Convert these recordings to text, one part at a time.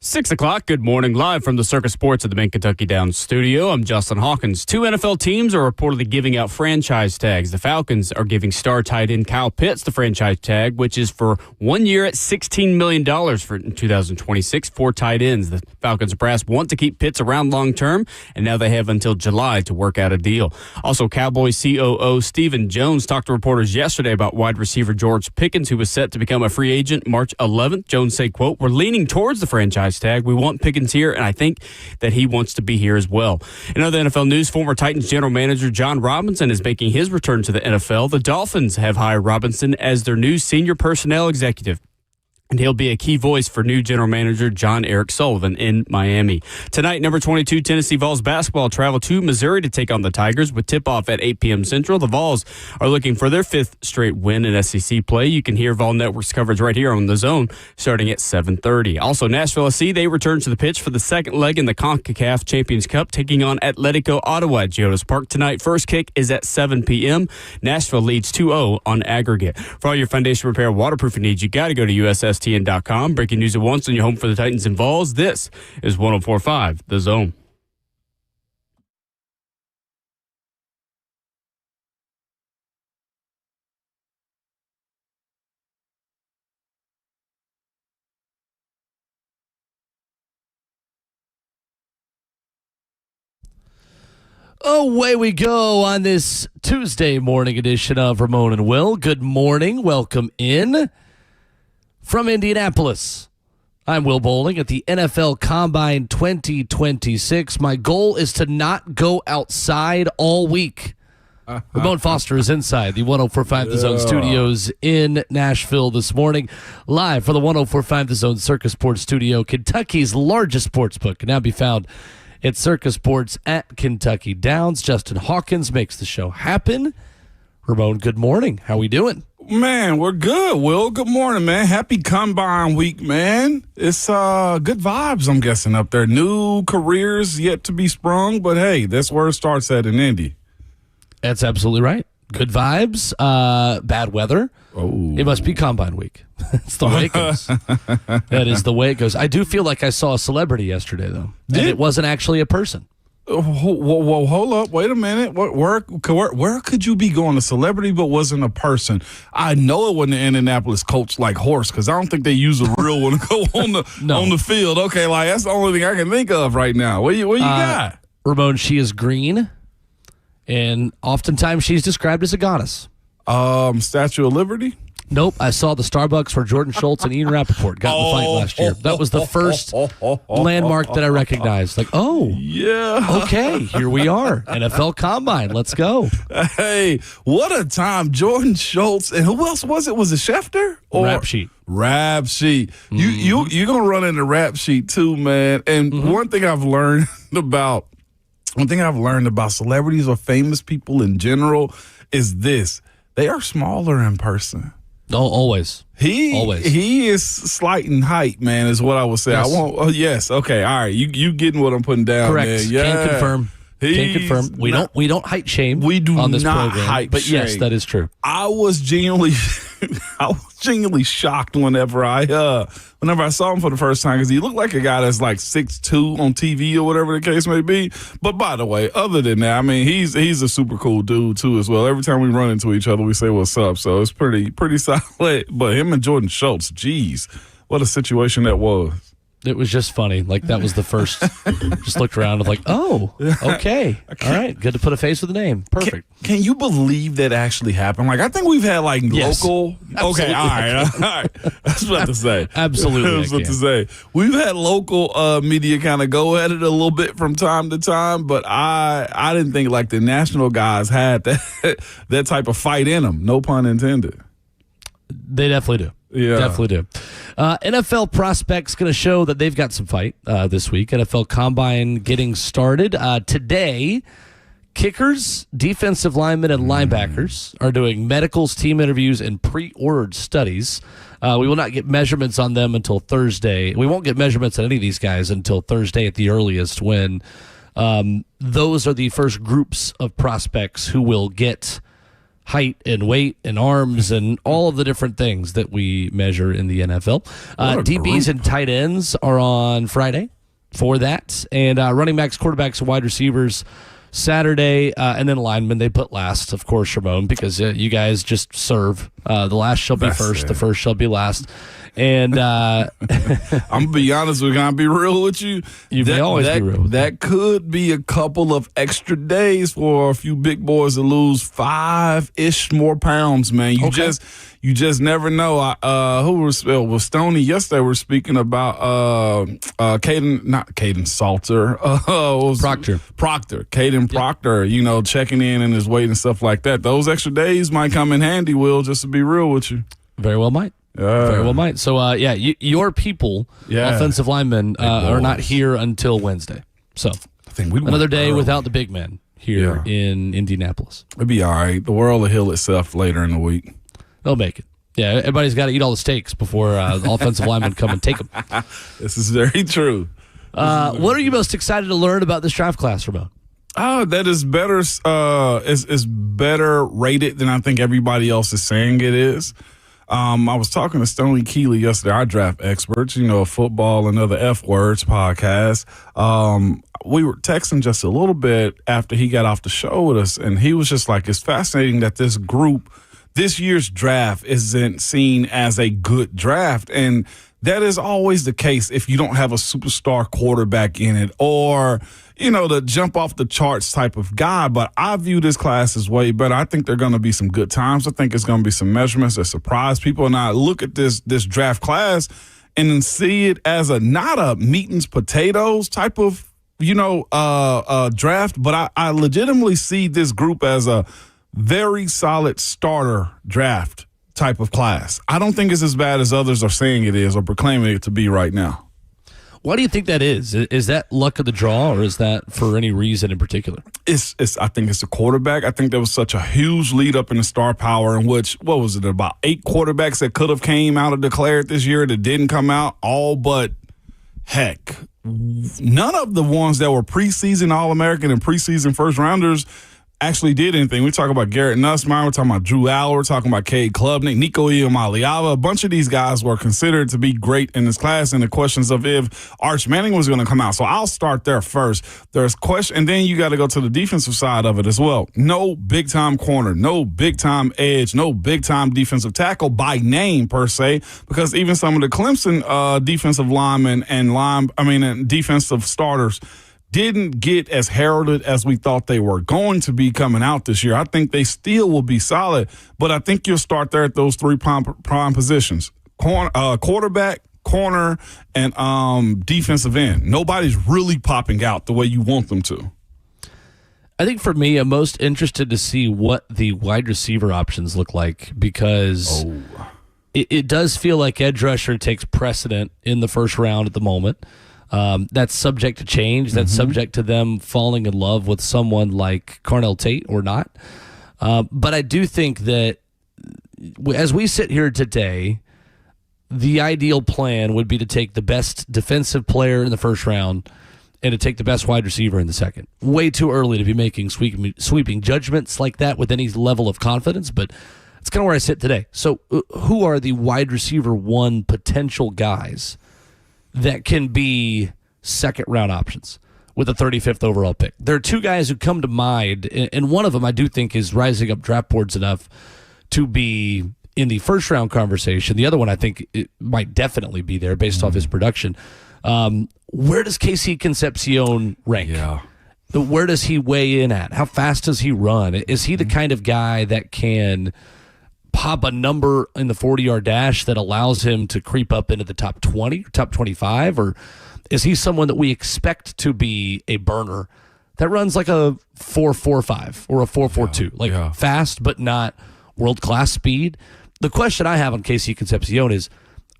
6 o'clock, good morning, live from the Circus Sports at the Main Kentucky Downs studio. I'm Justin Hawkins. Two NFL teams are reportedly giving out franchise tags. The Falcons are giving star tight end Kyle Pitts the franchise tag, which is for 1 year at $16 million for 2026 for tight ends. The Falcons brass want to keep Pitts around long term, and now they have until July to work out a deal. Also, Cowboys COO Stephen Jones talked to reporters yesterday about wide receiver George Pickens, who was set to become a free agent March 11th. Jones said, quote, "We're leaning towards the franchise tag. We want Pickens here, and I think that he wants to be here as well." In other NFL news, former Titans general manager John Robinson is making his return to the NFL. The Dolphins have hired Robinson as their new senior personnel executive, and he'll be a key voice for new general manager John Eric Sullivan in Miami. Tonight, number 22 Tennessee Vols basketball travel to Missouri to take on the Tigers with tip-off at 8 p.m. Central. The Vols are looking for their fifth straight win in SEC play. You can hear Vol Network's coverage right here on The Zone starting at 7:30. Also, Nashville SC, they return to the pitch for the second leg in the CONCACAF Champions Cup, taking on Atletico Ottawa at Geodis Park tonight. First kick is at 7 p.m. Nashville leads 2-0 on aggregate. For all your foundation repair waterproofing needs, you got to go to USSTN.com. Breaking news at once on your home for the Titans and Vols. This is 104.5 The Zone. Away we go on this Tuesday morning edition of Ramon and Will. Good morning. Welcome in. From Indianapolis, I'm Will Bowling at the NFL Combine 2026. My goal is to not go outside all week. Ramon Foster is inside the 104.5 The Zone studios in Nashville this morning. Live for the 104.5 The Zone Circus Sports Studio. Kentucky's largest sports book can now be found at Circus Sports at Kentucky Downs. Justin Hawkins makes the show happen. Ramon, good morning. How we doing? Man, we're good, Will. Good morning, man. Happy Combine week, man. It's good vibes, I'm guessing, up there. New careers yet to be sprung, but hey, that's where it starts at in Indy. That's absolutely right. Good vibes, bad weather. Oh. It must be Combine week. It's the way it goes. That is the way it goes. I do feel like I saw a celebrity yesterday, though, and it wasn't actually a person. Whoa, hold up. Wait a minute. Where could you be going? A celebrity but wasn't a person? I know it wasn't the Indianapolis Colts like horse, because I don't think they use a real one to go on the field. Okay, like that's the only thing I can think of right now. What you got? Ramon, she is green, and oftentimes she's described as a goddess. Statue of Liberty? Nope, I saw the Starbucks where Jordan Schultz and Ian Rappaport got in the fight last year. That was the first landmark that I recognized. Like, yeah, okay, here we are. NFL Combine, let's go. Hey, what a time. Jordan Schultz, and who else was it? Was it Schefter? Rap Sheet. Rap Sheet. Mm-hmm. You're going to run into Rap Sheet too, man. And one thing I've learned about celebrities or famous people in general is this. They are smaller in person. Oh, always. He is slight in height, man, is what I would say. Yes. Yes. Okay. All right. You getting what I'm putting down? Correct. Man. Yeah. Can confirm. We don't height shame. We do on this not program, height but shame. Yes, that is true. I was genuinely shocked whenever I saw him for the first time, because he looked like a guy that's like 6'2" on TV or whatever the case may be. But by the way, other than that, I mean, he's a super cool dude too as well. Every time we run into each other, we say what's up. So it's pretty solid. But him and Jordan Schultz, geez, what a situation that was. It was just funny. Like, that was the first. Just looked around and like, oh, okay. All right. Good to put a face with a name. Perfect. Can you believe that actually happened? Like, I think we've had like local. Absolutely. Okay. All right. I was about to say. Absolutely. I was about to say. We've had local media kind of go at it a little bit from time to time, but I didn't think like the national guys had that type of fight in them. No pun intended. They definitely do. Yeah. Definitely do. NFL prospects going to show that they've got some fight this week. NFL Combine getting started. Today, kickers, defensive linemen, and linebackers are doing medicals, team interviews, and pre-ordered studies. We will not get measurements on them until Thursday. We won't get measurements on any of these guys until Thursday at the earliest, when those are the first groups of prospects who will get height and weight and arms and all of the different things that we measure in the NFL. DBs and tight ends are on Friday for that. And running backs, quarterbacks, and wide receivers Saturday, and then linemen they put last, of course, Ramon, because you guys just serve. The last shall be first, the first shall be last. And I'm going to be honest, we're going to be real with you. You may always be real with that could be a couple of extra days for a few big boys to lose 5-ish more pounds, man. You just never know. Stoney yesterday we're speaking about Caden Salter. Proctor. Caden Proctor, checking in and his weight and stuff like that. Those extra days might come in handy, Will, just to be real with you. Very well might. Very well might. So, your people, offensive linemen, are not here until Wednesday. So, I think another day without the big men here in Indianapolis. It'll be all right. The world will heal itself later in the week. They'll make it. Yeah, everybody's got to eat all the steaks before the offensive linemen come and take them. This is very true. What are you most excited to learn about this draft class, Ramon? That is better. Is better rated than I think everybody else is saying it is. I was talking to Stoney Keeley yesterday, our draft experts, football and other F words podcast. We were texting just a little bit after he got off the show with us, and he was just like, it's fascinating that this year's draft isn't seen as a good draft. And that is always the case if you don't have a superstar quarterback in it or, the jump off the charts type of guy. But I view this class as way better. I think there are going to be some good times. I think it's going to be some measurements that surprise people. And I look at this draft class and then see it as not a meat and potatoes type of, draft. But I legitimately see this group as a very solid starter draft type of class. I don't think it's as bad as others are saying it is or proclaiming it to be right now. Why do you think that is? Is that luck of the draw, or is that for any reason in particular? I think it's a quarterback. I think there was such a huge lead up in the star power in which, about 8 quarterbacks that could have came out and declared this year that didn't come out, all but, heck, none of the ones that were preseason All-American and preseason first-rounders actually did anything. We talk about Garrett Nussmeier, we're talking about Drew Aller, we're talking about Cade Klubnik, Nico Iamaleava. A bunch of these guys were considered to be great in this class, and the questions of if Arch Manning was going to come out. So I'll start there first. There's question, and then you got to go to the defensive side of it as well. No big-time corner, no big-time edge, no big-time defensive tackle by name per se, because even some of the Clemson defensive linemen and defensive starters didn't get as heralded as we thought they were going to be coming out this year. I think they still will be solid, but I think you'll start there at those 3 prime positions: quarterback, corner, and defensive end. Nobody's really popping out the way you want them to. I think for me, I'm most interested to see what the wide receiver options look like because it does feel like edge rusher takes precedent in the first round at the moment. That's subject to change. That's subject to them falling in love with someone like Carnell Tate or not. But I do think that as we sit here today, the ideal plan would be to take the best defensive player in the first round and to take the best wide receiver in the second. Way too early to be making sweeping judgments like that with any level of confidence, but it's kind of where I sit today. So who are the wide receiver 1 potential guys that can be second-round options with the 35th overall pick? There are 2 guys who come to mind, and one of them I do think is rising up draft boards enough to be in the first-round conversation. The other one I think it might definitely be there based off his production. Where does KC Concepcion rank? Yeah. Where does he weigh in at? How fast does he run? Is he the kind of guy that can pop a number in the 40-yard dash that allows him to creep up into the top 20 or top 25? Or is he someone that we expect to be a burner that runs like a 4.45 or a 4.42, fast but not world-class speed? The question I have on KC Concepcion is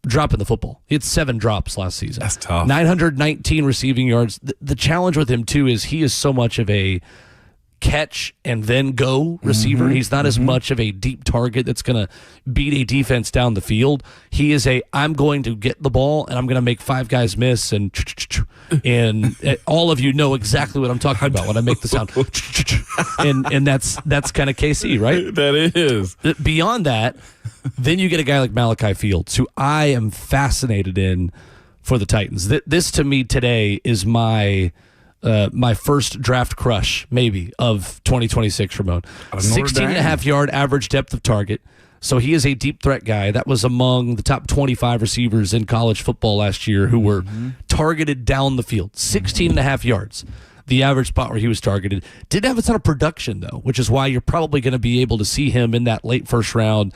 dropping the football. He had 7 drops last season. That's tough. 919 receiving yards. The challenge with him, too, is he is so much of a catch and then go receiver. He's not as much of a deep target that's going to beat a defense down the field. He is I'm going to get the ball and I'm going to make 5 guys miss, and all of you know exactly what I'm talking about when I make the sound. and that's kind of KC, right? That is. Beyond that, then you get a guy like Malachi Fields, who I am fascinated in for the Titans. This to me today is my first draft crush, maybe, of 2026, Ramon. 16.5-yard average depth of target. So he is a deep threat guy. That was among the top 25 receivers in college football last year who were targeted down the field. 16 and a half yards, the average spot where he was targeted. Didn't have a ton of production, though, which is why you're probably going to be able to see him in that late first round,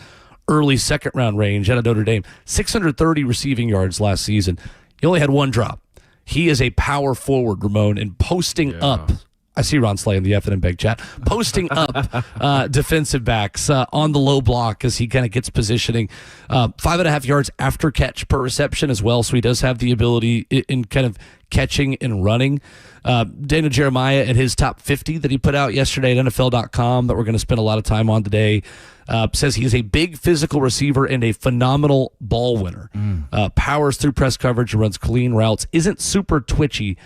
early second round range out of Notre Dame. 630 receiving yards last season. He only had 1 drop. He is a power forward, Ramon, and posting up. I see Ron Slay in the F and Beg chat. Posting up defensive backs on the low block as he kind of gets positioning. 5.5 yards after catch per reception as well, so he does have the ability in kind of catching and running. Daniel Jeremiah at his top 50 that he put out yesterday at NFL.com that we're going to spend a lot of time on today says he's a big physical receiver and a phenomenal ball winner. Powers through press coverage and runs clean routes. Isn't super twitchy,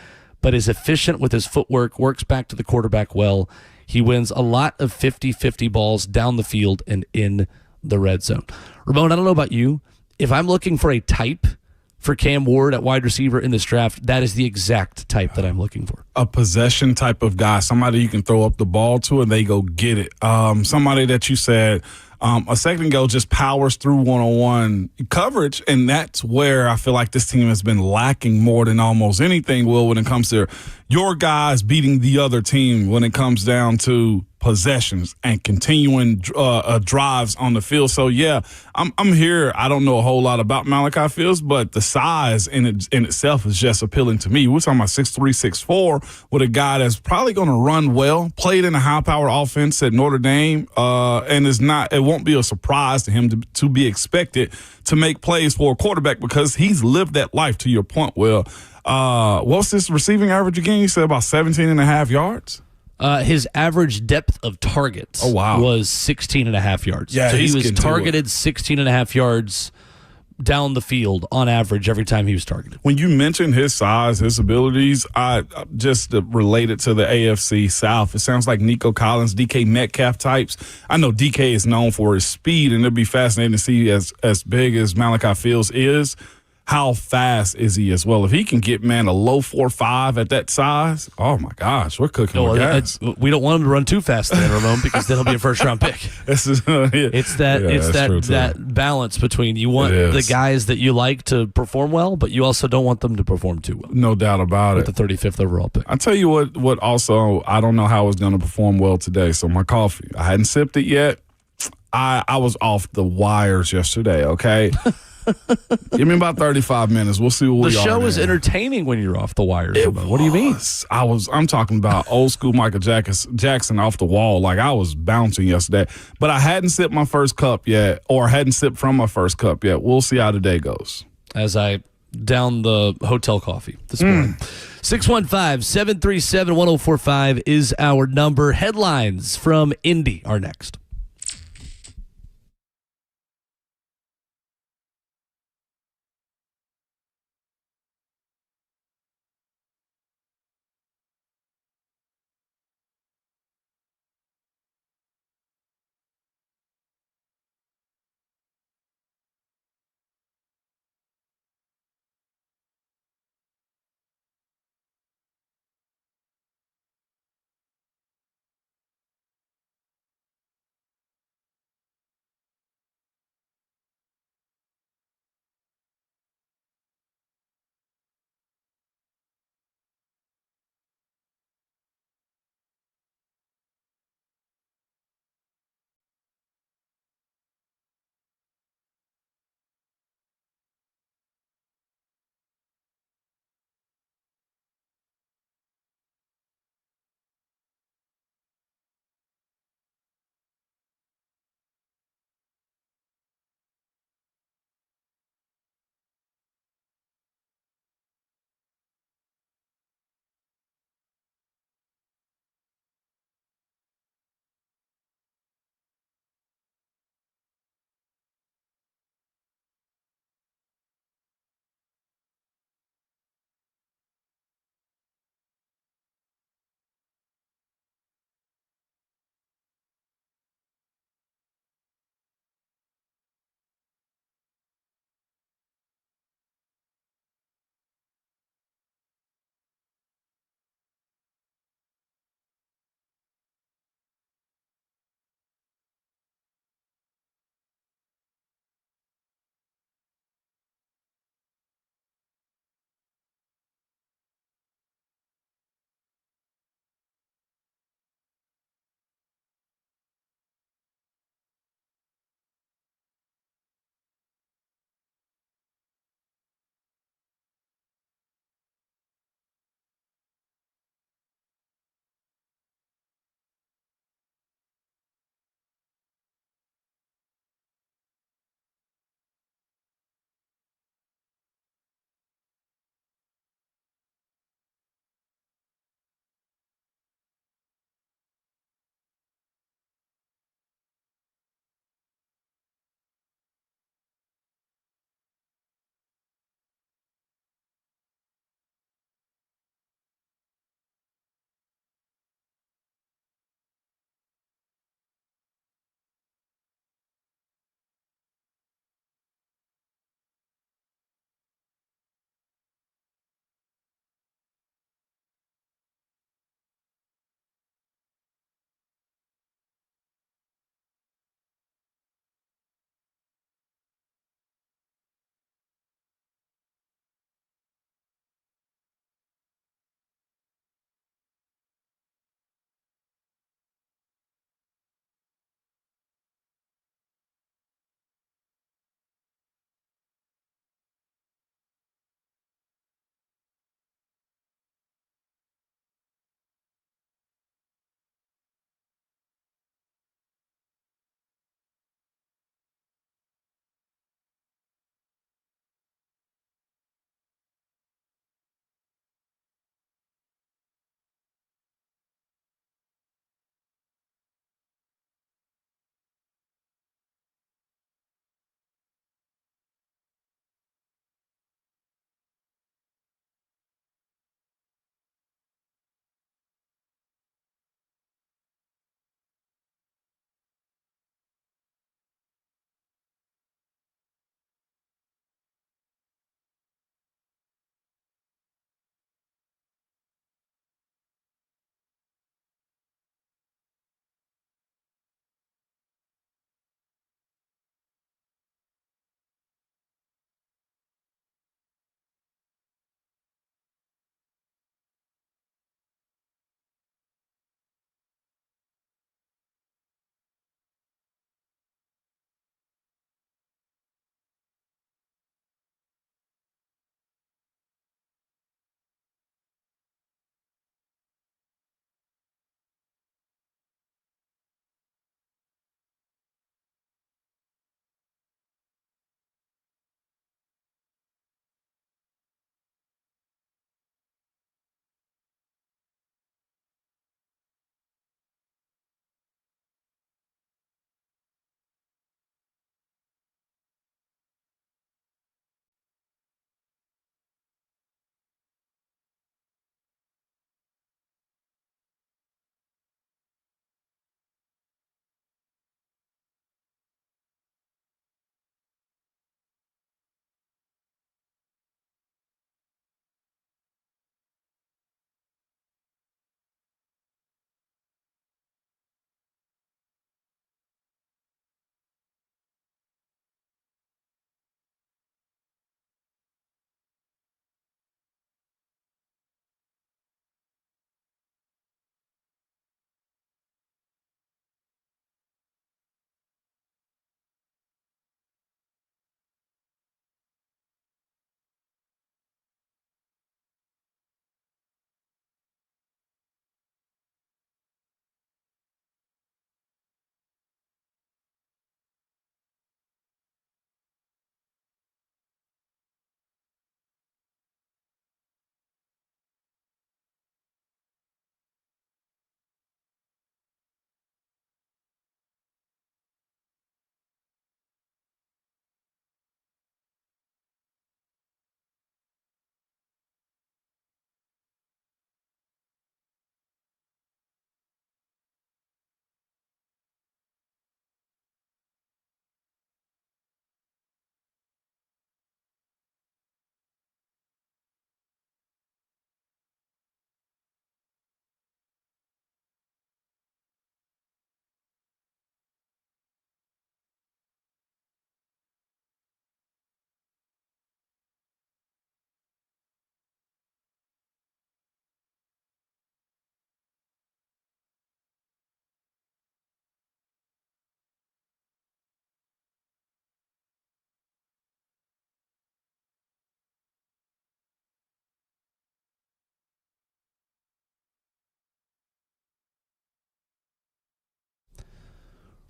but is efficient with his footwork, works back to the quarterback well. He wins a lot of 50-50 balls down the field and in the red zone. Ramon, I don't know about you. If I'm looking for a type for Cam Ward at wide receiver in this draft, that is the exact type that I'm looking for. A possession type of guy, somebody you can throw up the ball to and they go get it. Somebody that you said a second ago just powers through one-on-one coverage, and that's where I feel like this team has been lacking more than almost anything, Will, when it comes to your guys beating the other team when it comes down to possessions and continuing drives on the field. So, yeah, I'm here. I don't know a whole lot about Malachi Fields, but the size in itself is just appealing to me. We're talking about 6'3", 6'4", with a guy that's probably going to run well, played in a high-powered offense at Notre Dame, and it won't be a surprise to him to be expected to make plays for a quarterback because he's lived that life, to your point, Will. What's his receiving average again? You said about 17 and a half yards? His average depth of targets was 16 and a half yards. Yeah, so he was targeted 16 and a half yards down the field on average every time he was targeted. When you mentioned his size, his abilities, I just related to the AFC South. It sounds like Nico Collins, DK Metcalf types. I know DK is known for his speed, and it'd be fascinating to see as big as Malachi Fields is. How fast is he as well? If he can get, a low 4.5 at that size, oh, my gosh, we're cooking with gas. We don't want him to run too fast then, Ramon, because then he'll be a first-round pick. It's that balance between you want the guys that you like to perform well, but you also don't want them to perform too well. No doubt about it. With the 35th overall pick. I'll tell you what also, I don't know how it's going to perform well today. So my coffee, I hadn't sipped it yet. I was off the wires yesterday, okay? Give me about 35 minutes. We'll see what we are. The show is entertaining when you're off the wires. What do you mean? I'm talking about old school Michael Jackson off the wall. Like I was bouncing yesterday. But I hadn't sipped my first cup yet, or hadn't sipped from my first cup yet. We'll see how the day goes. As I down the hotel coffee this morning. 615-737-1045 is our number. Headlines from Indy are next.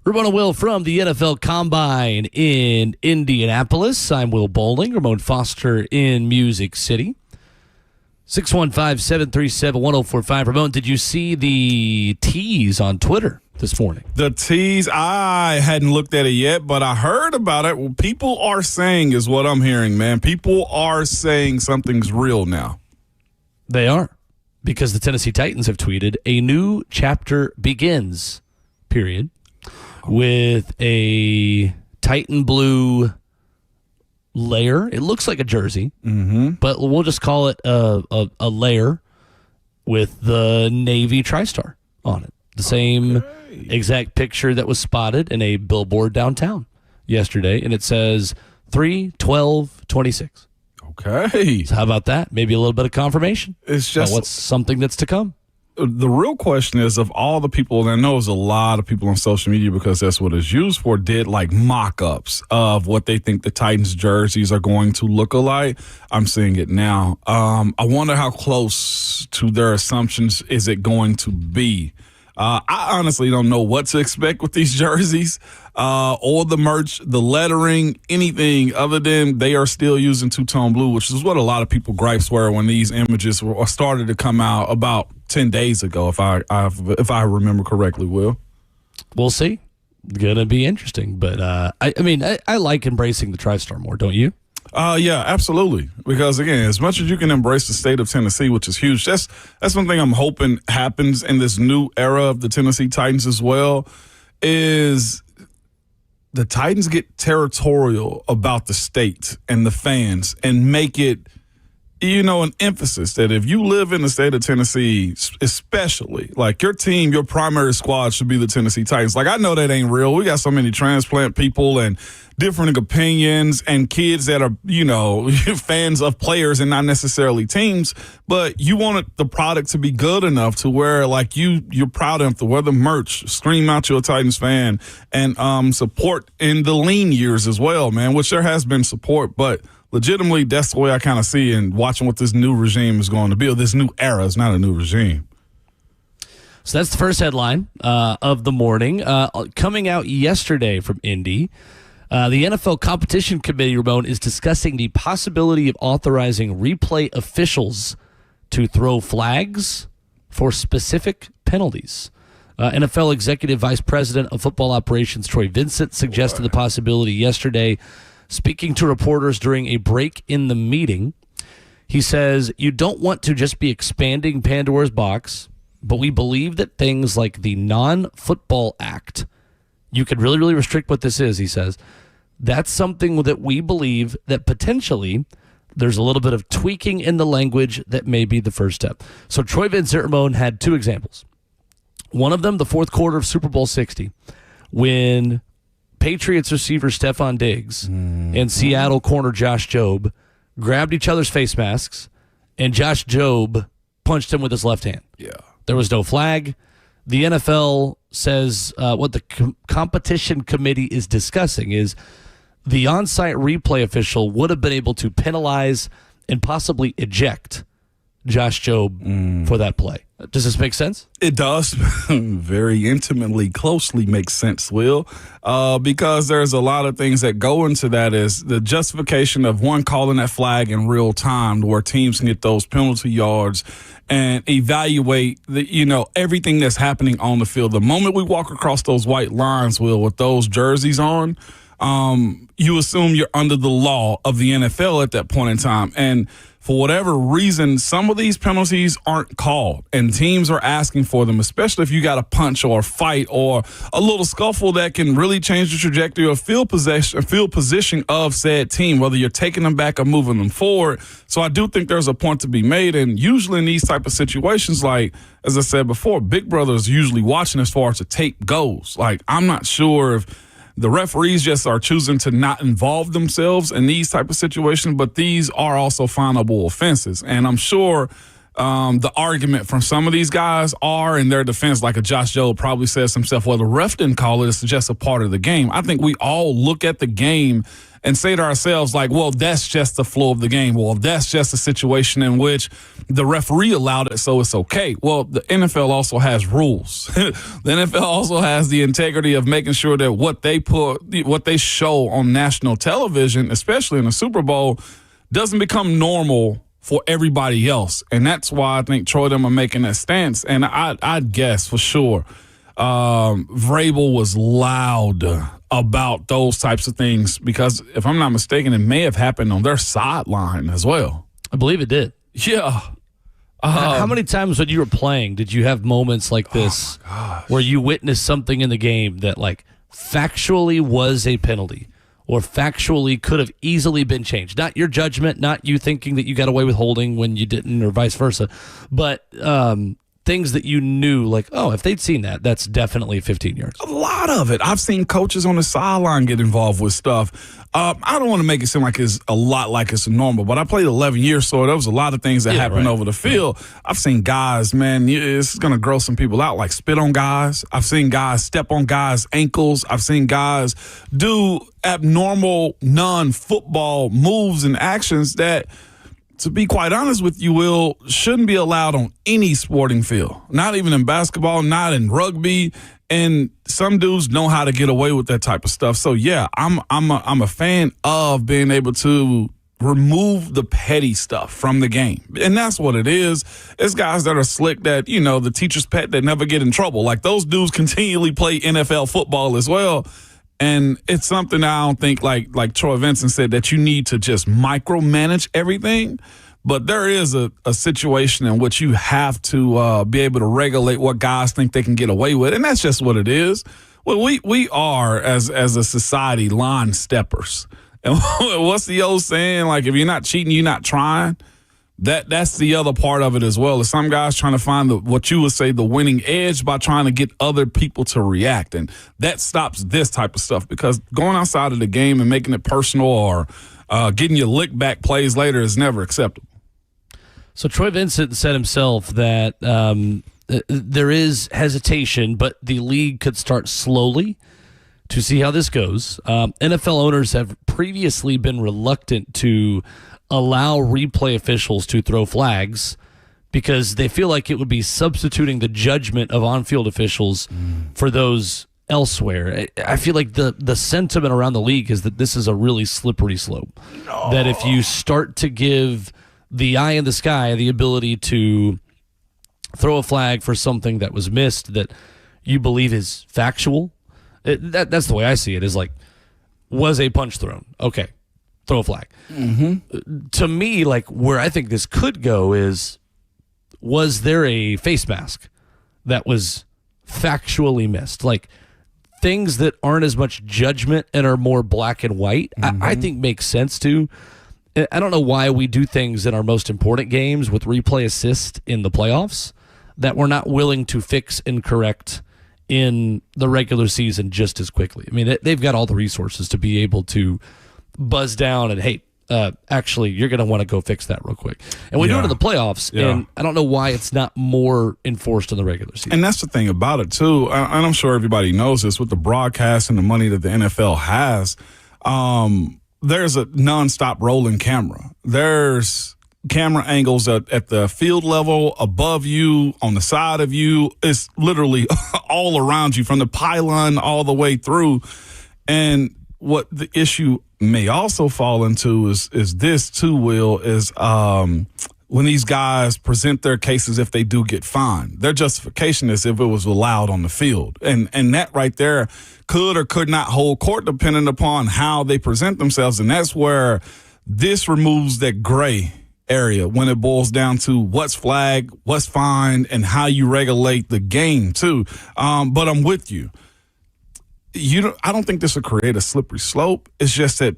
Ramon and Will from the NFL Combine in Indianapolis. I'm Will Bowling. Ramon Foster in Music City. 615-737-1045. Ramon, did you see the tease on Twitter this morning? The tease, I hadn't looked at it yet, but I heard about it. What people are saying is what I'm hearing, man. People are saying something's real now. They are, because the Tennessee Titans have tweeted, a new chapter begins, period, with a Titan blue layer. It looks like a jersey, but we'll just call it a layer with the Navy TriStar on it. The same exact picture that was spotted in a billboard downtown yesterday, and it says 3/12/26. Okay. So how about that? Maybe a little bit of confirmation. It's just what's something that's to come. The real question is, of all the people, and I know there's a lot of people on social media because that's what it's used for, did like mock-ups of what they think the Titans jerseys are going to look alike. I'm seeing it now. I wonder how close to their assumptions is it going to be. I honestly don't know what to expect with these jerseys or the merch, the lettering, anything other than they are still using two-tone blue, which is what a lot of people gripes were when these images were started to come out about 10 days ago, if I remember correctly, Will. We'll see. Gonna be interesting. But, I like embracing the TriStar more, don't you? Yeah, absolutely. Because again, as much as you can embrace the state of Tennessee, which is huge, that's one thing I'm hoping happens in this new era of the Tennessee Titans as well, is the Titans get territorial about the state and the fans and make it, an emphasis that if you live in the state of Tennessee, especially, like your team, your primary squad should be the Tennessee Titans. Like, I know that ain't real. We got so many transplant people and different opinions and kids that are, fans of players and not necessarily teams, but you want the product to be good enough to where, like, you're proud enough to wear the merch, scream out you're a Titans fan, and support in the lean years as well, man, which there has been support, but legitimately, that's the way I kind of see and watching what this new regime is going to be, or this new era. It's not a new regime. So that's the first headline of the morning. Coming out yesterday from Indy, the NFL Competition Committee, Ramon, is discussing the possibility of authorizing replay officials to throw flags for specific penalties. NFL Executive Vice President of Football Operations Troy Vincent suggested the possibility yesterday, speaking to reporters during a break in the meeting. He says, you don't want to just be expanding Pandora's box, but we believe that things like the Non-Football Act, you could really, really restrict what this is, he says. That's something that we believe that potentially there's a little bit of tweaking in the language that may be the first step. So Troy Vincent, Ramon, had two examples. One of them, the fourth quarter of Super Bowl 60, when Patriots receiver Stephon Diggs and Seattle corner Josh Jobe grabbed each other's face masks, and Josh Jobe punched him with his left hand. Yeah. There was no flag. The NFL says what the competition committee is discussing is the on-site replay official would have been able to penalize and possibly eject Josh Jobe for that play. Does this make sense? It does. Very intimately, closely makes sense, Will, because there's a lot of things that go into that is the justification of one calling that flag in real time where teams can get those penalty yards and evaluate everything that's happening on the field. The moment we walk across those white lines, Will, with those jerseys on, you assume you're under the law of the NFL at that point in time. And for whatever reason, some of these penalties aren't called, and teams are asking for them, especially if you got a punch or a fight or a little scuffle that can really change the trajectory or field position of said team, whether you're taking them back or moving them forward. So I do think there's a point to be made, and usually in these type of situations, like, as I said before, Big Brother is usually watching as far as the tape goes. Like, I'm not sure if the referees just are choosing to not involve themselves in these type of situations, but these are also finable offenses. And I'm sure the argument from some of these guys are in their defense, like a Josh Jobe probably says himself, well, the ref didn't call it. It's just a part of the game. I think we all look at the game and say to ourselves, like, well, that's just the flow of the game. Well, that's just a situation in which the referee allowed it, so it's okay. Well, the NFL also has rules. The NFL also has the integrity of making sure that what they show on national television, especially in the Super Bowl, doesn't become normal for everybody else. And that's why I think Troy them are making that stance. And I'd guess for sure Vrabel was loud about those types of things because, if I'm not mistaken, it may have happened on their sideline as well. I believe it did. Yeah. How many times when you were playing did you have moments like this where you witnessed something in the game that, like, factually was a penalty or factually could have easily been changed? Not your judgment, not you thinking that you got away with holding when you didn't, or vice versa, but things that you knew, like, oh, if they'd seen that, that's definitely 15 yards. A lot of it. I've seen coaches on the sideline get involved with stuff. I don't want to make it seem like it's a lot like it's normal, but I played 11 years, so there was a lot of things that happened over the field. Yeah. I've seen guys, man, it's going to gross some people out, like spit on guys. I've seen guys step on guys' ankles. I've seen guys do abnormal non-football moves and actions that, to be quite honest with you, Will, shouldn't be allowed on any sporting field. Not even in basketball, not in rugby. And some dudes know how to get away with that type of stuff. So yeah, I'm a fan of being able to remove the petty stuff from the game. And that's what it is. It's guys that are slick that, the teacher's pet that never get in trouble. Like, those dudes continually play NFL football as well. And it's something that I don't think, like Troy Vincent said, that you need to just micromanage everything. But there is a situation in which you have to be able to regulate what guys think they can get away with. And that's just what it is. Well, we are, as a society, line steppers. And what's the old saying? Like, if you're not cheating, you're not trying. That's the other part of it as well. Is some guys trying to find what you would say the winning edge by trying to get other people to react, and that stops this type of stuff, because going outside of the game and making it personal or getting your lick back plays later is never acceptable. So Troy Vincent said himself that there is hesitation, but the league could start slowly to see how this goes. NFL owners have previously been reluctant to allow replay officials to throw flags because they feel like it would be substituting the judgment of on-field officials for those elsewhere. I feel like the sentiment around the league is that this is a really slippery slope. No. That if you start to give the eye in the sky the ability to throw a flag for something that was missed that you believe is factual, that's the way I see it, is like, was a punch thrown? Okay, throw a flag. Mm-hmm. To me, like, where I think this could go is, was there a face mask that was factually missed? Like, things that aren't as much judgment and are more black and white, I think makes sense too. I don't know why we do things in our most important games with replay assist in the playoffs that we're not willing to fix and correct in the regular season just as quickly. I mean, they've got all the resources to be able to buzz down and, hey, actually, you're going to want to go fix that real quick. And we do it in the playoffs, and I don't know why it's not more enforced in the regular season. And that's the thing about it, too, and I'm sure everybody knows this, with the broadcast and the money that the NFL has, there's a nonstop rolling camera. There's camera angles at the field level, above you, on the side of you. It's literally all around you, from the pylon all the way through. And what the issue may also fall into is this too, Will, is when these guys present their cases, if they do get fined, their justification is if it was allowed on the field. And that right there could or could not hold court depending upon how they present themselves. And that's where this removes that gray area when it boils down to what's flagged, what's fined, and how you regulate the game too. But I'm with you. I don't think this will create a slippery slope. It's just that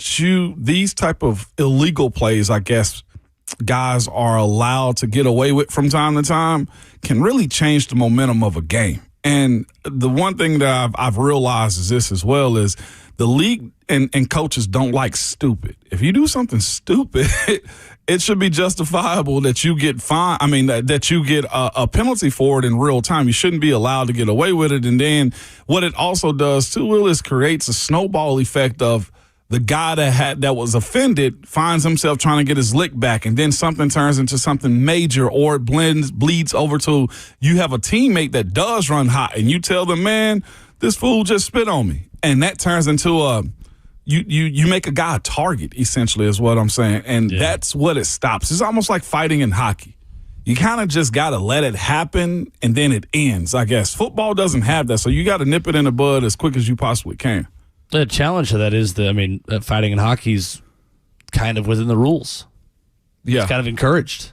these type of illegal plays, I guess, guys are allowed to get away with from time to time, can really change the momentum of a game. And the one thing that I've realized is this as well, is the league and coaches don't like stupid. If you do something stupid, it should be justifiable that you get fined. I mean, that you get a penalty for it in real time. You shouldn't be allowed to get away with it. And then what it also does too, Will, is creates a snowball effect of the guy that was offended finds himself trying to get his lick back, and then something turns into something major, or it bleeds over to you have a teammate that does run hot, and you tell them, man, this fool just spit on me, and that turns into you make a guy a target, essentially, is what I'm saying, and that's what it stops. It's almost like fighting in hockey. You kind of just got to let it happen, and then it ends, I guess. Football doesn't have that, so you got to nip it in the bud as quick as you possibly can. The challenge to that is fighting in hockey's kind of within the rules. Yeah. It's kind of encouraged.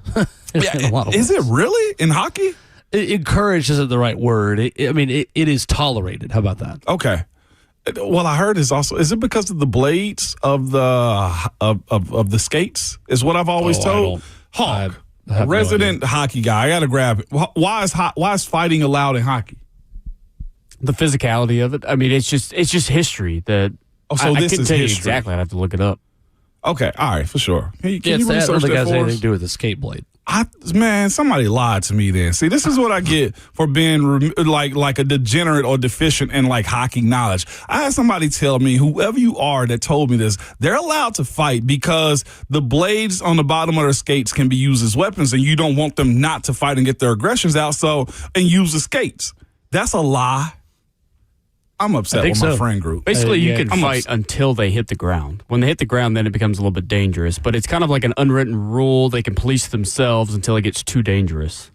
In a lot of ways. It really in hockey? Encouraged isn't the right word. It is tolerated. How about that? Okay. Well, I heard is it because of the blades of the skates? Is what I've always told. Hawk, a resident hockey guy. I got to grab it. Why is fighting allowed in hockey? The physicality of it. I mean, it's just history. That this I is couldn't tell you history. exactly. I'd have to look it up. Okay, all right, for sure. Can you I don't research think it that has for anything us? to do with the skate blade. Man, somebody lied to me then. See, this is what I get for being like a degenerate or deficient in like hockey knowledge. I had somebody tell me, whoever you are that told me this, they're allowed to fight because the blades on the bottom of their skates can be used as weapons, and you don't want them not to fight and get their aggressions out, and use the skates. That's a lie. I'm upset with my friend group. Basically, you can fight until they hit the ground. When they hit the ground, then it becomes a little bit dangerous. But it's kind of like an unwritten rule. They can police themselves until it gets too dangerous.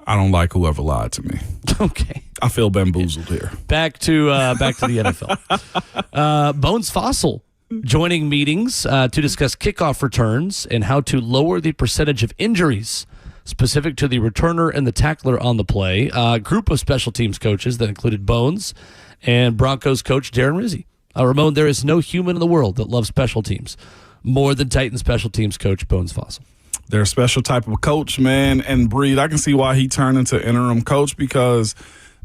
I don't like whoever lied to me. Okay. I feel bamboozled here. Back to the NFL. Bones Fossil joining meetings to discuss kickoff returns and how to lower the percentage of injuries specific to the returner and the tackler on the play. A group of special teams coaches that included Bones and Broncos coach Darren Rizzi. Ramon, there is no human in the world that loves special teams more than Titan special teams coach Bones Fossil. They're a special type of coach, man, and breed. I can see why he turned into interim coach, because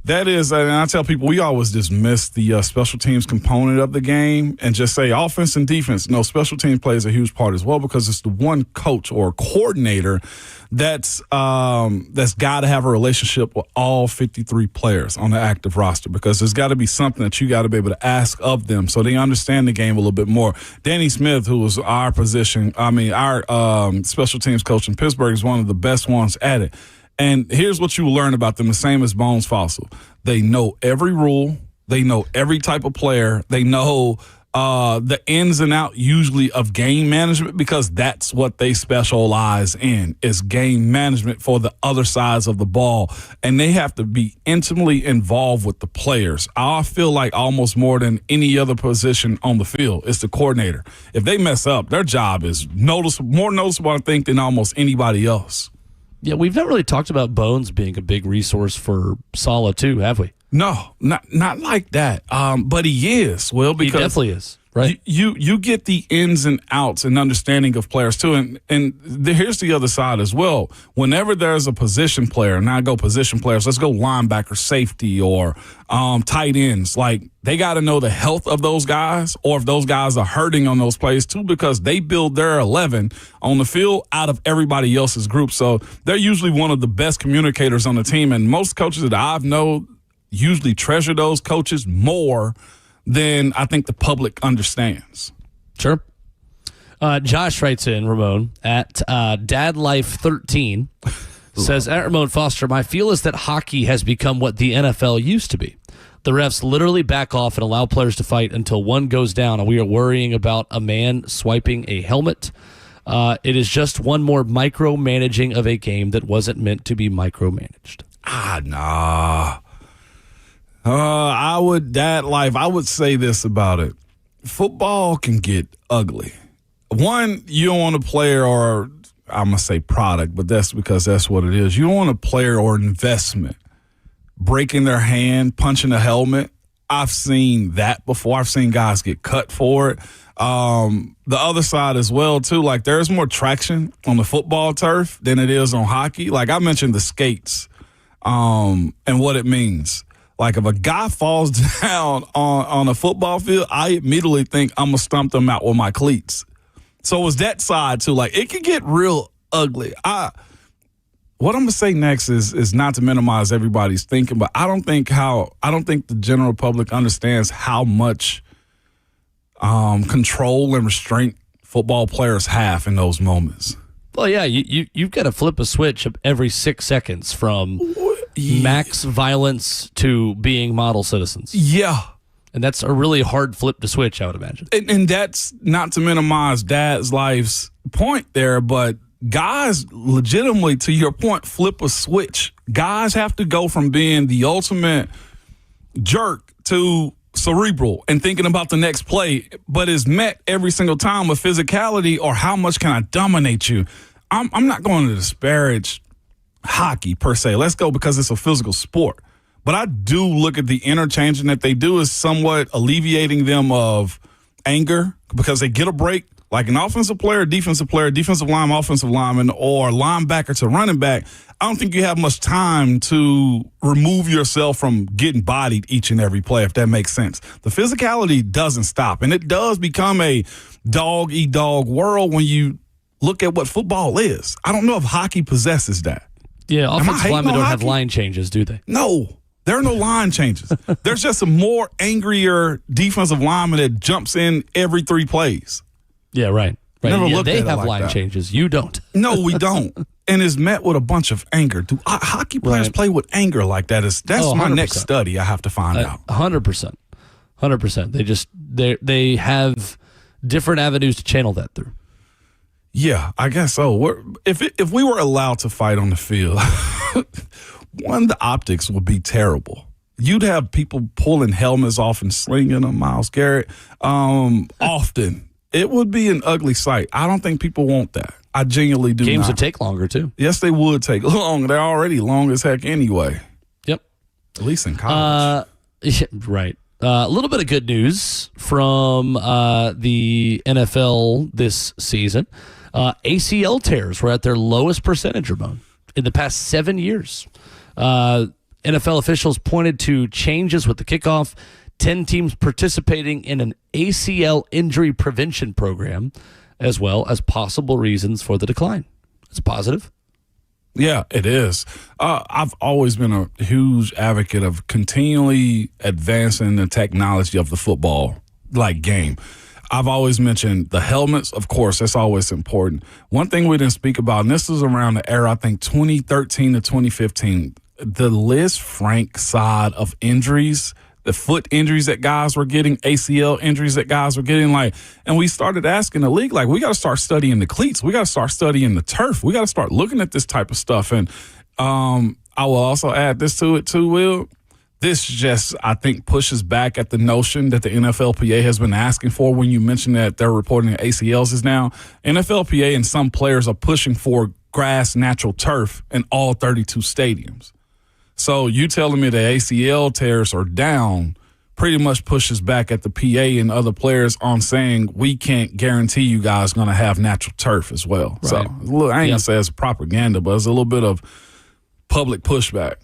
that is, and I tell people, we always dismiss the special teams component of the game and just say offense and defense. No, special teams plays a huge part as well, because it's the one coach or coordinator that's got to have a relationship with all 53 players on the active roster, because there's got to be something that you got to be able to ask of them so they understand the game a little bit more. Danny Smith, who was our special teams coach in Pittsburgh, is one of the best ones at it. And here's what you learn about them, the same as Bones Fossil. They know every rule. They know every type of player. They know the ins and out usually of game management, because that's what they specialize in, is game management for the other sides of the ball. And they have to be intimately involved with the players. I feel like almost more than any other position on the field, it's the coordinator. If they mess up, their job is more noticeable, I think, than almost anybody else. Yeah, we've not really talked about Bones being a big resource for Saleh too, have we? No, not like that. But he is, Will, because he definitely is. Right. You get the ins and outs and understanding of players too, and here's the other side as well. Whenever there's a position player, and I go position players, let's go linebacker, safety, or tight ends. Like, they got to know the health of those guys, or if those guys are hurting on those plays too, because they build their 11 on the field out of everybody else's group. So they're usually one of the best communicators on the team, and most coaches that I've known usually treasure those coaches more than I think the public understands. Sure. Josh writes in, Ramon, at DadLife13, says, at Ramon Foster, my feel is that hockey has become what the NFL used to be. The refs literally back off and allow players to fight until one goes down, and we are worrying about a man swiping a helmet. It is just one more micromanaging of a game that wasn't meant to be micromanaged. Nah. I would say this about it. Football can get ugly. One, you don't want a player, or I'm going to say product, but that's because that's what it is. You don't want a player or investment breaking their hand, punching a helmet. I've seen that before. I've seen guys get cut for it. The other side as well, too, like, there's more traction on the football turf than it is on hockey. Like, I mentioned the skates and what it means. Like, if a guy falls down on a football field, I immediately think I'm going to stump them out with my cleats. So it's that side, too. Like, it can get real ugly. What I'm going to say next is not to minimize everybody's thinking, but I don't think the general public understands how much control and restraint football players have in those moments. Well, yeah, you've got to flip a switch every 6 seconds from max violence to being model citizens. Yeah. And that's a really hard flip to switch, I would imagine. And that's not to minimize Dad's life's point there, but guys legitimately, to your point, flip a switch. Guys have to go from being the ultimate jerk to cerebral and thinking about the next play, but is met every single time with physicality or how much can I dominate you. I'm not going to disparage hockey per se. Let's go because it's a physical sport. But I do look at the interchanging that they do as somewhat alleviating them of anger because they get a break. Like an offensive player, defensive lineman, offensive lineman, or linebacker to running back, I don't think you have much time to remove yourself from getting bodied each and every play, if that makes sense. The physicality doesn't stop, and it does become a dog-eat-dog world when you look at what football is. I don't know if hockey possesses that. Yeah, offensive linemen don't have line changes, do they? No. There are no line changes. There's just a more angrier defensive lineman that jumps in every 3 plays. Yeah, right. Never Yeah, looked they at it have like line that. changes. You don't. No, we don't. And is met with a bunch of anger. Do hockey players play with anger like that? That's my next study I have to find out. 100%. 100%. They have different avenues to channel that through. Yeah, I guess so. If we were allowed to fight on the field, one, the optics would be terrible. You'd have people pulling helmets off and slinging them, Myles Garrett, often. It would be an ugly sight. I don't think people want that. I genuinely do Games not. would take longer, too. Yes, they would take long. They're already long as heck anyway. Yep. At least in college. Yeah, right. A little bit of good news from the NFL this season. ACL tears were at their lowest percentage, Ramon, in the past 7 years. NFL officials pointed to changes with the kickoff, 10 teams participating in an ACL injury prevention program, as well as possible reasons for the decline. It's positive. Yeah, it is. I've always been a huge advocate of continually advancing the technology of the football game. I've always mentioned the helmets, of course, that's always important. One thing we didn't speak about, and this was around the era, I think 2013 to 2015, the Liz Frank side of injuries, the foot injuries that guys were getting, ACL injuries that guys were getting, and we started asking the league, we got to start studying the cleats. We got to start studying the turf. We got to start looking at this type of stuff. And I will also add this to it too, Will. This just, I think, pushes back at the notion that the NFLPA has been asking for when you mention that they're reporting ACLs is now. NFLPA and some players are pushing for grass, natural turf in all 32 stadiums. So you telling me the ACL tears are down pretty much pushes back at the PA and other players on saying we can't guarantee you guys going to have natural turf as well. Right. So I ain't going to say it's propaganda, but it's a little bit of public pushback.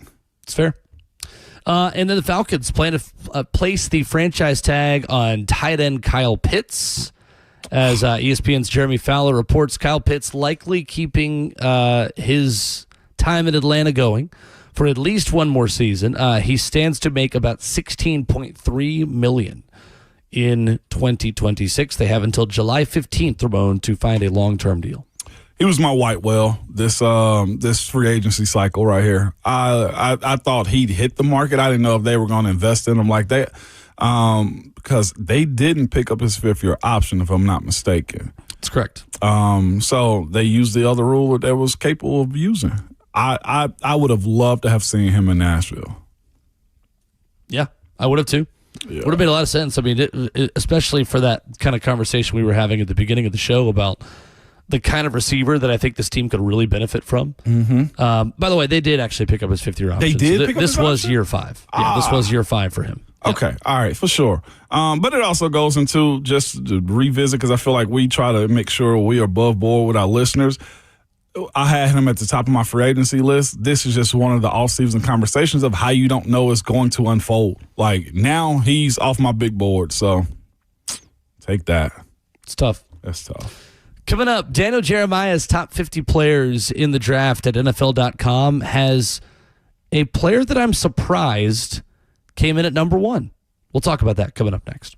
It's fair. And then the Falcons plan to place the franchise tag on tight end Kyle Pitts. As ESPN's Jeremy Fowler reports, Kyle Pitts likely keeping his time in Atlanta going for at least one more season. He stands to make about $16.3 million in 2026. They have until July 15th, Ramon, to find a long-term deal. He was my white whale this free agency cycle right here. I thought he'd hit the market. I didn't know if they were going to invest in him like that because they didn't pick up his 5th-year option, if I'm not mistaken. That's correct. So they used the other rule that they was capable of using. I would have loved to have seen him in Nashville. Yeah, I would have too. Yeah. Would have made a lot of sense. I mean, especially for that kind of conversation we were having at the beginning of the show about the kind of receiver that I think this team could really benefit from. Mm-hmm. By the way, they did actually pick up his 5th-year option. They did pick up his This was option? year 5. Yeah, this was year 5 for him. Okay, all right, for sure. But it also goes into just to revisit, because I feel like we try to make sure we are above board with our listeners. I had him at the top of my free agency list. This is just one of the off-season conversations of how you don't know it's going to unfold. Now he's off my big board, so take that. It's tough. That's tough. Coming up, Daniel Jeremiah's top 50 players in the draft at NFL.com has a player that I'm surprised came in at number 1. We'll talk about that coming up next.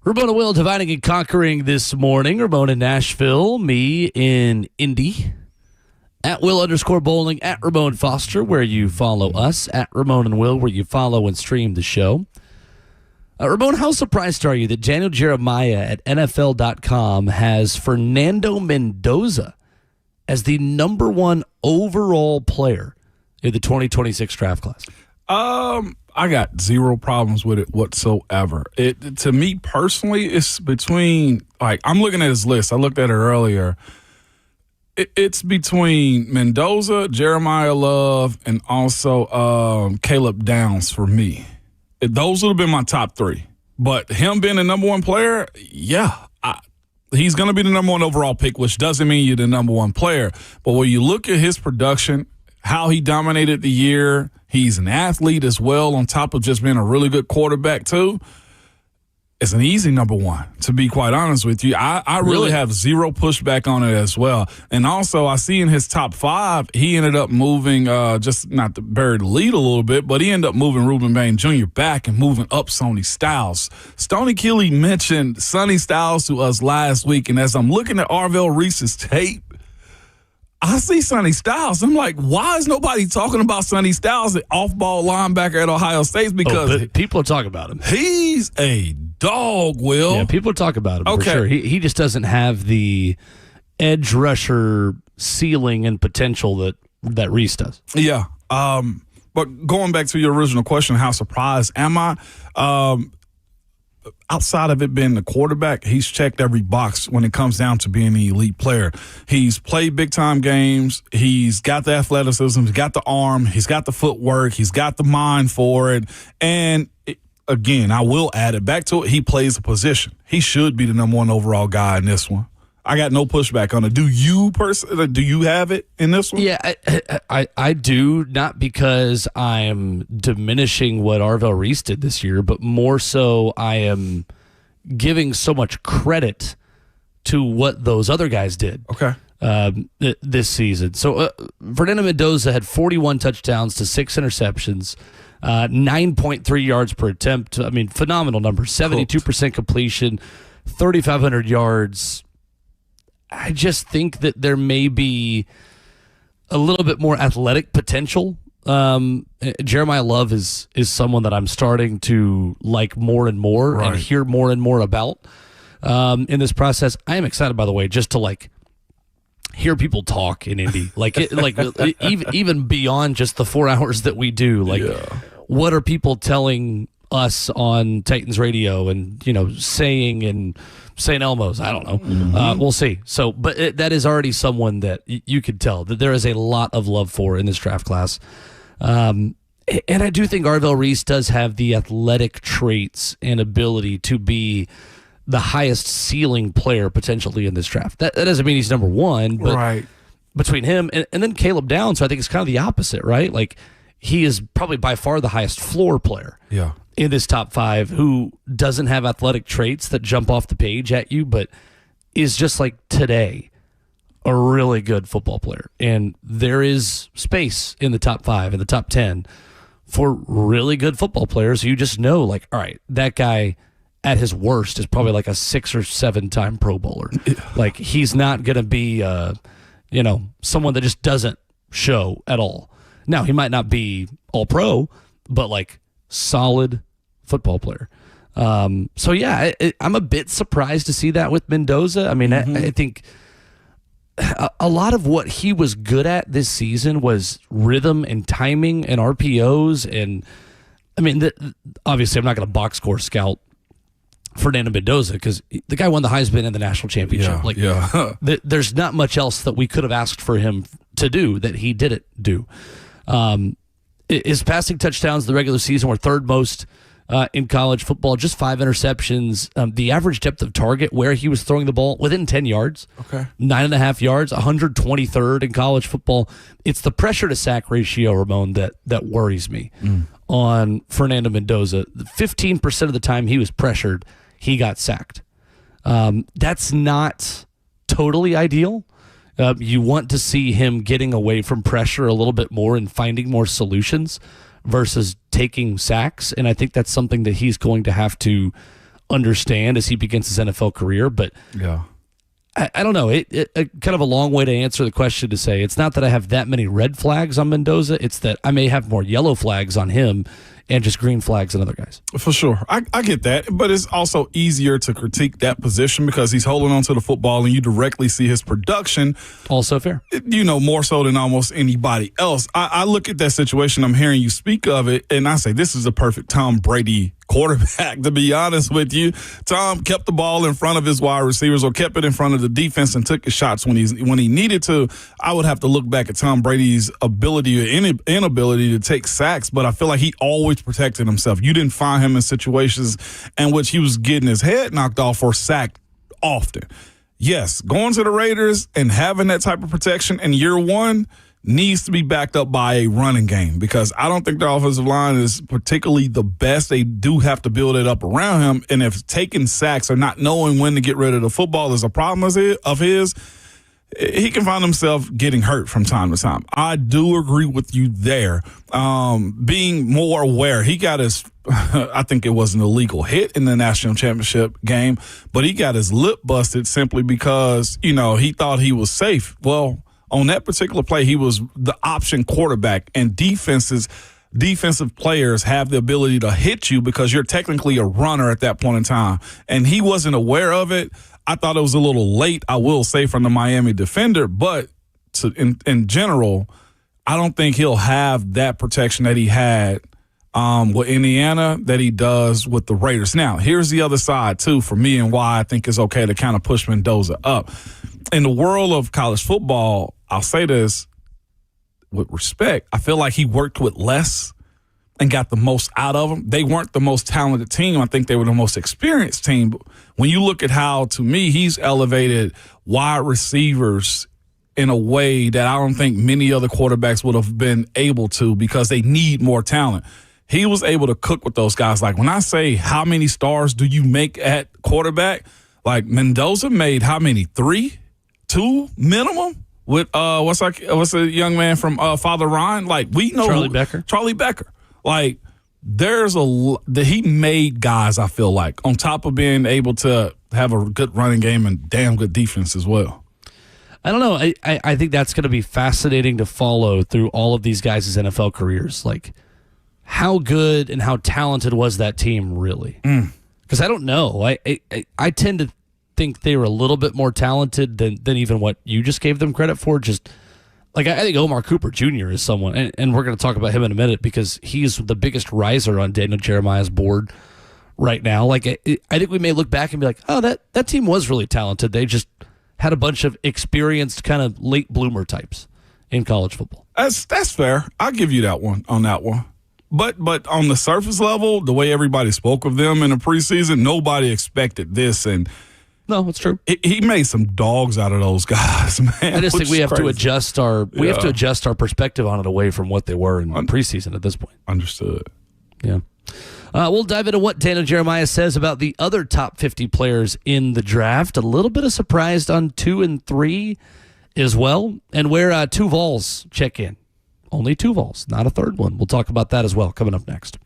Ramon and Will dividing and conquering this morning. Ramon in Nashville, me in Indy. At Will_bowling, at Ramon Foster, where you follow us. At Ramon and Will, where you follow and stream the show. Ramon, how surprised are you that Daniel Jeremiah at NFL.com has Fernando Mendoza as the number one overall player in the 2026 draft class? I got zero problems with it whatsoever. To me personally, it's between, like, I'm looking at his list. I looked at it earlier. It's between Mendoza, Jeremiah Love, and also Caleb Downs for me. Those would have been my top three. But him being the number one player, yeah, he's going to be the number one overall pick, which doesn't mean you're the number one player. But when you look at his production, how he dominated the year, he's an athlete as well, on top of just being a really good quarterback too. It's an easy number one, to be quite honest with you. I really have zero pushback on it as well. And also, I see in his top five, he ended up moving, just not to bury the lead a little bit, but he ended up moving Reuben Bain Jr. back and moving up Sonny Styles. Stoney Keeley mentioned Sonny Styles to us last week, and as I'm looking at Arvell Reese's tape, I see Sonny Styles. I'm like, why is nobody talking about Sonny Styles, the off-ball linebacker at Ohio State? Because people are talking about him. He's a dog, Will. Yeah, people are talking about him for sure. He just doesn't have the edge rusher ceiling and potential that Reese does. Yeah. But going back to your original question, how surprised am I? Outside of it being the quarterback, he's checked every box when it comes down to being an elite player. He's played big-time games. He's got the athleticism. He's got the arm. He's got the footwork. He's got the mind for it. And, again, I will add it back to it. He plays a position. He should be the number one overall guy in this one. I got no pushback on it. Do you have it in this one? Yeah, I do, not because I'm diminishing what Arvell Reese did this year, but more so I am giving so much credit to what those other guys did. Okay. This season. So Fernando Mendoza had 41 touchdowns to 6 interceptions, 9.3 yards per attempt. I mean, phenomenal numbers. 72% completion, 3,500 yards. I just think that there may be a little bit more athletic potential. Jeremiah Love is someone that I'm starting to like more and more and hear more and more about in this process. I am excited, by the way, just to hear people talk in Indy, even beyond just the 4 hours that we do. What are people telling us on Titans radio and saying in St. Elmo's? I don't know. We'll see. So, but that is already someone that you could tell that there is a lot of love for in this draft class. And I do think Arvell Reese does have the athletic traits and ability to be the highest ceiling player potentially in this draft. That doesn't mean he's number one, but between him and then Caleb Downs, I think it's kind of the opposite, right? Like, he is probably by far the highest floor player. Yeah. In this top five, who doesn't have athletic traits that jump off the page at you, but is just like today a really good football player. And there is space in the top 5 and the top 10 for really good football players who you just know, all right, that guy at his worst is probably like a 6 or 7 time Pro Bowler. Like, he's not going to be, someone that just doesn't show at all. Now, he might not be all pro, but solid football player. I'm a bit surprised to see that with Mendoza. I mean, I think a lot of what he was good at this season was rhythm and timing and RPOs. And I mean, obviously I'm not going to box score scout Fernando Mendoza because the guy won the Heisman and the national championship. There's not much else that we could have asked for him to do that he didn't do. His passing touchdowns the regular season were third most in college football, just 5 interceptions. The average depth of target where he was throwing the ball within 10 yards, 9.5 yards, 123rd in college football. It's the pressure to sack ratio, Ramon, that worries me on Fernando Mendoza. 15% of the time he was pressured, he got sacked. That's not totally ideal. You want to see him getting away from pressure a little bit more and finding more solutions versus taking sacks. And I think that's something that he's going to have to understand as he begins his NFL career. But Yeah. I don't know. It kind of a long way to answer the question to say it's not that I have that many red flags on Mendoza. It's that I may have more yellow flags on him and just green flags on other guys. For sure. I get that. But it's also easier to critique that position because he's holding on to the football and you directly see his production. Also fair. More so than almost anybody else. I look at that situation, I'm hearing you speak of it, and I say this is a perfect Tom Brady quarterback, to be honest with you. Tom kept the ball in front of his wide receivers or kept it in front of the defense and took his shots when he needed to. I would have to look back at Tom Brady's ability or inability to take sacks, but I feel like he always protected himself. You didn't find him in situations in which he was getting his head knocked off or sacked often. Yes, going to the Raiders and having that type of protection in year one needs to be backed up by a running game because I don't think the offensive line is particularly the best. They do have to build it up around him, and if taking sacks or not knowing when to get rid of the football is a problem of his, he can find himself getting hurt from time to time. I do agree with you there. Being more aware, he got his I think it was an illegal hit in the national championship game, but he got his lip busted simply because, he thought he was safe. Well, on that particular play, he was the option quarterback, and defensive players have the ability to hit you because you're technically a runner at that point in time. And he wasn't aware of it. I thought it was a little late, I will say, from the Miami defender, but in general, I don't think he'll have that protection that he had with Indiana that he does with the Raiders. Now, here's the other side, too, for me and why I think it's okay to kind of push Mendoza up. In the world of college football, I'll say this with respect. I feel like he worked with less and got the most out of them. They weren't the most talented team. I think they were the most experienced team. But when you look at how, to me, he's elevated wide receivers in a way that I don't think many other quarterbacks would have been able to because they need more talent. He was able to cook with those guys. Like when I say how many stars do you make at quarterback, like Mendoza made how many? 3? 2 minimum? With what's the young man from Father Ryan? Like we know Charlie Becker. Like he made guys. I feel like on top of being able to have a good running game and damn good defense as well. I don't know. I think that's going to be fascinating to follow through all of these guys' NFL careers. Like how good and how talented was that team really? Because I don't know. I tend to think they were a little bit more talented than even what you just gave them credit for. Just like I think Omar Cooper Jr. is someone, and we're going to talk about him in a minute because he's the biggest riser on Daniel Jeremiah's board right now. Like I think we may look back and be like, oh, that team was really talented. They just had a bunch of experienced kind of late bloomer types in college football. That's fair. I'll give you that one on that one. But on the surface level, the way everybody spoke of them in the preseason, nobody expected this. And no, it's true. He made some dogs out of those guys, man. I just think we have to adjust our perspective on it away from what they were in preseason at this point. Understood. Yeah. We'll dive into what Daniel Jeremiah says about the other top 50 players in the draft. A little bit of surprise on 2 and 3 as well, and where 2 Vols check in. Only 2 Vols, not a third one. We'll talk about that as well coming up next.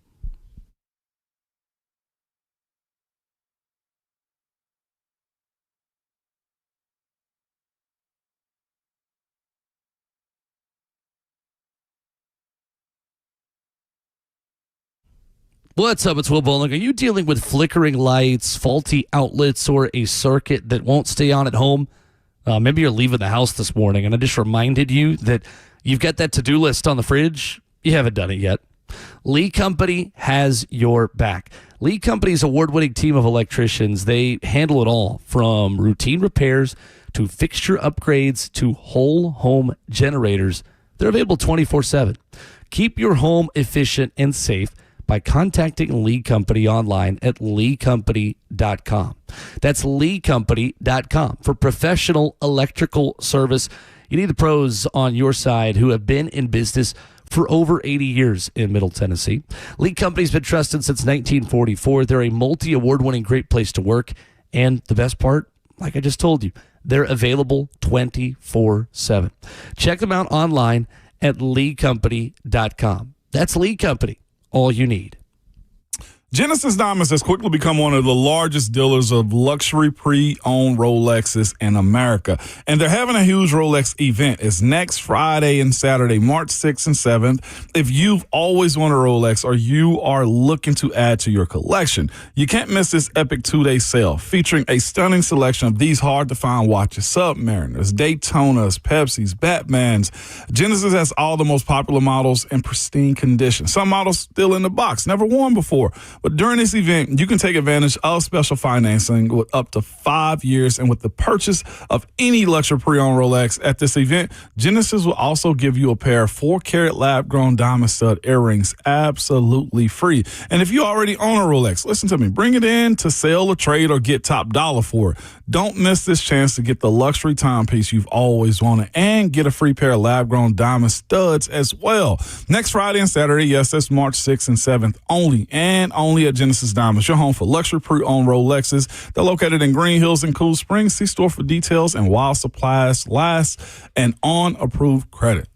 What's up? It's Will Bowling. Are you dealing with flickering lights, faulty outlets, or a circuit that won't stay on at home? Maybe you're leaving the house this morning, and I just reminded you that you've got that to-do list on the fridge. You haven't done it yet. Lee Company has your back. Lee Company's award-winning team of electricians, they handle it all, from routine repairs to fixture upgrades to whole home generators. They're available 24/7. Keep your home efficient and safe by contacting Lee Company online at leecompany.com. That's leecompany.com for professional electrical service. You need the pros on your side who have been in business for over 80 years in Middle Tennessee. Lee Company's been trusted since 1944. They're a multi-award-winning great place to work. And the best part, like I just told you, they're available 24/7. Check them out online at leecompany.com. That's Lee Company. All you need. Genesis Diamonds has quickly become one of the largest dealers of luxury pre-owned Rolexes in America. And they're having a huge Rolex event. It's next Friday and Saturday, March 6th and 7th. If you've always wanted a Rolex or you are looking to add to your collection, you can't miss this epic 2-day sale featuring a stunning selection of these hard-to-find watches: Submariners, Daytonas, Pepsis, Batmans. Genesis has all the most popular models in pristine condition. Some models still in the box, never worn before. But during this event, you can take advantage of special financing with up to 5 years. And with the purchase of any luxury pre-owned Rolex at this event, Genesis will also give you a pair of 4-carat lab-grown diamond stud earrings absolutely free. And if you already own a Rolex, listen to me, bring it in to sell or trade or get top dollar for it. Don't miss this chance to get the luxury timepiece you've always wanted and get a free pair of lab-grown diamond studs as well. Next Friday and Saturday, yes, that's March 6th and 7th only, and only at Genesis Diamonds, your home for luxury pre-owned Rolexes. They're located in Green Hills and Cool Springs. See store for details and while supplies last and on approved credit.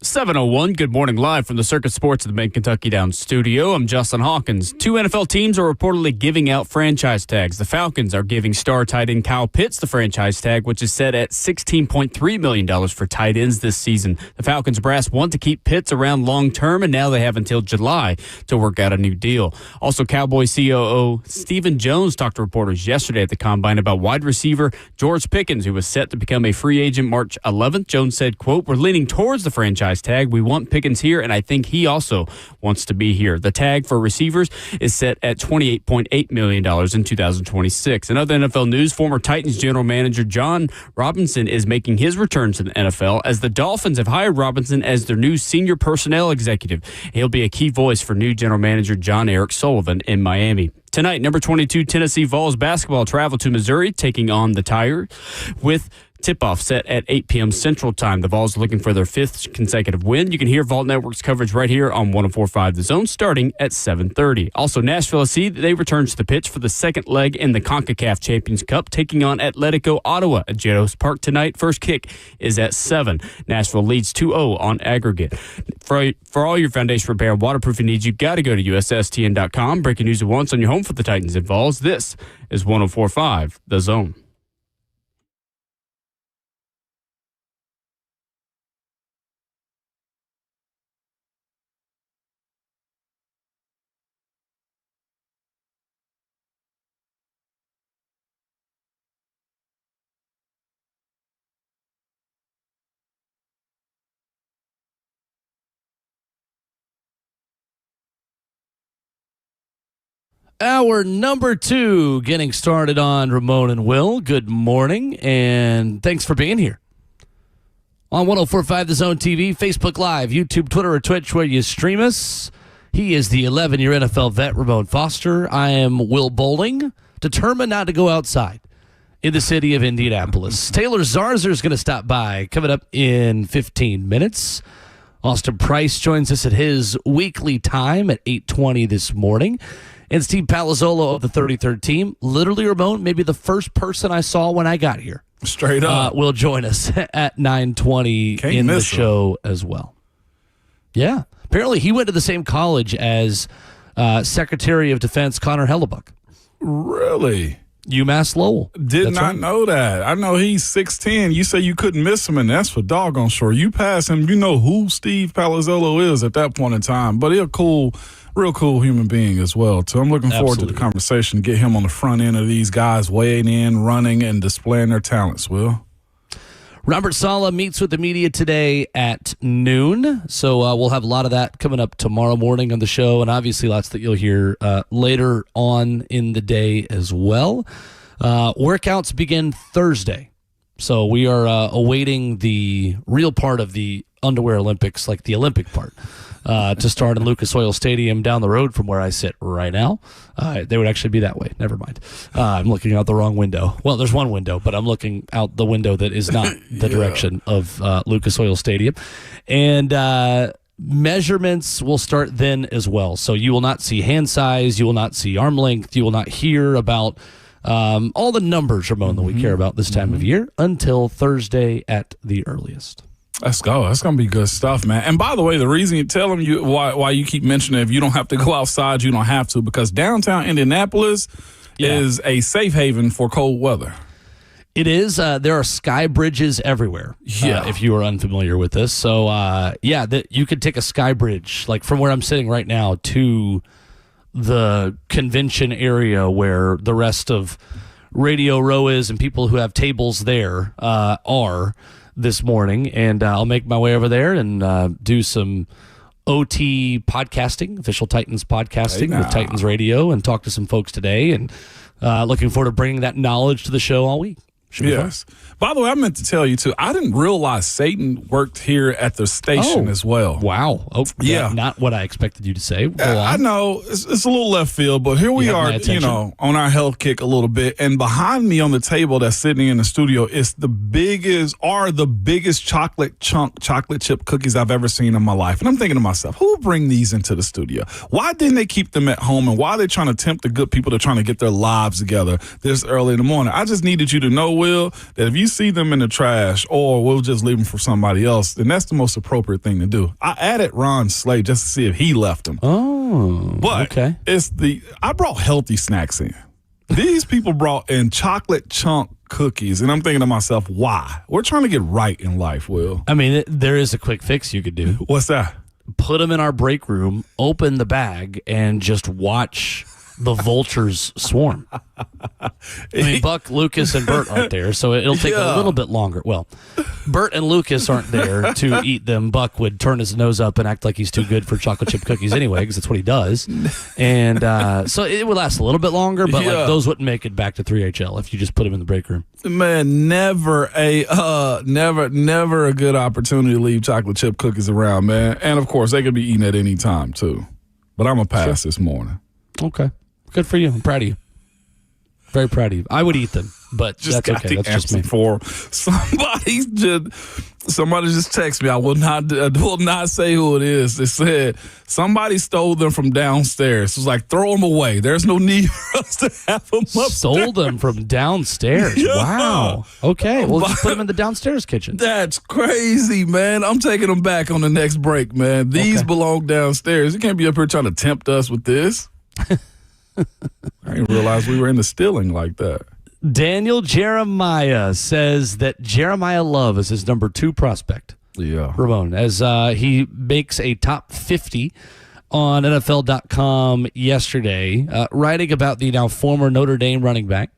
7:01. Good morning, live from the Circuit Sports of the Mid-Kentucky Downs studio. I'm Justin Hawkins. Two NFL teams are reportedly giving out franchise tags. The Falcons are giving star tight end Kyle Pitts the franchise tag, which is set at $16.3 million for tight ends this season. The Falcons brass want to keep Pitts around long term, and now they have until July to work out a new deal. Also, Cowboys COO Stephen Jones talked to reporters yesterday at the Combine about wide receiver George Pickens, who was set to become a free agent March 11th. Jones said, quote, "We're leaning towards the franchise tag. We want Pickens here, and I think he also wants to be here." The tag for receivers is set at $28.8 million in 2026. In other NFL news, former Titans general manager John Robinson is making his return to the NFL as the Dolphins have hired Robinson as their new senior personnel executive. He'll be a key voice for new general manager John Eric Sullivan in Miami. Tonight, number 22 Tennessee Vols basketball travel to Missouri, taking on the Tigers with tip-off set at 8 p.m. Central Time. The Vols are looking for their fifth consecutive win. You can hear Vault Network's coverage right here on 104.5 The Zone starting at 7:30. Also, Nashville SC, they return to the pitch for the second leg in the CONCACAF Champions Cup, taking on Atletico Ottawa at Jettos Park tonight. First kick is at 7. Nashville leads 2-0 on aggregate. For all your foundation repair and waterproofing needs, you got to go to USSTN.com. Breaking news at once on your home for the Titans and Vols. This is 104.5 The Zone. Hour number 2 getting started on Ramon and Will. Good morning, and thanks for being here. On 104.5 The Zone TV, Facebook Live, YouTube, Twitter, or Twitch, where you stream us. He is the 11-year NFL vet, Ramon Foster. I am Will Bowling, determined not to go outside in the city of Indianapolis. Taylor Zarzer is going to stop by coming up in 15 minutes. Austin Price joins us at his weekly time at 8:20 this morning. And Steve Palazzolo of the 33rd team, literally, Ramon, maybe the first person I saw when I got here. Straight up. Will join us at 9:20 in the show as well. Yeah. Apparently, he went to the same college as Secretary of Defense Connor Hellebuck. Really? UMass Lowell. Did not know that. I know he's 6'10". You say you couldn't miss him, and that's for doggone sure. You pass him, you know who Steve Palazzolo is at that point in time. But he's a real cool human being as well, too. I'm looking forward to the conversation, get him on the front end of these guys weighing in, running, and displaying their talents, Will. Robert Saleh meets with the media today at noon, so we'll have a lot of that coming up tomorrow morning on the show, and obviously lots that you'll hear later on in the day as well. Workouts begin Thursday, so we are awaiting the real part of the underwear Olympics, like the Olympic part, to start in Lucas Oil Stadium down the road from where I sit right now. They would actually be that way. Never mind. I'm looking out the wrong window. Well, there's one window, but I'm looking out the window that is not the direction of Lucas Oil Stadium. And measurements will start then as well. So you will not see hand size. You will not see arm length. You will not hear about all the numbers, Ramon, that we care about this time of year until Thursday at the earliest. Let's go. That's going to be good stuff, man. And by the way, the reason you tell them why you keep mentioning if you don't have to go outside, you don't have to, because downtown Indianapolis is a safe haven for cold weather. It is. There are sky bridges everywhere, if you are unfamiliar with this. So, you could take a sky bridge, like from where I'm sitting right now, to the convention area where the rest of Radio Row is and people who have tables there are this morning, and I'll make my way over there and do some OT podcasting, official Titans podcasting with Titans Radio, and talk to some folks today, and looking forward to bringing that knowledge to the show all week. Yes. By the way, I meant to tell you, too, I didn't realize Satan worked here at the station as well. Wow. Oh, yeah. Not what I expected you to say. I know. It's a little left field, but here we are, on our health kick a little bit. And behind me on the table that's sitting in the studio is the biggest chocolate chip cookies I've ever seen in my life. And I'm thinking to myself, who would bring these into the studio? Why didn't they keep them at home? And why are they trying to tempt the good people that are trying to get their lives together this early in the morning? I just needed you to know, Will, that if you see them in the trash or we'll just leave them for somebody else, then that's the most appropriate thing to do. I added Ron Slade just to see if he left them. Oh, but okay. I brought healthy snacks in. These people brought in chocolate chunk cookies, and I'm thinking to myself, why? We're trying to get right in life, Will. I mean, there is a quick fix you could do. What's that? Put them in our break room, open the bag, and just watch the vultures swarm. I mean, Buck, Lucas, and Bert aren't there, so it'll take a little bit longer. Well, Bert and Lucas aren't there to eat them. Buck would turn his nose up and act like he's too good for chocolate chip cookies anyway, because that's what he does. And so it would last a little bit longer, but like those wouldn't make it back to 3HL if you just put them in the break room. Man, never a good opportunity to leave chocolate chip cookies around, man. And of course, they could be eaten at any time too. But I'm gonna pass this morning. Okay, good for you. I'm proud of you. Very proud of you. I would eat them, but Just that's okay. That's just me. For somebody just texted me. I will not say who it is. They said somebody stole them from downstairs. It was like, throw them away. There's no need for us to have them upstairs. Stole them from downstairs. Yeah. Wow. Okay, we'll just put them in the downstairs kitchen. That's crazy, man. I'm taking them back on the next break, man. These belong downstairs. You can't be up here trying to tempt us with this. I didn't realize we were into stealing like that. Daniel Jeremiah says that Jeremiah Love is his number 2 prospect. Yeah. Ramon, as he makes a top 50 on NFL.com yesterday, writing about the now former Notre Dame running back.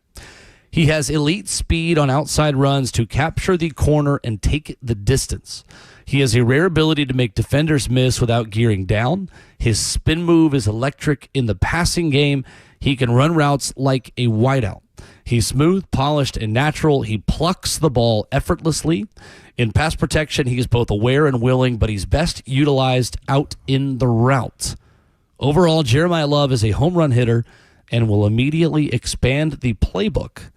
He has elite speed on outside runs to capture the corner and take the distance. He has a rare ability to make defenders miss without gearing down. His spin move is electric in the passing game. He can run routes like a wideout. He's smooth, polished, and natural. He plucks the ball effortlessly. In pass protection, he is both aware and willing, but he's best utilized out in the route. Overall, Jeremiah Love is a home run hitter and will immediately expand the playbook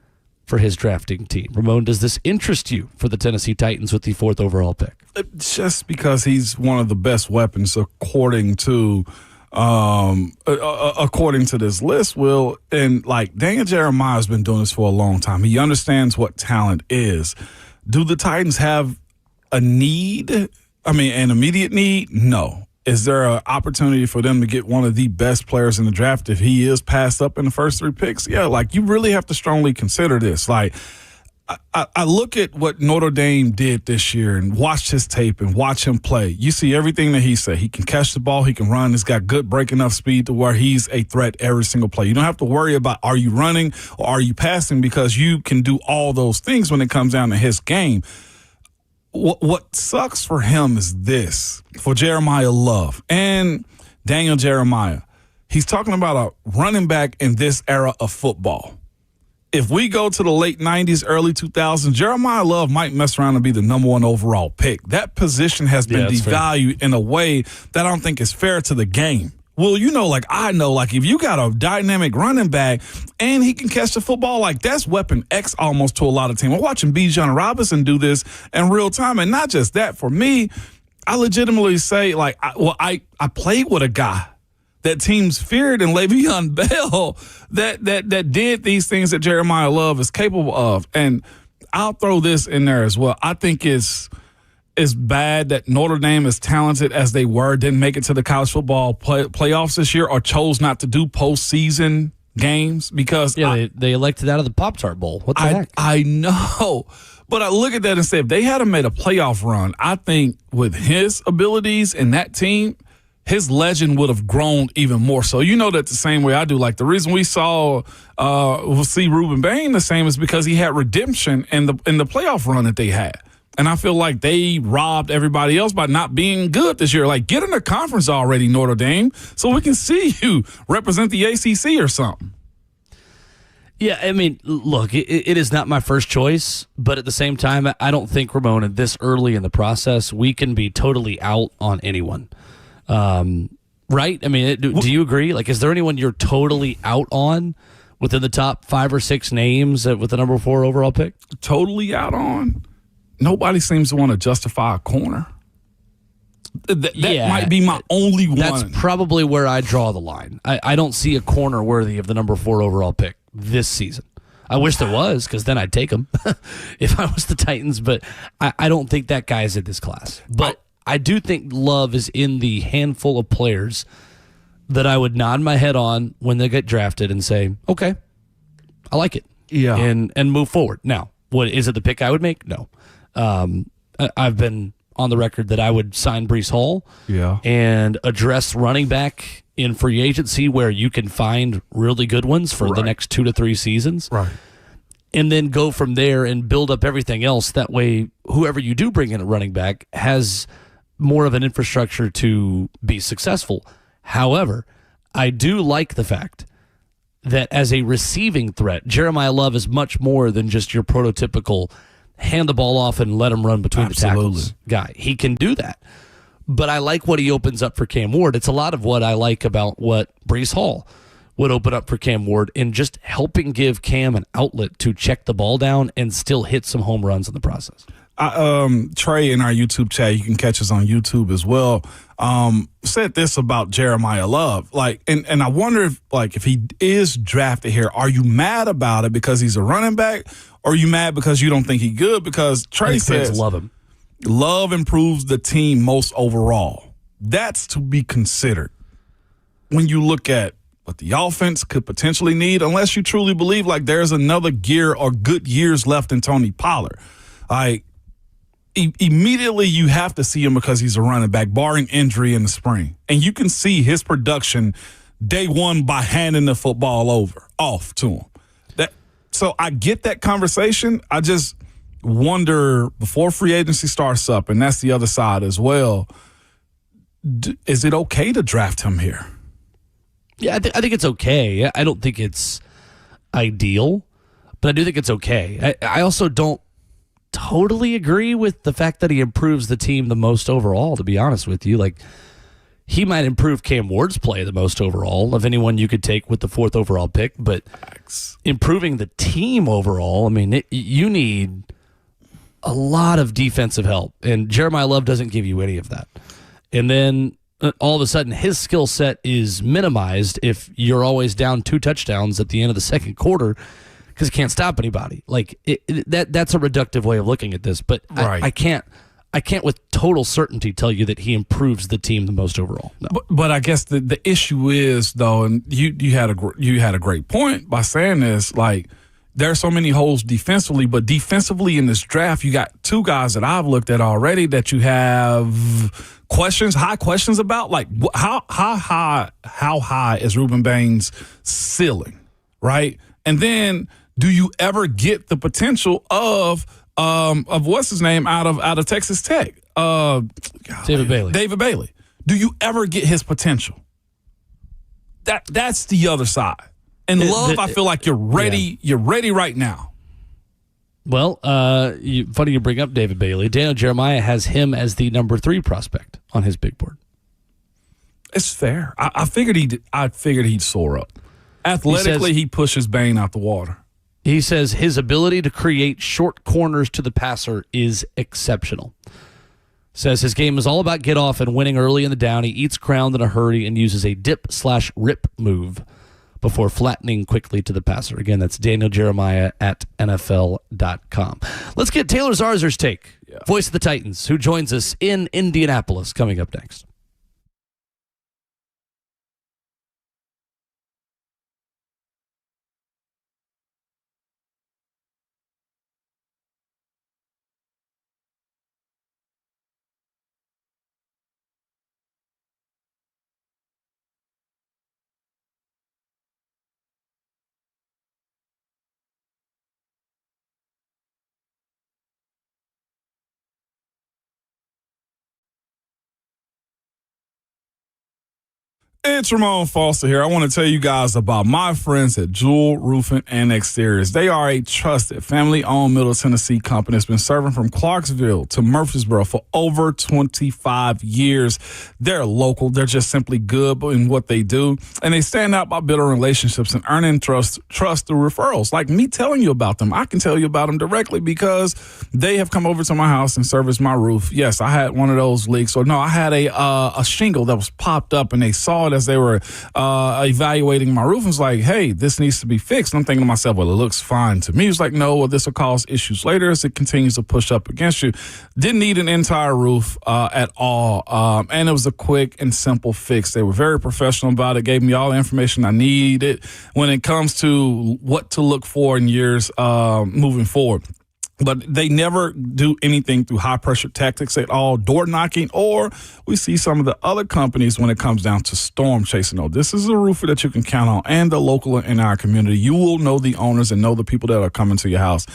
for his drafting team. Ramon, does this interest you for the Tennessee Titans with the 4th overall pick? Just because he's one of the best weapons according to this list, Will. And like Daniel Jeremiah has been doing this for a long time. He understands what talent is. Do the Titans have a need? I mean, an immediate need? No. Is there an opportunity for them to get one of the best players in the draft if he is passed up in the first 3 picks? Yeah, like you really have to strongly consider this. Like I look at what Notre Dame did this year and watched his tape and watch him play. You see everything that he said. He can catch the ball. He can run. He's got good break enough speed to where he's a threat every single play. You don't have to worry about are you running or are you passing because you can do all those things when it comes down to his game. What sucks for him is this, for Jeremiah Love and Daniel Jeremiah. He's talking about a running back in this era of football. If we go to the late 90s, early 2000s, Jeremiah Love might mess around and be the number 1 overall pick. That position has been devalued in a way that I don't think is fair to the game. Well, I know, if you got a dynamic running back and he can catch the football, that's weapon X almost to a lot of teams. We're watching Bijan Robinson do this in real time. And not just that, for me, I legitimately say, I played with a guy that teams feared in Le'Veon Bell that did these things that Jeremiah Love is capable of. And I'll throw this in there as well. I think it's bad that Notre Dame, as talented as they were, didn't make it to the college football playoffs this year or chose not to do postseason games because they elected out of the Pop-Tart Bowl. What the heck? I know. But I look at that and say, if they hadn't made a playoff run, I think with his abilities and that team, his legend would have grown even more so. You know that the same way I do. The reason we'll see Ruben Bain the same is because he had redemption in the playoff run that they had. And I feel like they robbed everybody else by not being good this year. Get in the conference already, Notre Dame, so we can see you represent the ACC or something. Yeah, I mean, look, it is not my first choice, but at the same time, I don't think, Ramona, this early in the process, we can be totally out on anyone. Right? I mean, do you agree? Is there anyone you're totally out on within the top 5 or 6 names with the number 4 overall pick? Totally out on? Nobody seems to want to justify a corner. That might be my only one. That's probably where I draw the line. I don't see a corner worthy of the number 4 overall pick this season. I wish there was, because then I'd take him if I was the Titans. But I don't think that guy's in this class. But I do think Love is in the handful of players that I would nod my head on when they get drafted and say, okay, I like it. Yeah. And move forward. Now, what is it the pick I would make? No. I've been on the record that I would sign Breece Hall and address running back in free agency where you can find really good ones for the next 2 to 3 seasons. Right. And then go from there and build up everything else. That way, whoever you do bring in at running back has more of an infrastructure to be successful. However, I do like the fact that as a receiving threat, Jeremiah Love is much more than just your prototypical hand the ball off and let him run between the tackles guy. He can do that. But I like what he opens up for Cam Ward. It's a lot of what I like about what Breece Hall would open up for Cam Ward in just helping give Cam an outlet to check the ball down and still hit some home runs in the process. Trey in our YouTube chat, you can catch us on YouTube as well, said this about Jeremiah Love. And I wonder if he is drafted here, are you mad about it because he's a running back, or are you mad because you don't think he's good? Because Trey says love him. Love improves the team most overall. That's to be considered when you look at what the offense could potentially need, unless you truly believe there's another gear or good years left in Tony Pollard. Immediately you have to see him because he's a running back, barring injury in the spring. And you can see his production day one by handing the football off to him. So I get that conversation. I just wonder, before free agency starts up, and that's the other side as well, is it okay to draft him here? Yeah, I think it's okay. I don't think it's ideal, but I do think it's okay. I also don't totally agree with the fact that he improves the team the most overall, to be honest with you. He might improve Cam Ward's play the most overall of anyone you could take with the 4th overall pick, but improving the team overall, you need a lot of defensive help, and Jeremiah Love doesn't give you any of that. And then all of a sudden his skill set is minimized if you're always down 2 touchdowns at the end of the second quarter because he can't stop anybody. That's a reductive way of looking at this, but I can't with total certainty tell you that he improves the team the most overall. No. But I guess the issue is, though, and you had a great point by saying this, there are so many holes defensively, but defensively in this draft, you got 2 guys that I've looked at already that you have high questions about. How high is Ruben Bain's ceiling, right? And then do you ever get the potential of what's his name out of Texas Tech? David Bailey. David Bailey. Do you ever get his potential? That's the other side. And Love, I feel like you're ready. Yeah. You're ready right now. Well, funny you bring up David Bailey. Daniel Jeremiah has him as the number 3 prospect on his big board. It's fair. I figured he'd soar up. Athletically, he pushes Bain out the water. He says his ability to create short corners to the passer is exceptional. Says his game is all about get off and winning early in the down. He eats ground in a hurry and uses a dip/rip move before flattening quickly to the passer. Again, that's Daniel Jeremiah at NFL.com. Let's get Taylor Zarzer's take, voice of the Titans, who joins us in Indianapolis, coming up next. It's Ramon Foster here. I want to tell you guys about my friends at Jewel Roofing and Exteriors. They are a trusted, family-owned Middle Tennessee company that's been serving from Clarksville to Murfreesboro for over 25 years. They're local. They're just simply good in what they do. And they stand out by building relationships and earning trust through referrals. Like me telling you about them, I can tell you about them directly because they have come over to my house and serviced my roof. Yes, I had one of those leaks. Or no, I had a shingle that was popped up, and they saw it as they were evaluating my roof and was like, hey, this needs to be fixed. And I'm thinking to myself, well, it looks fine to me. He was like, no, well, this will cause issues later as it continues to push up against you. Didn't need an entire roof at all. And it was a quick and simple fix. They were very professional about it, gave me all the information I needed when it comes to what to look for in years moving forward. But they never do anything through high pressure tactics at all, door knocking, or we see some of the other companies when it comes down to storm chasing. No, this is a roofer that you can count on, and the local in our community. You will know the owners and know the people that are coming to your house.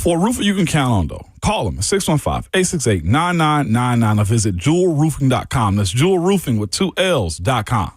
For a roofer you can count on, though, call them 615-868-9999 or visit jewelroofing.com. That's Jewel Roofing with 2 L's.com.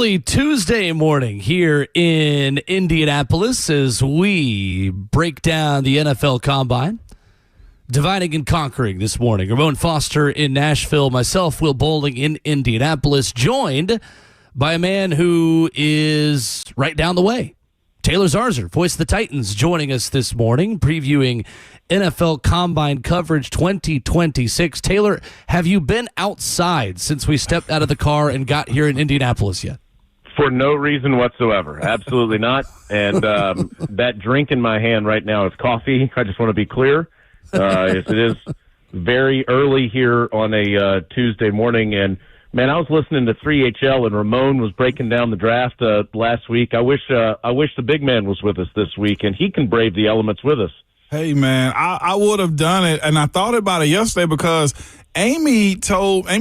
early Tuesday morning here in Indianapolis as we break down the NFL Combine. Dividing and conquering this morning. Ramon Foster in Nashville, myself, Will Bowling in Indianapolis, joined by a man who is right down the way. Taylor Zarzer, voice of the Titans, joining us this morning, previewing NFL Combine coverage 2026. Taylor, have you been outside since we stepped out of the car and got here in Indianapolis yet? For no reason whatsoever. Absolutely not. And that drink in my hand right now is coffee. I just want to be clear. It is very early here on a Tuesday morning. And, man, I was listening to 3HL, and Ramon was breaking down the draft last week. I wish the big man was with us this week, and he can brave the elements with us. Hey, man, I would have done it, and I thought about it yesterday because Amy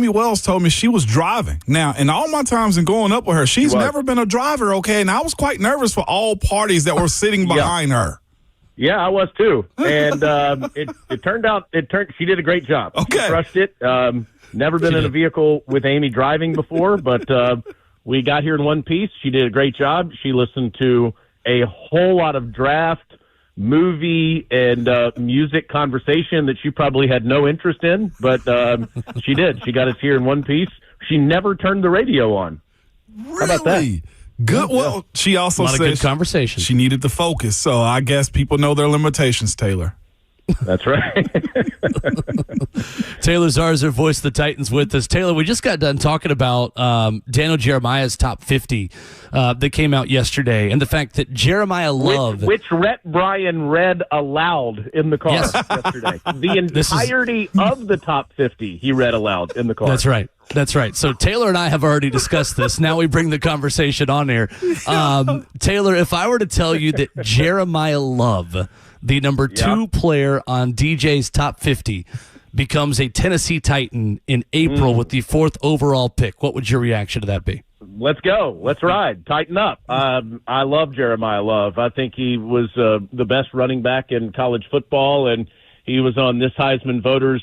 Wells told me she was driving. Now, in all my times in going up with her, she's never been a driver, okay? And I was quite nervous for all parties that were sitting behind her. Yeah, I was too. And it turned out she did a great job. Okay. She crushed it. Never been in a vehicle with Amy driving before, but we got here in one piece. She did a great job. She listened to a whole lot of draft, movie, and music conversation that she probably had no interest in, but she did. She got us here in one piece. She never turned the radio on. Really? How about that? Good. Well, she also said good conversation. She needed to focus, so I guess people know their limitations, Taylor. That's right. Taylor Zarzer, voice of the Titans, with us. Taylor, we just got done talking about Daniel Jeremiah's top 50 that came out yesterday, and the fact that Jeremiah Love, which Rhett Bryan read aloud in the car yesterday. The entirety of the top 50 he read aloud in the car. That's right. That's right. So Taylor and I have already discussed this. Now we bring the conversation on here. Taylor, if I were to tell you that Jeremiah Love, the number 2 player on DJ's top 50, becomes a Tennessee Titan in April with the 4th overall pick, what would your reaction to that be? Let's go. Let's ride. Tighten up. I love Jeremiah Love. I think he was the best running back in college football, and he was on this Heisman voters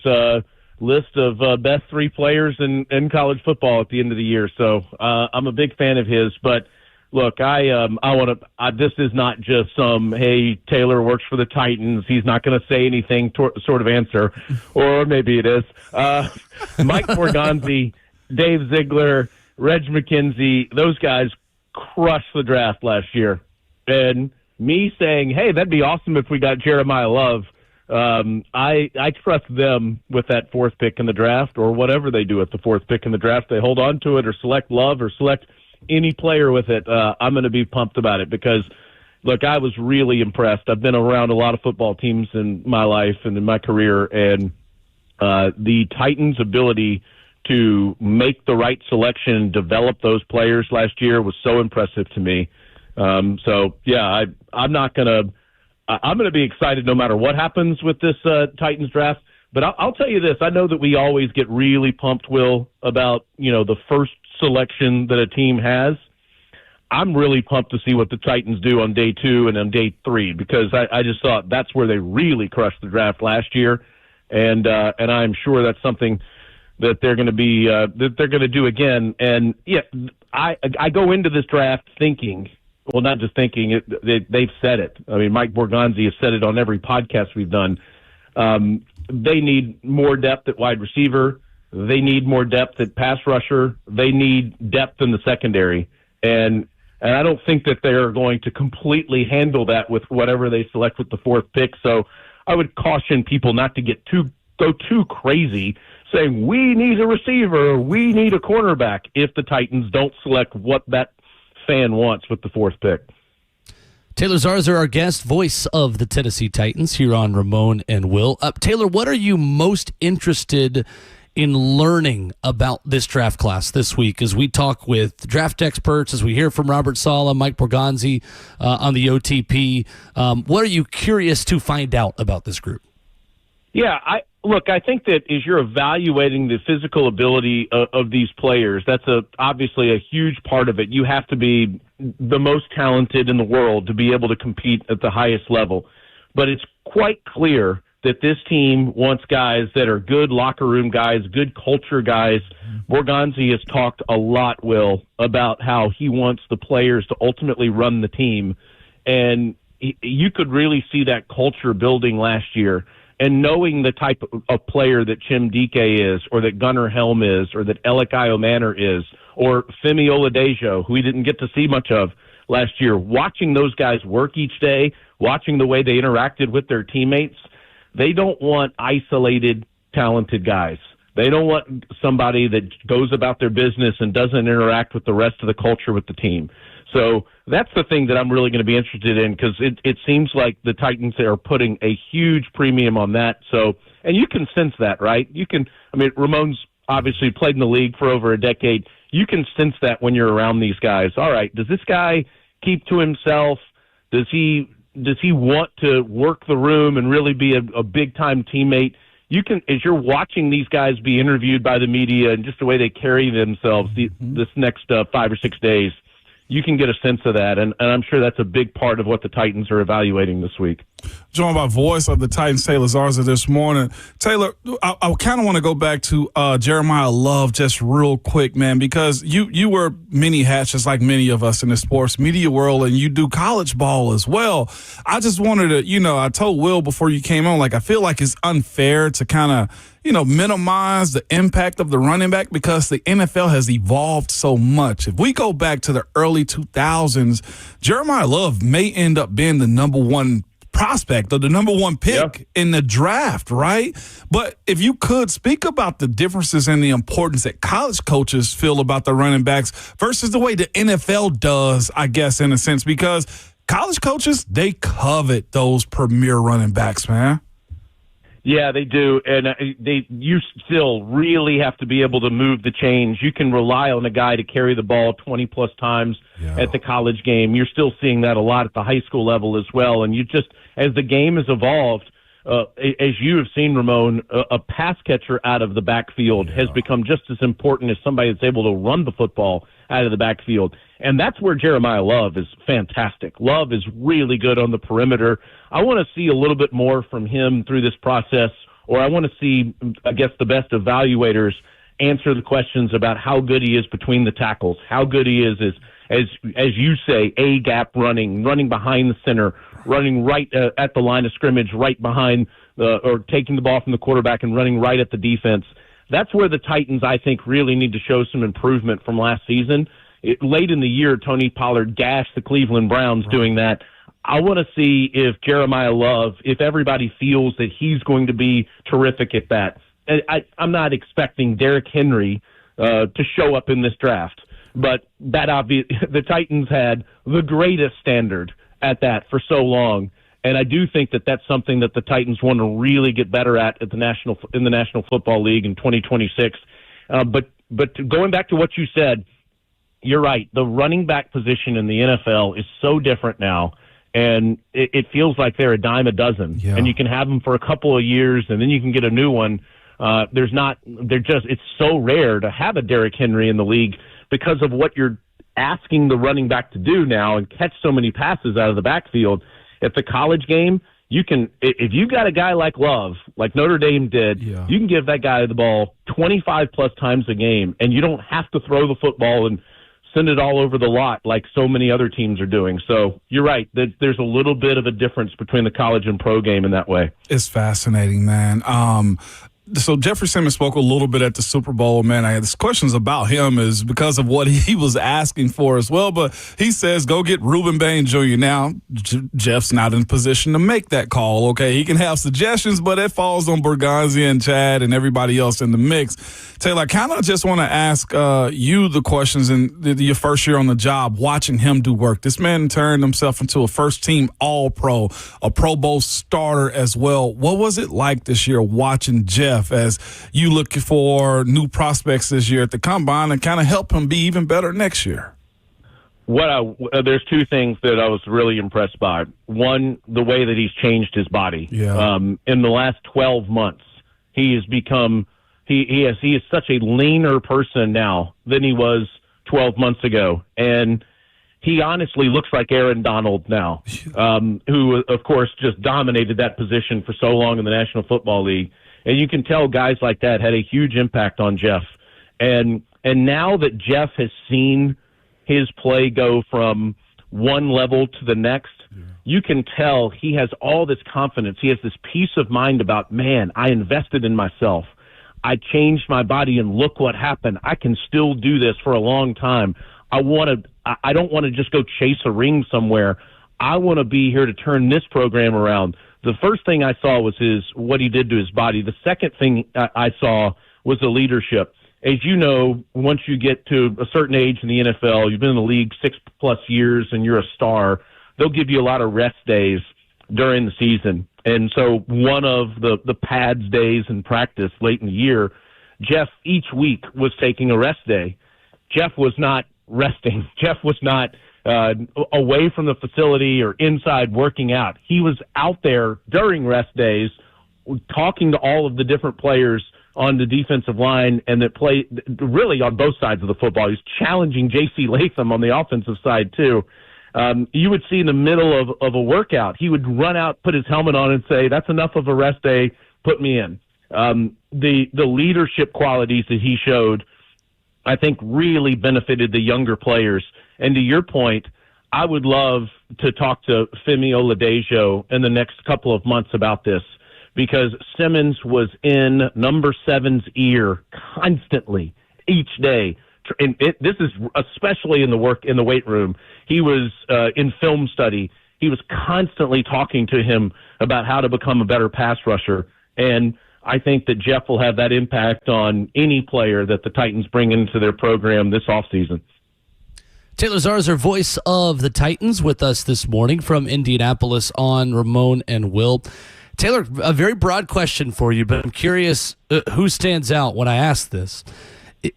list of best 3 players in college football at the end of the year. So I'm a big fan of his. But look, I want to. This is not just some hey, Taylor works for the Titans, he's not going to say anything sort of answer, or maybe it is. Mike Borgonzi, Dave Ziegler, Reg McKenzie, those guys crushed the draft last year, and me saying, hey, that'd be awesome if we got Jeremiah Love. I trust them with that 4th pick in the draft, or whatever they do at the 4th pick in the draft. They hold on to it or select Love or select any player with it. I'm going to be pumped about it because, look, I was really impressed. I've been around a lot of football teams in my life and in my career, and the Titans' ability to make the right selection and develop those players last year was so impressive to me. I'm going to be excited no matter what happens with this Titans draft. But I'll tell you this. I know that we always get really pumped, Will, about, the first selection that a team has. I'm really pumped to see what the Titans do on day 2 and on day 3 because I just thought that's where they really crushed the draft last year. And I'm sure that's something that they're going to be that they're going to do again. And, yeah, I go into this draft thinking – well, not just thinking, they've said it. I mean, Mike Borgonzi has said it on every podcast we've done. They need more depth at wide receiver. They need more depth at pass rusher. They need depth in the secondary. And I don't think that they're going to completely handle that with whatever they select with the 4th pick. So I would caution people not to go too crazy saying we need a receiver or we need a cornerback if the Titans don't select what that fan wants with the 4th pick. Taylor Zarzer, our guest, voice of the Tennessee Titans here on Ramon and Will. Taylor, what are you most interested in learning about this draft class this week as we talk with draft experts, as we hear from Robert Saleh, Mike Borgonzi on the OTP? What are you curious to find out about this group? Yeah, I think that as you're evaluating the physical ability of these players, that's obviously a huge part of it. You have to be the most talented in the world to be able to compete at the highest level. But it's quite clear that this team wants guys that are good locker room guys, good culture guys. Borgonzi has talked a lot, Will, about how he wants the players to ultimately run the team. And you could really see that culture building last year. And knowing the type of player that Chim Dike is, or that Gunnar Helm is, or that Elikayo Manor is, or Femi Oladejo, who we didn't get to see much of last year, watching those guys work each day, watching the way they interacted with their teammates, they don't want isolated, talented guys. They don't want somebody that goes about their business and doesn't interact with the rest of the culture with the team. So that's the thing that I'm really going to be interested in, because it seems like the Titans are putting a huge premium on that. So, and you can sense that, right? Ramon's obviously played in the league for over a decade. You can sense that when you're around these guys. All right, does this guy keep to himself? Does he want to work the room and really be a big-time teammate? You can, as you're watching these guys be interviewed by the media and just the way they carry themselves this next 5 or 6 days, you can get a sense of that, and I'm sure that's a big part of what the Titans are evaluating this week. Joined by voice of the Titans, Taylor Zarzer, this morning. Taylor, I kind of want to go back to Jeremiah Love just real quick, man, because you wear many hats just like many of us in the sports media world, and you do college ball as well. I just wanted to, I told Will before you came on, I feel like it's unfair to kind of, minimize the impact of the running back, because the NFL has evolved so much. If we go back to the early 2000s, Jeremiah Love may end up being the number one prospect or the number one pick in the draft, right? But if you could speak about the differences and the importance that college coaches feel about the running backs versus the way the NFL does, I guess, in a sense, because college coaches, they covet those premier running backs, man. Yeah, they do, and you still really have to be able to move the chains. You can rely on a guy to carry the ball 20-plus times at the college game. You're still seeing that a lot at the high school level as well, and you just, as the game has evolved, as you have seen, Ramon, a pass catcher out of the backfield has become just as important as somebody that's able to run the football out of the backfield. And that's where Jeremiah Love is fantastic. Love is really good on the perimeter. I want to see a little bit more from him through this process, or I want to see, I guess, the best evaluators answer the questions about how good he is between the tackles, how good he is as you say, A-gap running behind the center, running right at the line of scrimmage, right behind or taking the ball from the quarterback and running right at the defense. That's where the Titans, I think, really need to show some improvement from last season. Late in the year, Tony Pollard gashed the Cleveland Browns doing that. I want to see if Jeremiah Love, if everybody feels that he's going to be terrific at that. I'm not expecting Derrick Henry to show up in this draft, but the Titans had the greatest standard at that for so long, and I do think that that's something that the Titans want to really get better at in the National Football League in 2026. But going back to what you said, you're right. The running back position in the NFL is so different now, and it feels like they're a dime a dozen. Yeah. And you can have them for a couple of years, and then you can get a new one. It's so rare to have a Derrick Henry in the league because of what you're asking the running back to do now and catch so many passes out of the backfield. At the college game, you can, if you got a guy like Love, like Notre Dame did, you can give that guy the ball 25 plus times a game, and you don't have to throw the football and send it all over the lot like so many other teams are doing. So you're right. There's a little bit of a difference between the college and pro game in that way. It's fascinating, man. So Jeffrey Simmons spoke a little bit at the Super Bowl, man. I had this questions about him is because of what he was asking for as well. But he says, go get Reuben Bain Jr. Now, Jeff's not in position to make that call, okay? He can have suggestions, but it falls on Borgonzi and Chad and everybody else in the mix. Taylor, I kind of just want to ask you the questions in your first year on the job, watching him do work. This man turned himself into a first-team All-Pro, a Pro Bowl starter as well. What was it like this year watching Jeff as you look for new prospects this year at the Combine and kind of help him be even better next year? There's two things that I was really impressed by. One, the way that he's changed his body. Yeah. In the last 12 months, he has become he is such a leaner person now than he was 12 months ago, and he honestly looks like Aaron Donald now, who, of course, just dominated that position for so long in the National Football League. And you can tell guys like that had a huge impact on Jeff. And now that Jeff has seen his play go from one level to the next, you can tell he has all this confidence. He has this peace of mind about, man, I invested in myself. I changed my body, and look what happened. I can still do this for a long time. I don't want to just go chase a ring somewhere. I want to be here to turn this program around. The first thing I saw was what he did to his body. The second thing I saw was the leadership. As you know, once you get to a certain age in the NFL, you've been in the league 6+ years and you're a star, they'll give you a lot of rest days during the season. And so one of the pads days in practice late in the year, Jeff each week was taking a rest day. Jeff was not resting. Jeff was not away from the facility or inside working out. He was out there during rest days talking to all of the different players on the defensive line and that play really on both sides of the football. He's challenging J.C. Latham on the offensive side too. You would see in the middle of a workout, he would run out, put his helmet on and say, that's enough of a rest day, put me in. The leadership qualities that he showed, I think, really benefited the younger players. And to your point, I would love to talk to Femi Oladejo in the next couple of months about this, because Simmons was in number 7's ear constantly each day. And this is especially in the weight room. He was in film study. He was constantly talking to him about how to become a better pass rusher. And I think that Jeff will have that impact on any player that the Titans bring into their program this offseason. Taylor Zarzer, voice of the Titans, with us this morning from Indianapolis on Ramon and Will. Taylor, a very broad question for you, but I'm curious who stands out when I ask this.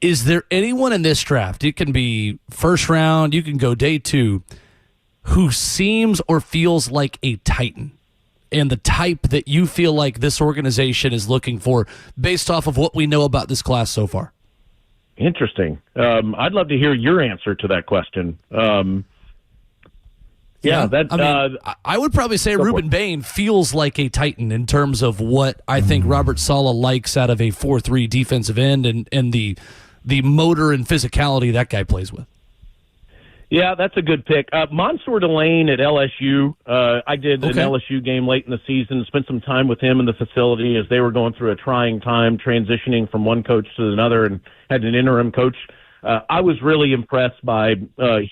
Is there anyone in this draft, it can be first round, you can go day 2, who seems or feels like a Titan and the type that you feel like this organization is looking for based off of what we know about this class so far? Interesting. I'd love to hear your answer to that question. I would probably say Ruben Bain feels like a Titan in terms of what I think Robert Saleh likes out of a 4-3 defensive end and the motor and physicality that guy plays with. Yeah, that's a good pick. Mansour Delane at LSU. I did an LSU game late in the season, spent some time with him in the facility as they were going through a trying time transitioning from one coach to another and had an interim coach. I was really impressed by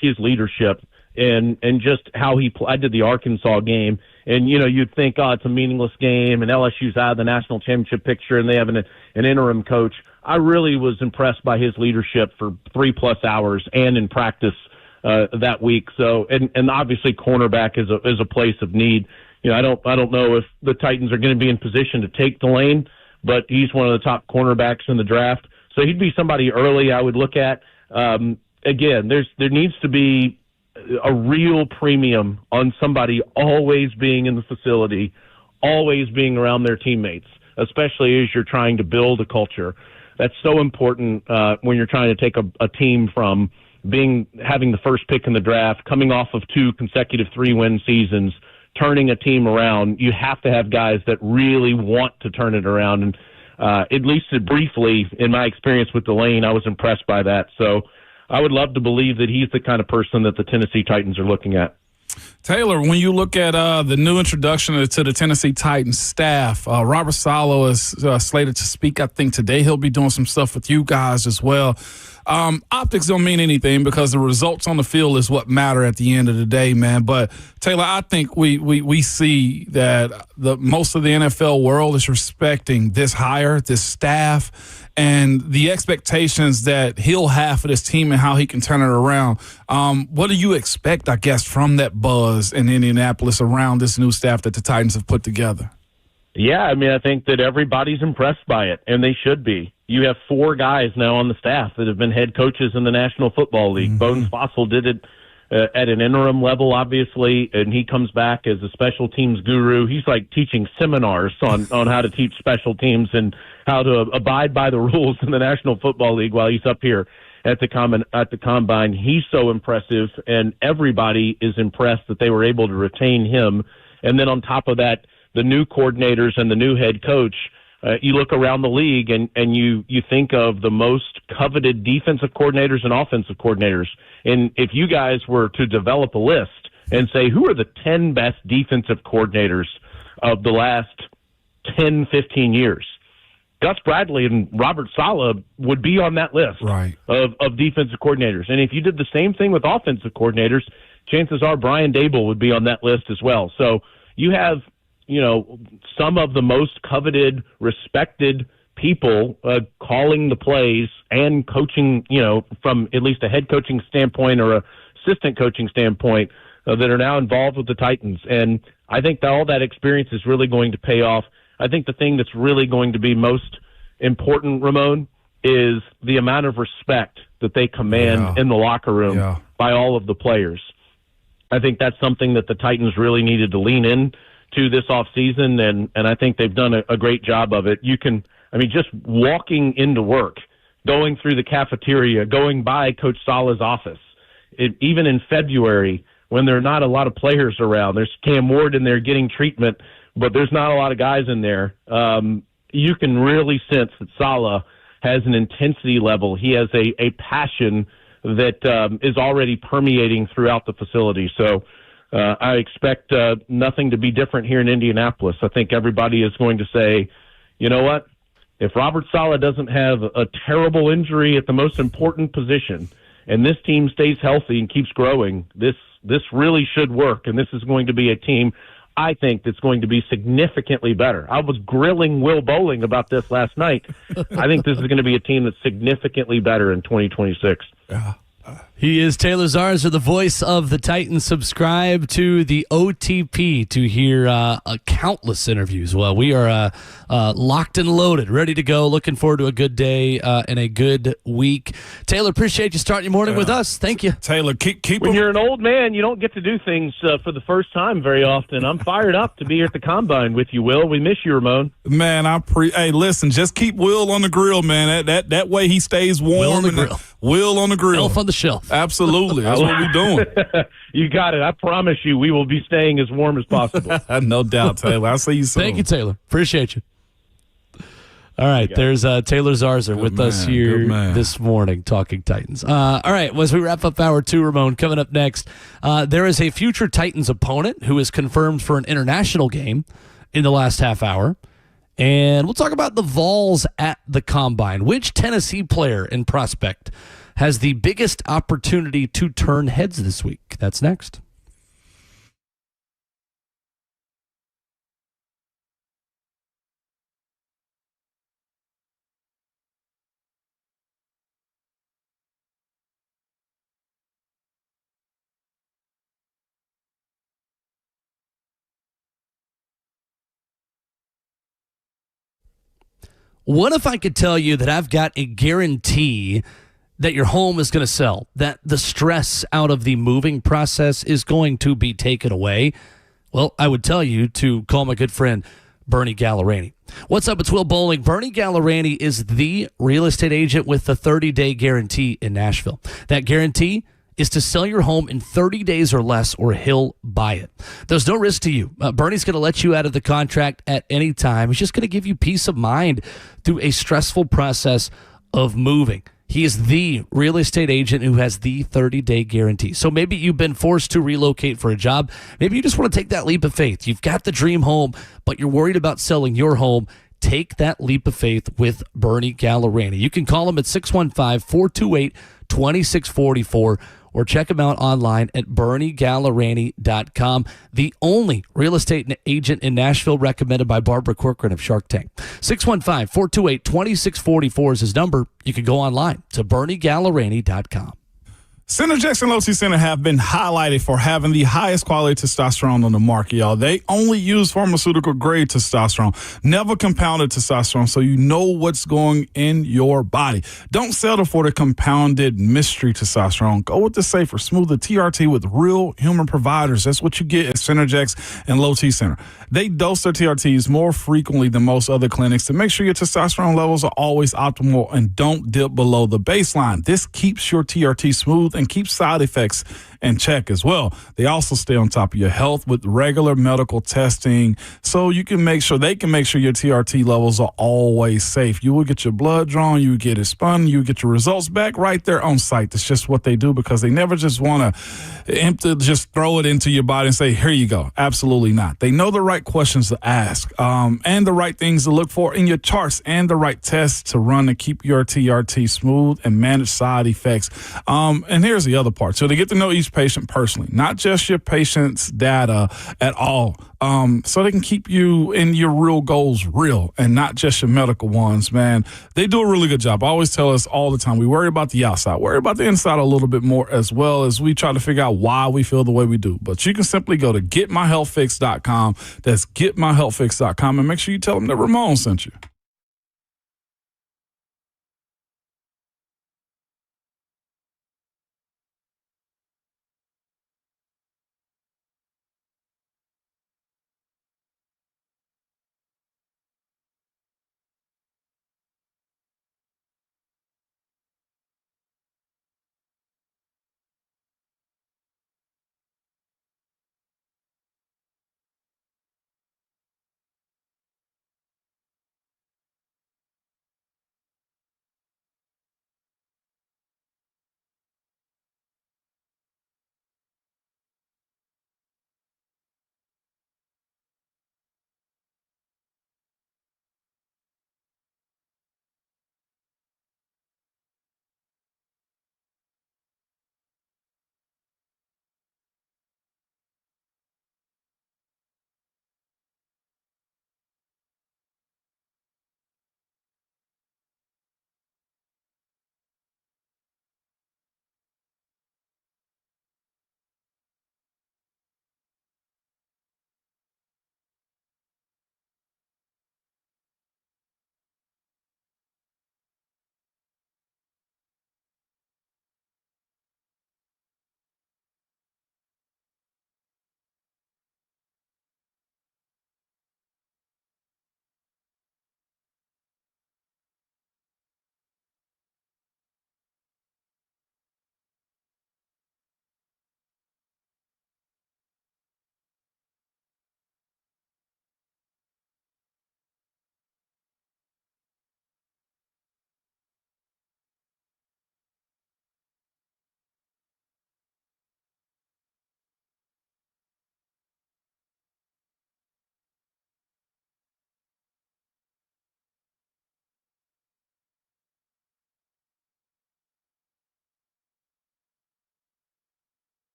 his leadership and just how I did the Arkansas game. And, you'd think, it's a meaningless game and LSU's out of the national championship picture and they have an interim coach. I really was impressed by his leadership for 3+ hours and in practice that week. So, and obviously cornerback is a place of need. I don't know if the Titans are going to be in position to take Delane, but he's one of the top cornerbacks in the draft. So he'd be somebody early I would look at. Again, there needs to be a real premium on somebody always being in the facility, always being around their teammates, especially as you're trying to build a culture. That's so important when you're trying to take a team from having the first pick in the draft, coming off of 2 consecutive 3-win seasons, turning a team around. You have to have guys that really want to turn it around. And at least briefly, in my experience with Delane, I was impressed by that. So I would love to believe that he's the kind of person that the Tennessee Titans are looking at. Taylor, when you look at the new introduction to the Tennessee Titans staff, Robert Saleh is slated to speak, I think, today. He'll be doing some stuff with you guys as well. Optics don't mean anything because the results on the field is what matter at the end of the day, man. But, Taylor, I think we see that most of the NFL world is respecting this hire, this staff, and the expectations that he'll have for this team and how he can turn it around. What do you expect, I guess, from that buzz in Indianapolis around this new staff that the Titans have put together? Yeah, I think that everybody's impressed by it, and they should be. You have 4 guys now on the staff that have been head coaches in the National Football League. Bones Fossil did it at an interim level, obviously, and he comes back as a special teams guru. He's like teaching seminars on how to teach special teams and how to abide by the rules in the National Football League while he's up here. at the combine. He's so impressive, and everybody is impressed that they were able to retain him. And then on top of that, the new coordinators and the new head coach. You look around the league and you think of the most coveted defensive coordinators and offensive coordinators. And if you guys were to develop a list and say, who are the 10 best defensive coordinators of the last 10, 15 years, Gus Bradley and Robert Saleh would be on that list of defensive coordinators. And if you did the same thing with offensive coordinators, chances are Brian Dable would be on that list as well. So you have some of the most coveted, respected people calling the plays and coaching, from at least a head coaching standpoint or a assistant coaching standpoint that are now involved with the Titans. And I think that all that experience is really going to pay off. I think the thing that's really going to be most important, Ramon, is the amount of respect that they command in the locker room by all of the players. I think that's something that the Titans really needed to lean in to this offseason, and I think they've done a great job of it. Just walking into work, going through the cafeteria, going by Coach Saleh's office, even in February when there are not a lot of players around. There's Cam Ward in there getting treatment, but there's not a lot of guys in there. You can really sense that Saleh has an intensity level. He has a passion that is already permeating throughout the facility. So I expect nothing to be different here in Indianapolis. I think everybody is going to say, you know what? If Robert Saleh doesn't have a terrible injury at the most important position and this team stays healthy and keeps growing, this really should work, and this is going to be a team, I think, that's going to be significantly better. I was grilling Will Bowling about this last night. I think this is going to be a team that's significantly better in 2026. Yeah. He is Taylor Zarzer, the voice of the Titans. Subscribe to the OTP to hear countless interviews. Well, we are locked and loaded, ready to go. Looking forward to a good day and a good week. Taylor, appreciate you starting your morning with us. Thank you. Taylor, keep when you're an old man, you don't get to do things for the first time very often. I'm fired up to be here at the Combine with you, Will. We miss you, Ramon. Man, hey, listen, just keep Will on the grill, man. That way he stays warm. Will on the grill. Will on the grill. Elf on the shelf. Absolutely. That's what we're doing. You got it. I promise you we will be staying as warm as possible. No doubt, Taylor. I'll see you soon. Thank you, Taylor. Appreciate you. All right, there's Taylor Zarzer with us here this morning talking Titans. All right, as we wrap up hour 2, Ramon, coming up next, there is a future Titans opponent who is confirmed for an international game in the last half hour. And we'll talk about the Vols at the Combine. Which Tennessee player and prospect has the biggest opportunity to turn heads this week? That's next. What if I could tell you that I've got a guarantee that your home is going to sell, that the stress out of the moving process is going to be taken away? Well, I would tell you to call my good friend Bernie Gallerani. What's up? It's Will Bowling. Bernie Gallerani is the real estate agent with the 30-day guarantee in Nashville. That guarantee is to sell your home in 30 days or less, or he'll buy it. There's no risk to you. Bernie's going to let you out of the contract at any time. He's just going to give you peace of mind through a stressful process of moving. He is the real estate agent who has the 30-day guarantee. So maybe you've been forced to relocate for a job. Maybe you just want to take that leap of faith. You've got the dream home, but you're worried about selling your home. Take that leap of faith with Bernie Gallerani. You can call him at 615-428-2644 or check him out online at BernieGallerani.com. The only real estate agent in Nashville recommended by Barbara Corcoran of Shark Tank. 615-428-2644 is his number. You can go online to BernieGallerani.com. Synergex and Low T Center have been highlighted for having the highest quality testosterone on the market, y'all. They only use pharmaceutical grade testosterone, never compounded testosterone, so you know what's going in your body. Don't settle for the compounded mystery testosterone. Go with the safer, smoother TRT with real human providers. That's what you get at Synergex and Low T Center. They dose their TRTs more frequently than most other clinics to make sure your testosterone levels are always optimal and don't dip below the baseline. This keeps your TRT smooth and keep side effects in check as well. They also stay on top of your health with regular medical testing, so you can make sure your TRT levels are always safe. You will get your blood drawn, you get it spun, you get your results back right there on site. That's just what they do, because they never just want to just throw it into your body and say, here you go. Absolutely not. They know the right questions to ask, and the right things to look for in your charts, and the right tests to run to keep your TRT smooth and manage side effects. And here's the other part. So they get to know each patient personally, not just your patient's data at all. So they can keep you and your real goals real and not just your medical ones, man. They do a really good job. I always tell us all the time, we worry about the outside, worry about the inside a little bit more, as well as we try to figure out why we feel the way we do. But you can simply go to getmyhealthfix.com. That's getmyhealthfix.com, and make sure you tell them that Ramon sent you.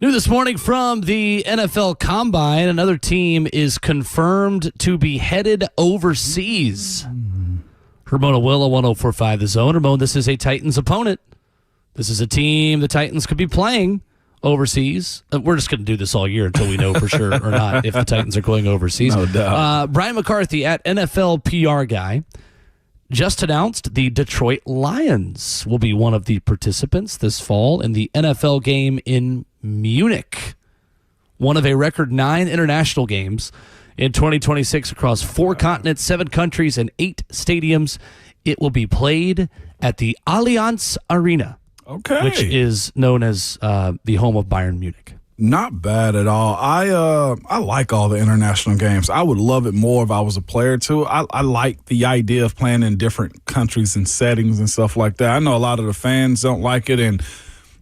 New this morning from the NFL Combine, another team is confirmed to be headed overseas. Ramona Willow, 104.5 The Zone. Ramon, this is a Titans opponent. This is a team the Titans could be playing overseas. We're just going to do this all year until we know for sure or not if the Titans are going overseas. No doubt. Brian McCarthy at NFL PR Guy just announced the Detroit Lions will be one of the participants this fall in the NFL game in Munich. One of a record 9 international games in 2026 across 4 continents, 7 countries, and 8 stadiums. It will be played at the Allianz Arena, which is known as the home of Bayern Munich. Not bad at all. I like all the international games. I would love it more if I was a player too. I like the idea of playing in different countries and settings and stuff like that. I know a lot of the fans don't like it, and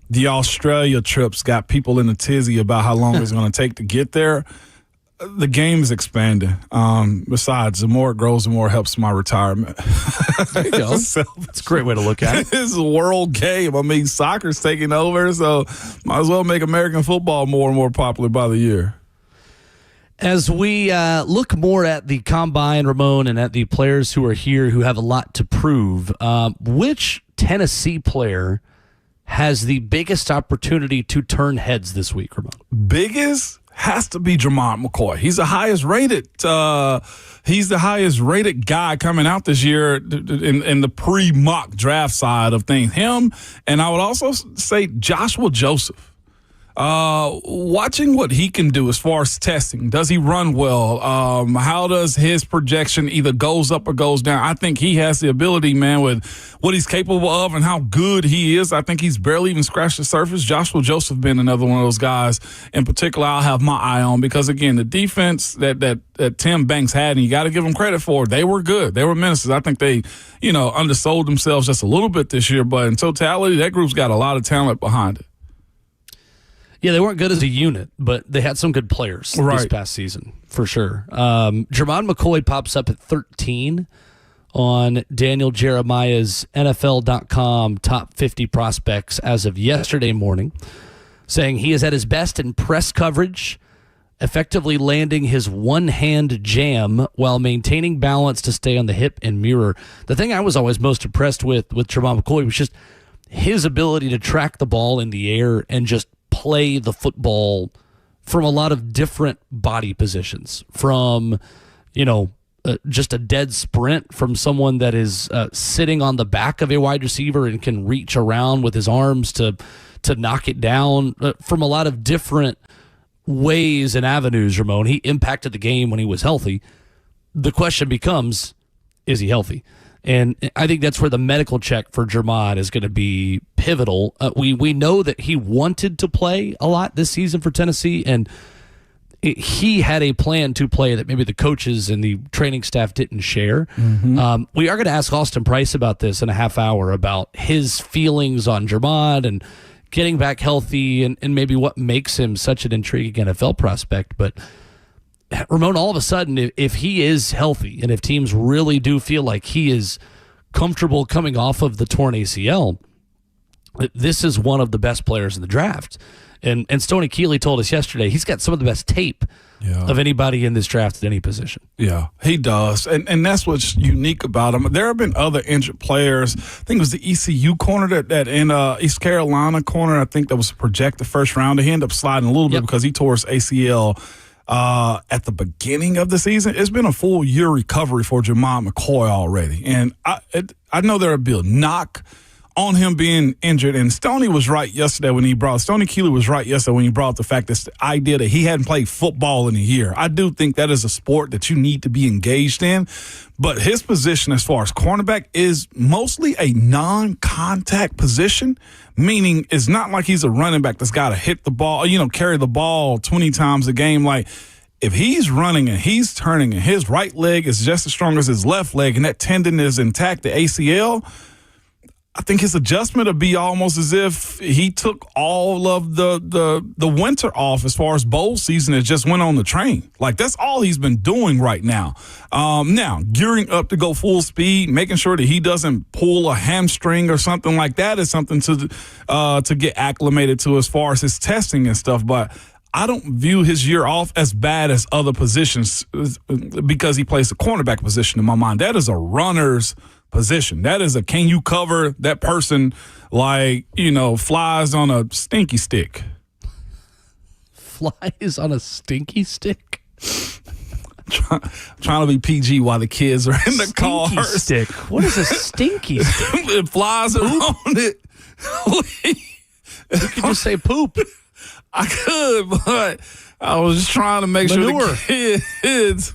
the Australia trips got people in a tizzy about how long it's going to take to get there. The game is expanding. Besides, the more it grows, the more it helps my retirement. There you go. So, that's a great way to look at it. It's a world game. I mean, soccer's taking over, so might as well make American football more and more popular by the year. As we look more at the Combine, Ramon, and at the players who are here who have a lot to prove, which Tennessee player has the biggest opportunity to turn heads this week, Ramon? Biggest has to be Jermont McCoy. He's the highest rated. He's the highest rated guy coming out this year in the pre-mock draft side of things. Him, and I would also say Joshua Joseph. Watching what he can do as far as testing. Does he run well? How does his projection either goes up or goes down? I think he has the ability, man, with what he's capable of and how good he is. I think he's barely even scratched the surface. Joshua Joseph been another one of those guys in particular I'll have my eye on because, again, the defense that Tim Banks had, and you got to give them credit for, they were good. They were menaces. I think they, undersold themselves just a little bit this year, but in totality, that group's got a lot of talent behind it. Yeah, they weren't good as a unit, but they had some good players this past season, for sure. Jermon McCoy pops up at 13 on Daniel Jeremiah's NFL.com top 50 prospects as of yesterday morning, saying he is at his best in press coverage, effectively landing his one-hand jam while maintaining balance to stay on the hip and mirror. The thing I was always most impressed with Jermon McCoy was just his ability to track the ball in the air and just play the football from a lot of different body positions, from just a dead sprint from someone that is sitting on the back of a wide receiver and can reach around with his arms to knock it down, from a lot of different ways and avenues. Ramon, he impacted the game when he was healthy. The question becomes, is he healthy? And I think that's where the medical check for Jermon is going to be pivotal. We know that he wanted to play a lot this season for Tennessee, and he had a plan to play that maybe the coaches and the training staff didn't share. Mm-hmm. We are going to ask Austin Price about this in a half hour, about his feelings on Jermon and getting back healthy and maybe what makes him such an intriguing NFL prospect. But Ramon, all of a sudden, if he is healthy and if teams really do feel like he is comfortable coming off of the torn ACL, this is one of the best players in the draft. And Stoney Keeley told us yesterday he's got some of the best tape of anybody in this draft at any position. Yeah, he does. And that's what's unique about him. There have been other injured players. I think it was the ECU corner that in East Carolina corner, I think that was projected first round. He ended up sliding a little bit because he tore his ACL at the beginning of the season. It's been a full year recovery for Jermon McCoy already. And I know there would be a knock on him being injured. And Stoney was right yesterday Stoney Keeley was right yesterday when he brought up the fact that the idea that he hadn't played football in a year. I do think that is a sport that you need to be engaged in. But his position as far as cornerback is mostly a non-contact position, meaning it's not like he's a running back that's got to hit the ball, carry the ball 20 times a game. Like, if he's running and he's turning and his right leg is just as strong as his left leg and that tendon is intact, the ACL, I think his adjustment would be almost as if he took all of the winter off as far as bowl season and just went on the train. Like, that's all he's been doing right now. Now, gearing up to go full speed, making sure that he doesn't pull a hamstring or something like that is something to get acclimated to as far as his testing and stuff. But I don't view his year off as bad as other positions because he plays the cornerback position in my mind. That is a runner's position. That is can you cover that person like, flies on a stinky stick? Flies on a stinky stick? Trying to be PG while the kids are in the car. Stinky stick? What is a stinky stick? It flies around it. You could just say poop. I could, but I was just trying to make sure the kids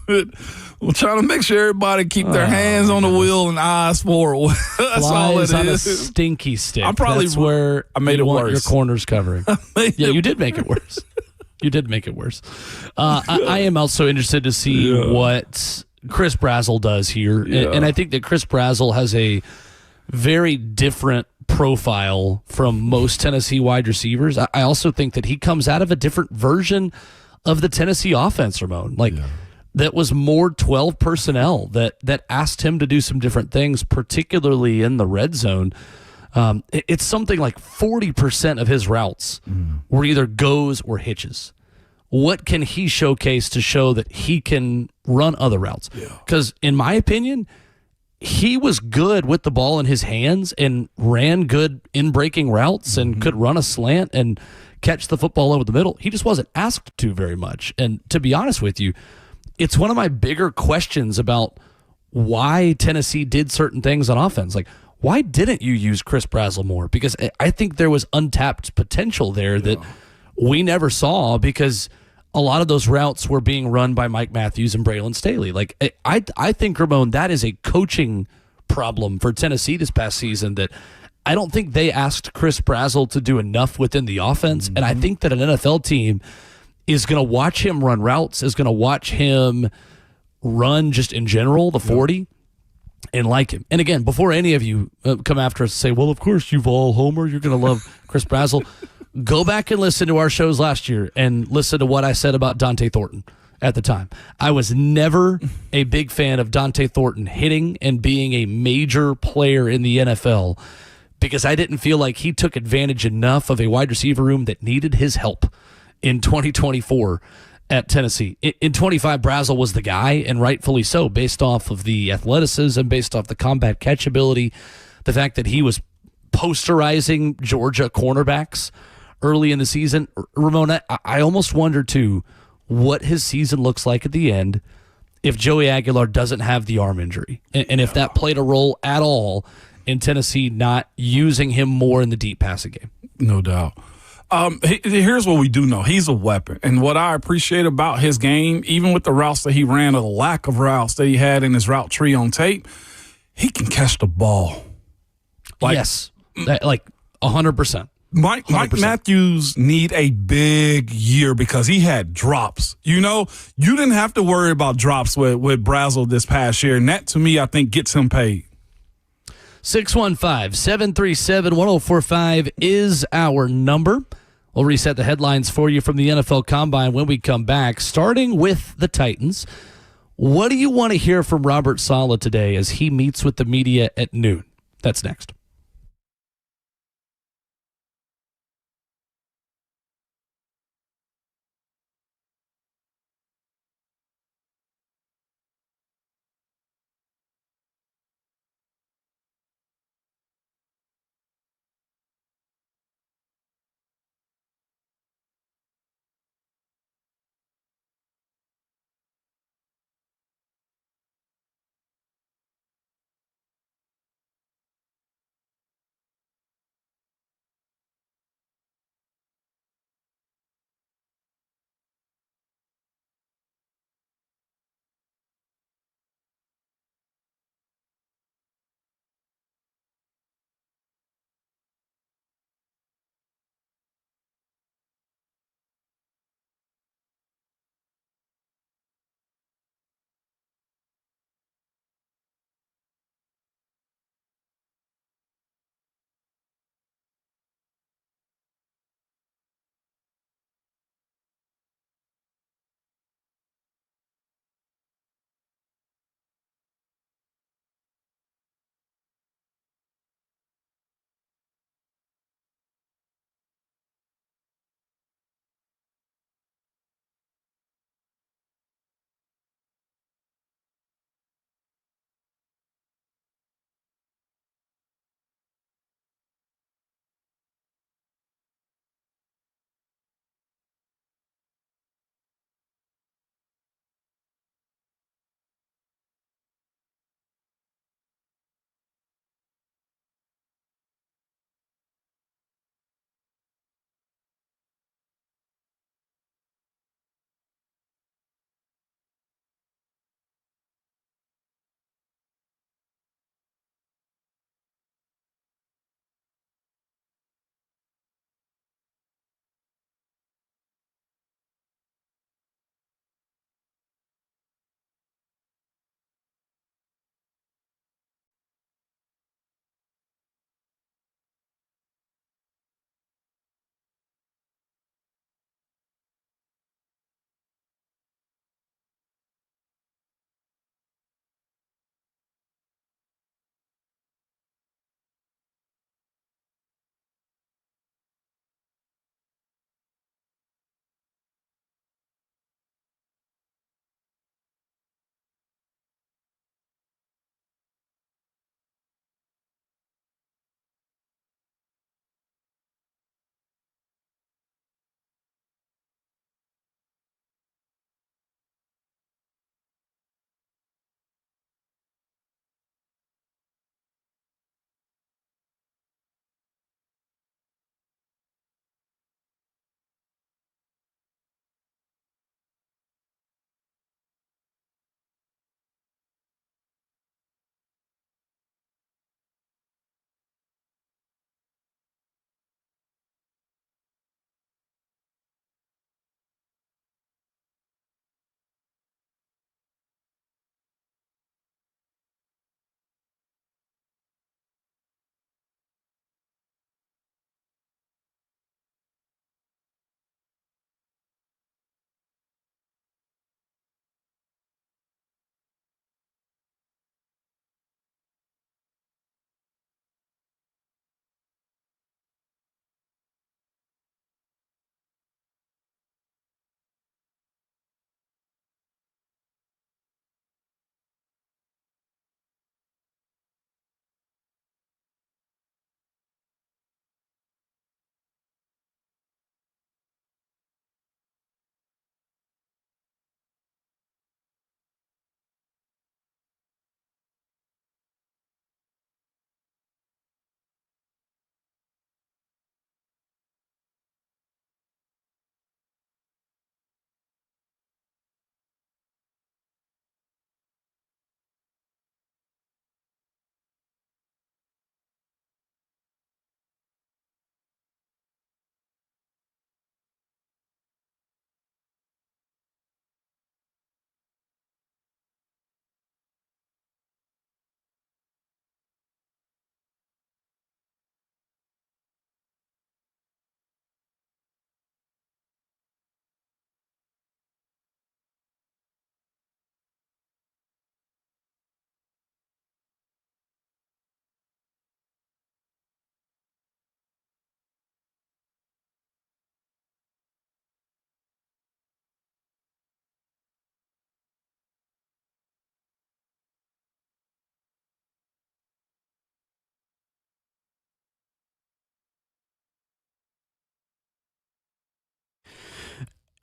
we're trying to make sure everybody keep their hands on the wheel and eyes forward. That's all it is. On a stinky stick. That's where I made it worse. Your corners covering. Yeah, you did make it worse. You did make it worse. I am also interested to see what Chris Brazzell does here. Yeah. And I think that Chris Brazzell has a very different profile from most Tennessee wide receivers. I also think that he comes out of a different version of the Tennessee offense, Ramon. That was more 12 personnel that asked him to do some different things, particularly in the red zone. It's something like 40% of his routes were either goes or hitches. What can he showcase to show that he can run other routes? Because in my opinion, he was good with the ball in his hands and ran good in-breaking routes and could run a slant and catch the football over the middle. He just wasn't asked to very much. And to be honest with you, it's one of my bigger questions about why Tennessee did certain things on offense. Like, why didn't you use Chris Brazzell more? Because I think there was untapped potential there that we never saw because a lot of those routes were being run by Mike Matthews and Braylon Staley. Like, I think, Ramon, that is a coaching problem for Tennessee this past season that I don't think they asked Chris Brazzell to do enough within the offense. And I think that an NFL team is going to watch him run routes, is going to watch him run just in general, the 40, and like him. And again, before any of you come after us and say, well, of course, you've all homer, you're going to love Chris Brazzell, go back and listen to our shows last year and listen to what I said about Dante Thornton at the time. I was never a big fan of Dante Thornton hitting and being a major player in the NFL because I didn't feel like he took advantage enough of a wide receiver room that needed his help in 2024 at Tennessee. In 25, Brazzell was the guy, and rightfully so, based off of the athleticism, based off the combat catch ability, the fact that he was posterizing Georgia cornerbacks early in the season. Ramona, I almost wonder, too, what his season looks like at the end if Joey Aguilar doesn't have the arm injury, and if that played a role at all in Tennessee not using him more in the deep passing game. No doubt. Here's what we do know. He's a weapon. And what I appreciate about his game, even with the routes that he ran or the lack of routes that he had in his route tree on tape, he can catch the ball. Yes. Like 100%. Mike Matthews need a big year because he had drops. You didn't have to worry about drops with Brazzell this past year. And that, to me, I think gets him paid. 615-737-1045 is our number. We'll reset the headlines for you from the NFL Combine when we come back, starting with the Titans. What do you want to hear from Robert Saleh today as he meets with the media at noon? That's next.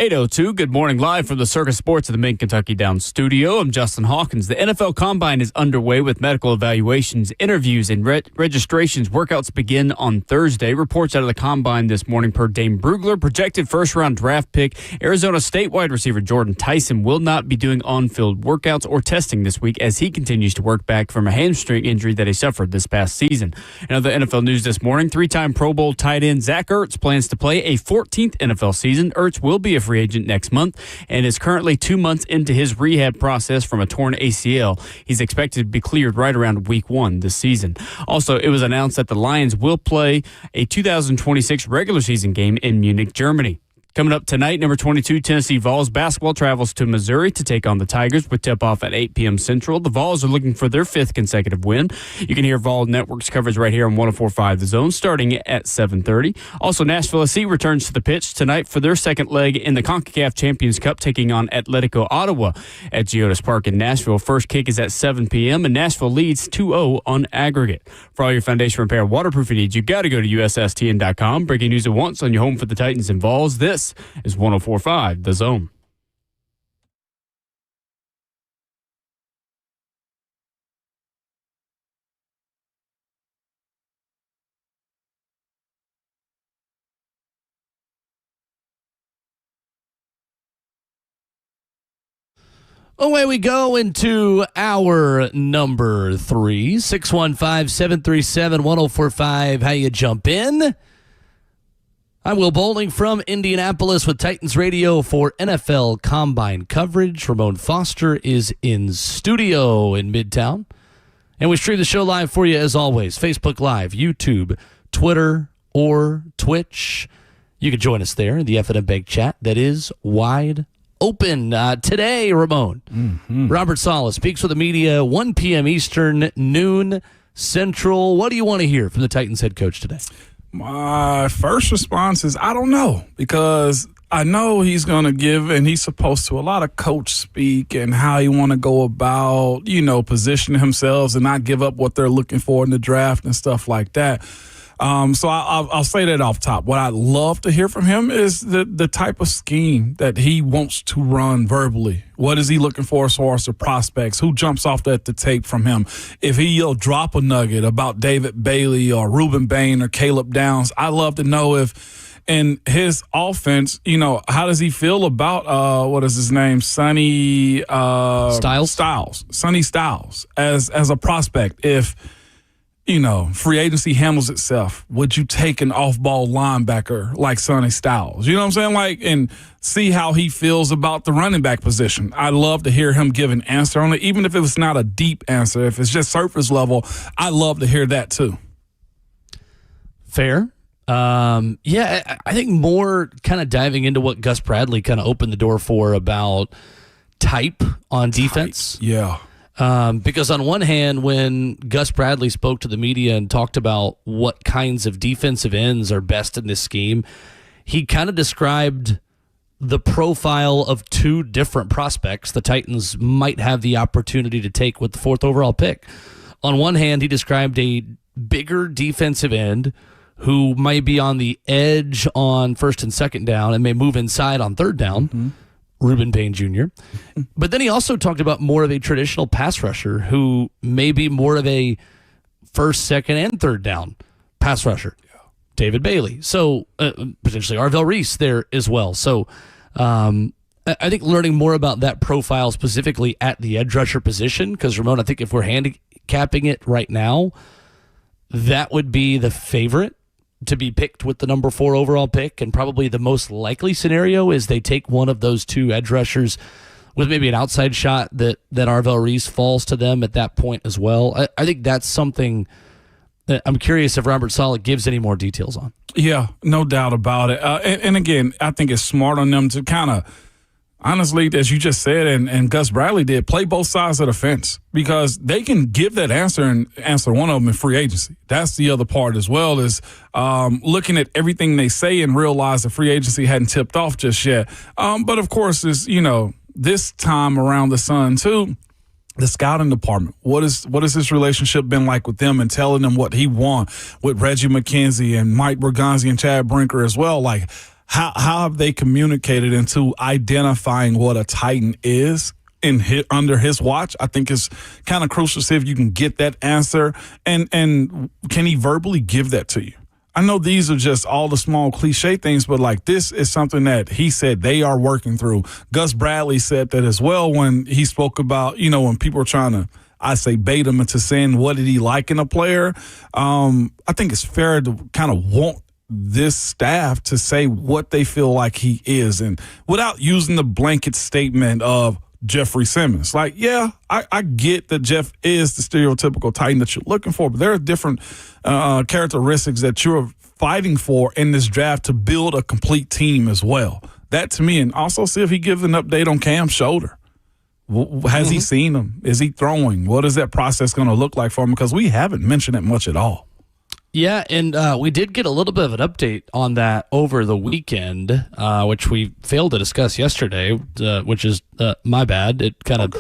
8:02. Good morning, live from the Circus Sports of the Mid-Kentucky Downs studio. I'm Justin Hawkins. The NFL Combine is underway with medical evaluations, interviews, and registrations. Workouts begin on Thursday. Reports out of the Combine this morning per Dane Brugler. Projected first-round draft pick Arizona State wide receiver Jordan Tyson will not be doing on-field workouts or testing this week as he continues to work back from a hamstring injury that he suffered this past season. In other NFL news this morning, three-time Pro Bowl tight end Zach Ertz plans to play a 14th NFL season. Ertz will be a free agent next month and is currently 2 months into his rehab process from a torn ACL. He's expected to be cleared right around week 1 this season. Also, it was announced that the Lions will play a 2026 regular season game in Munich, Germany. Coming up tonight, number 22 Tennessee Vols basketball travels to Missouri to take on the Tigers with tip-off at 8 p.m. Central. The Vols are looking for their 5th consecutive win. You can hear Vol Network's coverage right here on 104.5 The Zone starting at 7:30. Also, Nashville SC returns to the pitch tonight for their second leg in the CONCACAF Champions Cup, taking on Atletico Ottawa at Geodis Park in Nashville. First kick is at 7 p.m., and Nashville leads 2-0 on aggregate. For all your foundation repair waterproofing needs, you got to go to USSTN.com. Breaking news at once on your home for the Titans and Vols. This is 104.5 The Zone. Away we go into hour number 3. 615-737-1045. How you jump in? I'm Will Bowling from Indianapolis with Titans Radio for NFL Combine coverage. Ramon Foster is in studio in Midtown. And we stream the show live for you as always. Facebook Live, YouTube, Twitter, or Twitch. You can join us there in the F&M Bank chat that is wide open. Today, Ramon, Robert Saleh speaks with the media 1 p.m. Eastern, noon Central. What do you want to hear from the Titans head coach today? My first response is I don't know, because I know he's going to give, and he's supposed to, a lot of coach speak and how he want to go about, positioning himself and not give up what they're looking for in the draft and stuff like that. So I'll say that off top. What I'd love to hear from him is the type of scheme that he wants to run verbally. What is he looking for as far as the prospects? Who jumps off the tape from him? If he'll drop a nugget about David Bailey or Reuben Bain or Caleb Downs, I'd love to know if in his offense, how does he feel about, what is his name? Sonny Styles. Sonny Styles as a prospect. If free agency handles itself, would you take an off-ball linebacker like Sonny Styles? You know what I'm saying? And see how he feels about the running back position. I'd love to hear him give an answer on it, even if it was not a deep answer. If it's just surface level, I'd love to hear that too. Fair. I think more kind of diving into what Gus Bradley kind of opened the door for about type on defense. Yeah. Because on one hand, when Gus Bradley spoke to the media and talked about what kinds of defensive ends are best in this scheme, he kind of described the profile of 2 different prospects the Titans might have the opportunity to take with the 4th overall pick. On one hand, he described a bigger defensive end who might be on the edge on 1st and 2nd down and may move inside on 3rd down. Mm-hmm. Reuben Bain Jr. But then he also talked about more of a traditional pass rusher who may be more of a 1st, 2nd, and 3rd down pass rusher. Yeah. David Bailey. So potentially Arvell Reese there as well. So I think learning more about that profile specifically at the edge rusher position, because Ramon, I think if we're handicapping it right now, that would be the favorite to be picked with the number 4 overall pick, and probably the most likely scenario is they take one of those 2 edge rushers with maybe an outside shot that Arvell Reese falls to them at that point as well. I think that's something that I'm curious if Robert Saleh gives any more details on. Yeah, no doubt about it. And again, I think it's smart on them to kind of, honestly, as you just said, and Gus Bradley did, play both sides of the fence, because they can give that answer and answer one of them in free agency. That's the other part as well, is looking at everything they say and realize the free agency hadn't tipped off just yet. But of course, is this time around the sun too, the scouting department. What has his relationship been like with them, and telling them what he wants with Reggie McKenzie and Mike Bergonzi and Chad Brinker as well? Like, how have they communicated into identifying what a Titan is under his watch? I think is kind of crucial to see if you can get that answer, and can he verbally give that to you? I know these are just all the small cliche things, but like this is something that he said they are working through. Gus Bradley said that as well when he spoke about, when people are trying to, I say, bait him into saying what did he like in a player. I think it's fair to kind of want this staff to say what they feel like he is, and without using the blanket statement of Jeffrey Simmons. Like, yeah, I get that Jeff is the stereotypical Titan that you're looking for, but there are different characteristics that you're fighting for in this draft to build a complete team as well. That to me, and also see if he gives an update on Cam's shoulder. Has he seen him? Is he throwing? What is that process going to look like for him? Because we haven't mentioned it much at all. Yeah, and we did get a little bit of an update on that over the weekend, which we failed to discuss yesterday, which is my bad. It kind of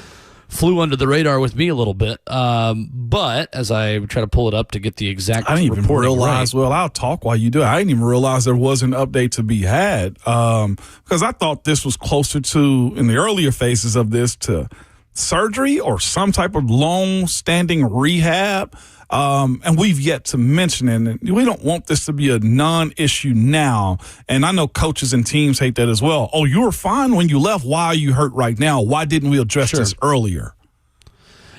flew under the radar with me a little bit. But as I try to pull it up to get the exact I didn't even realize, well, I'll talk while you do it. I didn't even realize there was an update to be had because I thought this was closer to, in the earlier phases of this, to surgery or some type of long-standing rehab. And we've yet to mention it. And we don't want this to be a non-issue now. And I know coaches and teams hate that as well. Oh, you were fine when you left. Why are you hurt right now? Why didn't we address this earlier?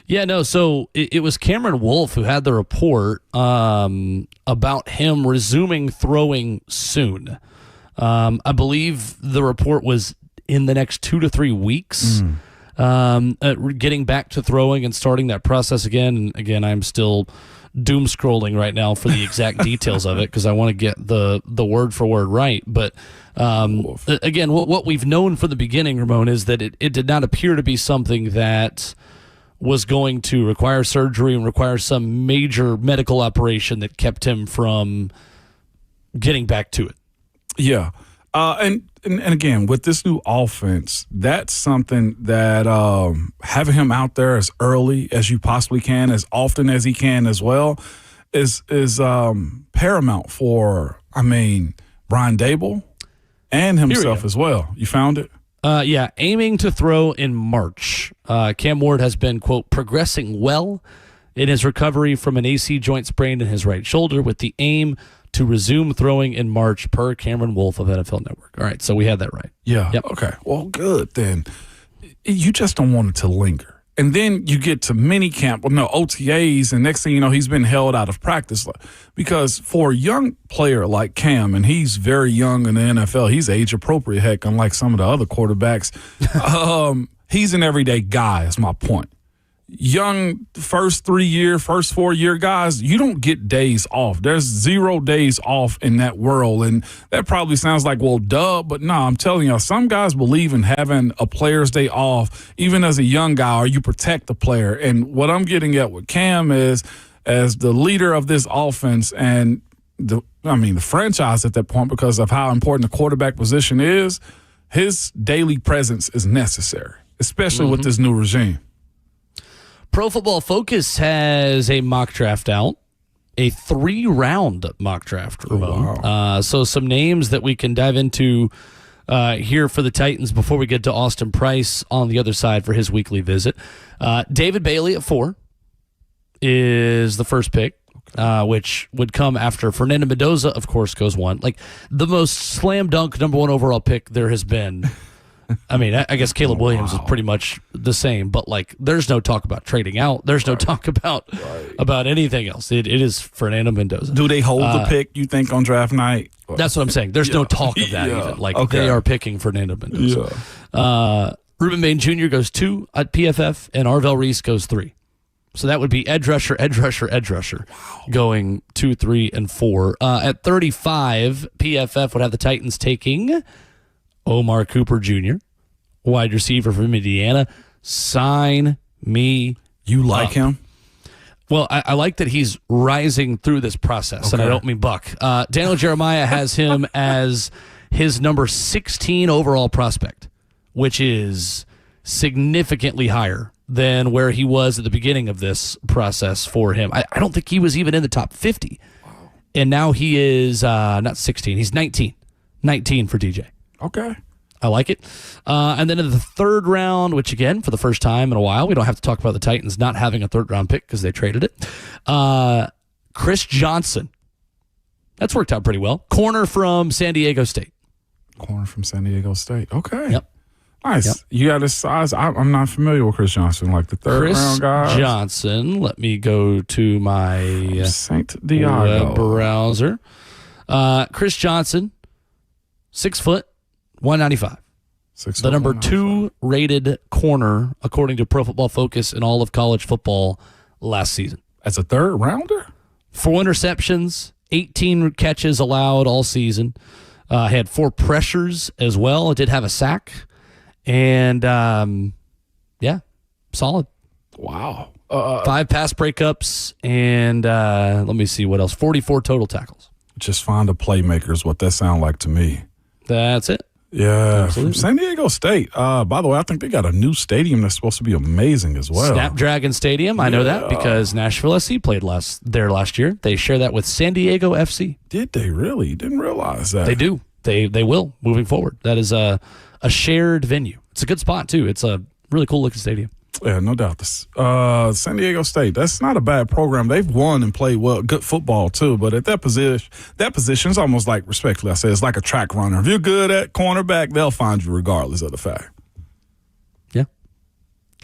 Yeah, no, so it was Cameron Wolfe who had the report about him resuming throwing soon. I believe the report was in the next 2 to 3 weeks. Getting back to throwing and starting that process again. And again, I'm still doom scrolling right now for the exact details of it because I want to get the word for word right. But again, what we've known from the beginning, Ramon, is that it did not appear to be something that was going to require surgery and require some major medical operation that kept him from getting back to it. Yeah. And again, with this new offense, that's something that having him out there as early as you possibly can, as often as he can as well, is paramount for, Brian Dable and himself as well. You found it? Yeah, aiming to throw in March. Cam Ward has been, quote, progressing well in his recovery from an AC joint sprain in his right shoulder with the aim to resume throwing in March per Cameron Wolfe of NFL Network. All right, so we had that right. Yeah. Yep. Okay. Well, good then. You just don't want it to linger. And then you get to mini camp, OTAs, and next thing you know, he's been held out of practice. Because for a young player like Cam, and he's very young in the NFL, he's age appropriate, heck, unlike some of the other quarterbacks, he's an everyday guy, is my point. Young first 4 year guys, you don't get days off. There's 0 days off in that world. And that probably sounds like, well, duh, but no, I'm telling you, some guys believe in having a player's day off, even as a young guy, or you protect the player. And what I'm getting at with Cam is, as the leader of this offense and the franchise at that point, because of how important the quarterback position is, his daily presence is necessary, especially with this new regime. Pro Football Focus has a mock draft out, a 3-round mock draft, Ramon. Wow. So some names that we can dive into here for the Titans before we get to Austin Price on the other side for his weekly visit. David Bailey at 4 is the first pick, which would come after Fernando Mendoza, of course, goes 1. Like the most slam dunk number 1 overall pick there has been. I guess Caleb Williams is pretty much the same, but there's no talk about trading out. There's no talk about anything else. It is Fernando Mendoza. Do they hold the pick, you think, on draft night? That's what I'm saying. There's no talk of that even. They are picking Fernando Mendoza. Yeah. Ruben Bain Jr. goes 2 at PFF, and Arvell Reese goes 3. So that would be edge rusher, going 2, 3, and 4. At 35, PFF would have the Titans taking Omar Cooper Jr., wide receiver from Indiana. Sign me. You like him? Well, I like that he's rising through this process, and I don't mean Buck. Daniel Jeremiah has him as his number 16 overall prospect, which is significantly higher than where he was at the beginning of this process for him. I don't think he was even in the top 50. Wow. And now he is not 16, he's 19 19 for DJ. Okay. I like it. And then in the third round, which again, for the first time in a while, we don't have to talk about the Titans not having a third-round pick because they traded it. Chris Johnson. That's worked out pretty well. Corner from San Diego State. Corner from San Diego State. Okay. Yep. Nice. Yep. You got his size. I'm not familiar with Chris Johnson, like the third-round guy. Chris Johnson. Let me go to my St. Diego web browser. Chris Johnson, 6 foot, 195. The number 2 rated corner, according to Pro Football Focus, in all of college football last season. As a third rounder? 4 interceptions, 18 catches allowed all season. Had 4 pressures as well. It did have a sack. And, solid. Wow. 5 pass breakups, and let me see what else. 44 total tackles. Just find a playmaker is what that sounds like to me. That's it. Yeah, Absolutely. from San Diego State. By the way, I think they got a new stadium that's supposed to be amazing as well. Snapdragon Stadium. I know that because Nashville SC played there last year. They share that with San Diego FC. Did they really? Didn't realize that. They do. They will moving forward. That is a shared venue. It's a good spot too. It's a really cool looking stadium. Yeah, no doubt. San Diego State, that's not a bad program. They've won and played well, good football too. But at that position is almost like, respectfully, I say, it's like a track runner. If you're good at cornerback, they'll find you regardless of the fact. Yeah,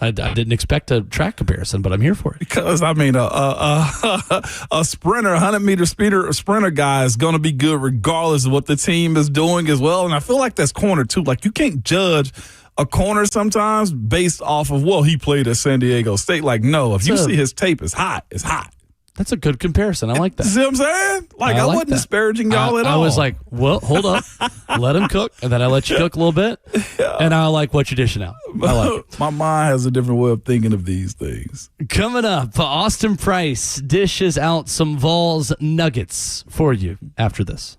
I didn't expect a track comparison, but I'm here for it. Because I mean, a sprinter, 100-meter sprinter guy is going to be good regardless of what the team is doing as well. And I feel like that's corner too. Like you can't judge a corner sometimes based off of, well, he played at San Diego State. Like, no, if you see his tape, it's hot. It's hot. That's a good comparison. I like that. See what I'm saying? Like, I wasn't disparaging y'all at all. I was like, well, hold up. Let him cook. And then I let you cook a little bit. And I like what you're dishing out. I like it. My mind has a different way of thinking of these things. Coming up, Austin Price dishes out some Vols nuggets for you after this.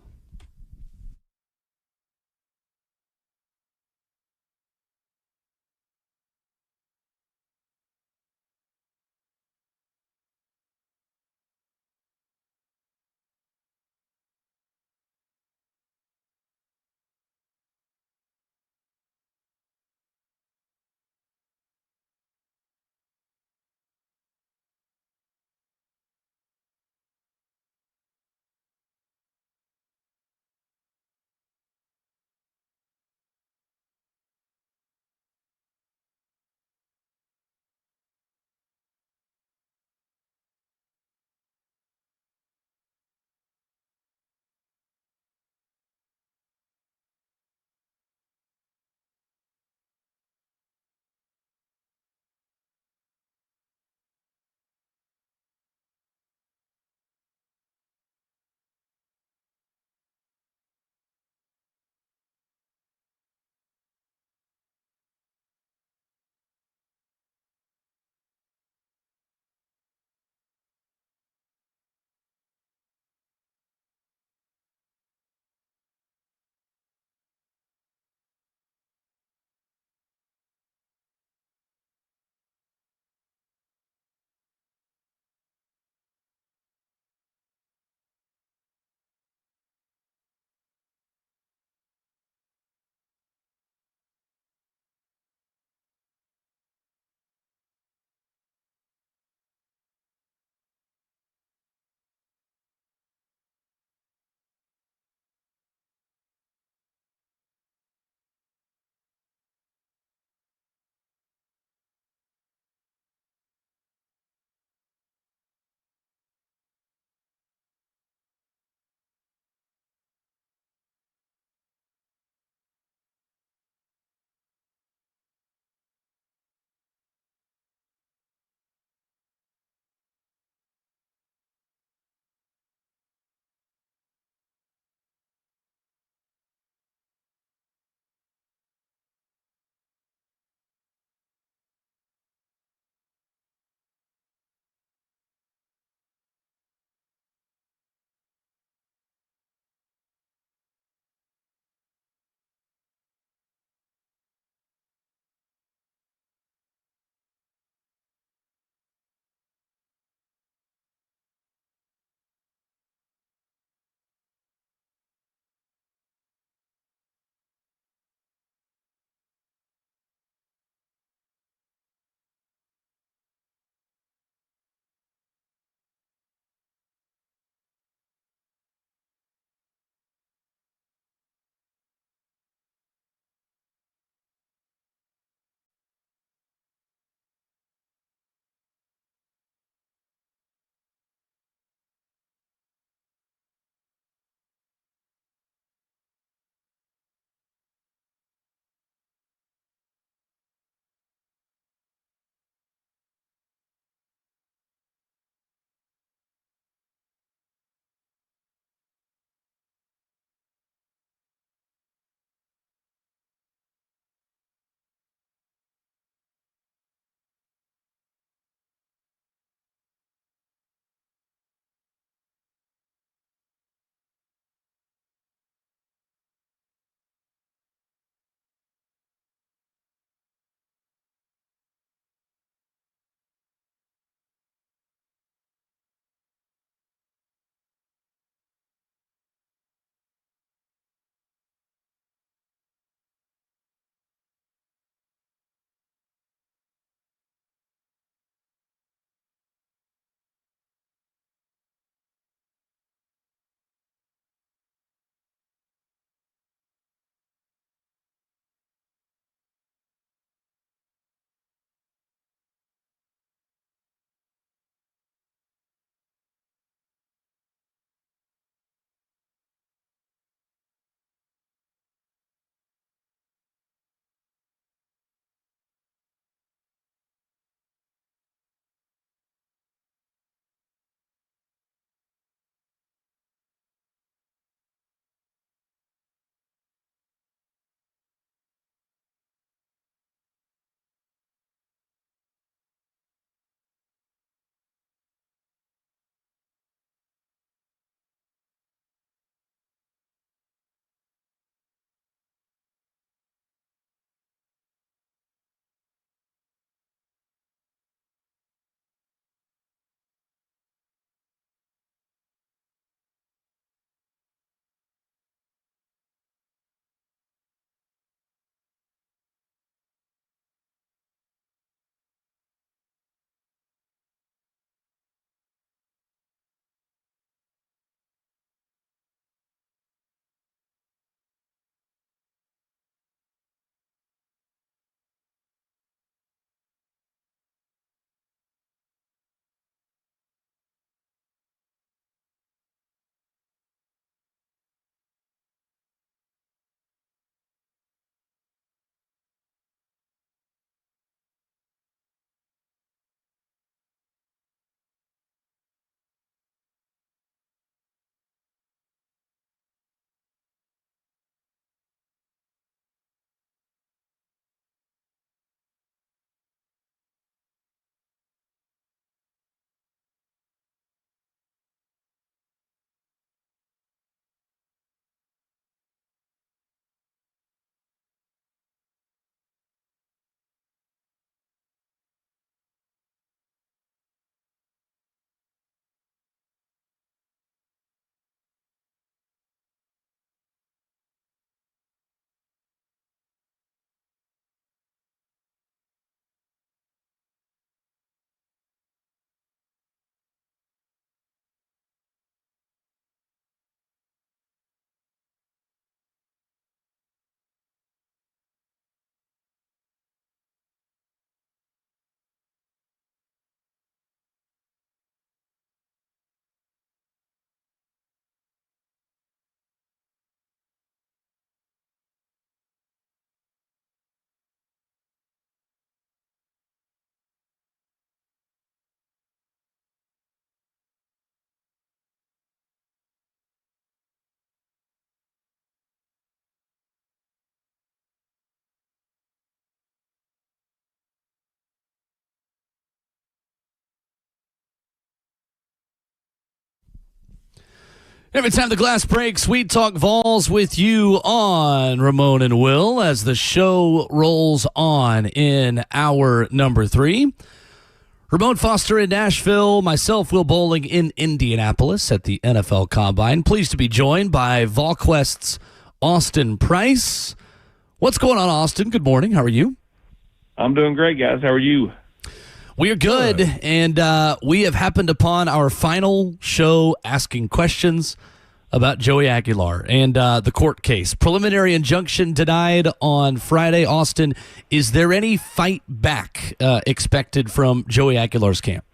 Every time the glass breaks, we talk Vols with you on Ramon and Will as the show rolls on in hour number 3. Ramon Foster in Nashville, myself, Will Bowling in Indianapolis at the NFL Combine. Pleased to be joined by VolQuest's Austin Price. What's going on, Austin? Good morning. How are you? I'm doing great, guys. How are you? We're good, and we have happened upon our final show asking questions about Joey Aguilar and the court case. Preliminary injunction denied on Friday. Austin, is there any fight back expected from Joey Aguilar's camp?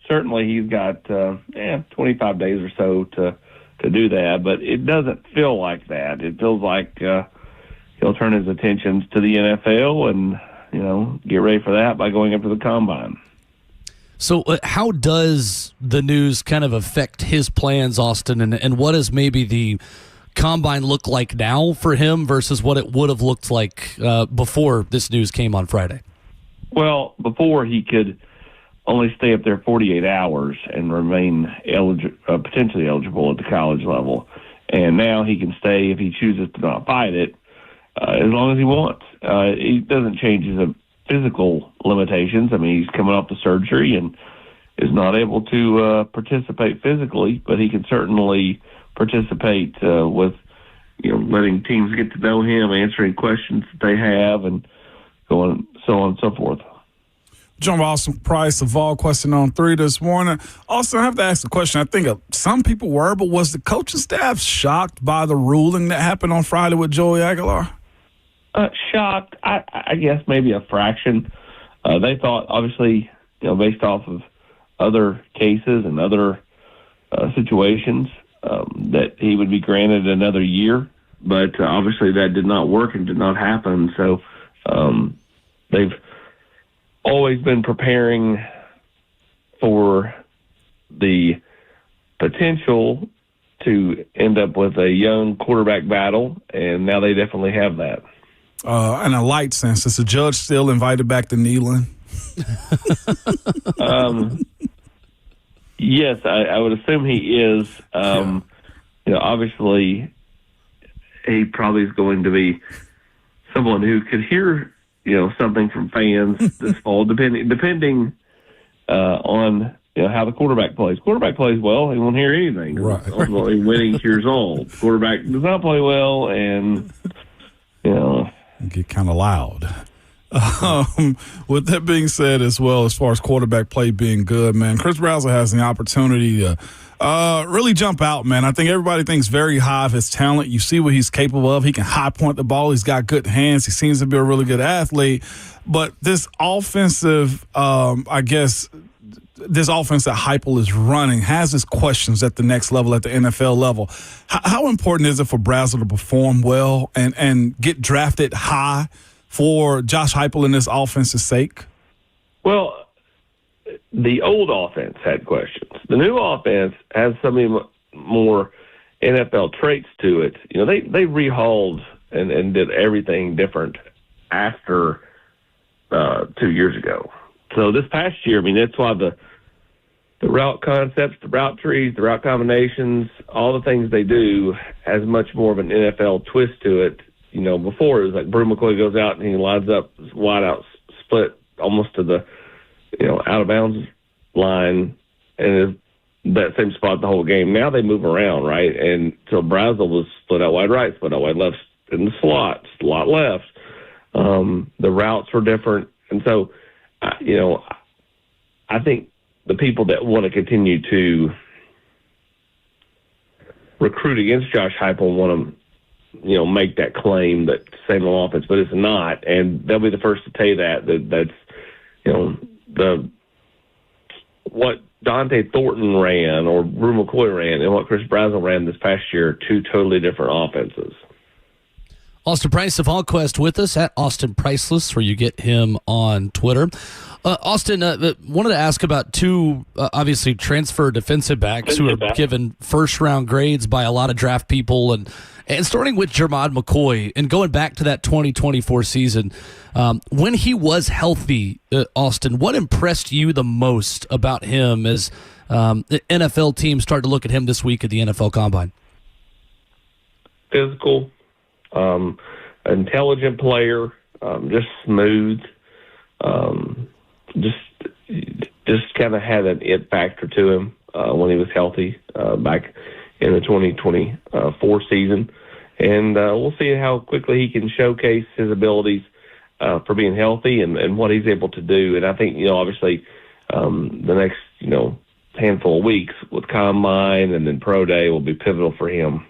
Certainly, he's got 25 days or so to do that, but it doesn't feel like that. It feels like he'll turn his attentions to the NFL and get ready for that by going up to the Combine. So how does the news kind of affect his plans, Austin, and what does maybe the Combine look like now for him versus what it would have looked like before this news came on Friday? Well, before he could only stay up there 48 hours and remain potentially eligible at the college level, and now he can stay if he chooses to not fight it as long as he wants. It doesn't change his physical limitations. I mean, he's coming off the surgery and is not able to participate physically, but he can certainly participate with, letting teams get to know him, answering questions that they have, and so on and so forth. John Austin Price of VolQuest on 3 this morning. Also, I have to ask a question. I think some people were, but was the coaching staff shocked by the ruling that happened on Friday with Joey Aguilar? Shocked, I guess maybe a fraction. They thought, obviously, based off of other cases and other situations, that he would be granted another year. But obviously that did not work and did not happen. So they've always been preparing for the potential to end up with a young quarterback battle, and now they definitely have that. In a light sense, is the judge still invited back to Neyland? Yes, I would assume he is. Obviously, he probably is going to be someone who could hear, something from fans this fall, depending on how the quarterback plays. Quarterback plays well, he won't hear anything. Right. Ultimately, winning cures all. Quarterback does not play well, and get kind of loud. With that being said, as well, as far as quarterback play being good, man, Chris Brazzell has the opportunity to really jump out, man. I think everybody thinks very high of his talent. You see what he's capable of. He can high point the ball. He's got good hands. He seems to be a really good athlete. But this offensive, this offense that Heupel is running has his questions at the next level, at the NFL level. How important is it for Brazzell to perform well and get drafted high for Josh Heupel and this offense's sake? Well, the old offense had questions. The new offense has some more NFL traits to it. They rehauled and did everything different after 2 years ago. So this past year, that's why the route concepts, the route trees, the route combinations, all the things they do has much more of an NFL twist to it. Before it was like Brew McCoy goes out and he lines up wide out split almost to the, out of bounds line and is that same spot the whole game. Now they move around, right? And so Brazzell was split out wide right, split out wide left in the slot left. The routes were different. And so, I think the people that want to continue to recruit against Josh Heupel want to, make that claim that same old offense, but it's not. And they'll be the first to tell you that's, what Dante Thornton ran or Brew McCoy ran and what Chris Brazzell ran this past year are two totally different offenses. Austin Price of VolQuest with us at Austin Priceless, where you get him on Twitter. Austin, wanted to ask about two, obviously, transfer defensive backs who are given first-round grades by a lot of draft people, and starting with Jermod McCoy and going back to that 2024 season, when he was healthy, Austin, what impressed you the most about him as the NFL teams start to look at him this week at the NFL Combine? Physical, intelligent player, just smooth, just kind of had an it factor to him when he was healthy back in the 2024 season. And we'll see how quickly he can showcase his abilities for being healthy and what he's able to do. And I think, obviously the next, handful of weeks with Combine and then Pro Day will be pivotal for him.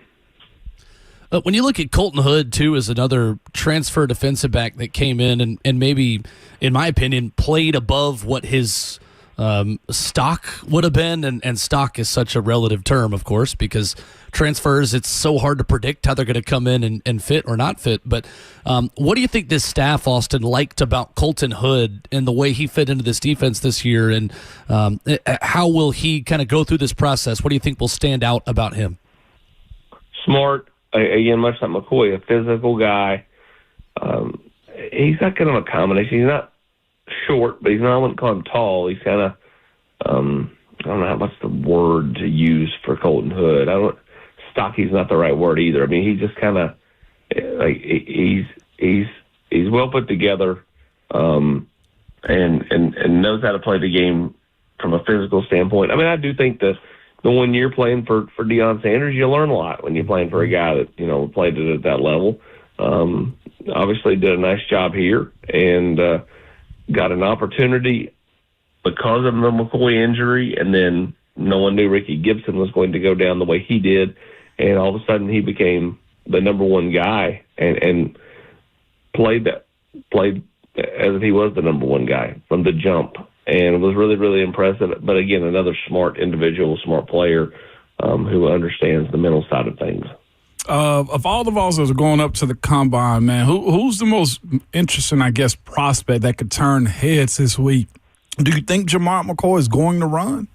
When you look at Colton Hood, too, as another transfer defensive back that came in and maybe, in my opinion, played above what his stock would have been, and stock is such a relative term, of course, because transfers, it's so hard to predict how they're going to come in and fit or not fit. But what do you think this staff, Austin, liked about Colton Hood and the way he fit into this defense this year, and how will he kind of go through this process? What do you think will stand out about him? Smart. Again, much like McCoy, a physical guy. He's got kind of a combination. He's not short, but I wouldn't call him tall. He's kind of, I don't know what's the word to use for Colton Hood. Stocky's not the right word either. I mean, he's just kind of like he's well put together, and knows how to play the game from a physical standpoint. I mean, I do think that the 1 year playing for Deion Sanders, you learn a lot when you're playing for a guy that played it at that level. Obviously, did a nice job here and got an opportunity because of the McCoy injury, and then no one knew Ricky Gibson was going to go down the way he did, and all of a sudden he became the number one guy and played as if he was the number one guy from the jump. And it was really, really impressive. But again, another smart individual, smart player who understands the mental side of things. Of all the balls that are going up to the Combine, man, who's the most interesting, I guess, prospect that could turn heads this week? Do you think Jamont McCoy is going to run?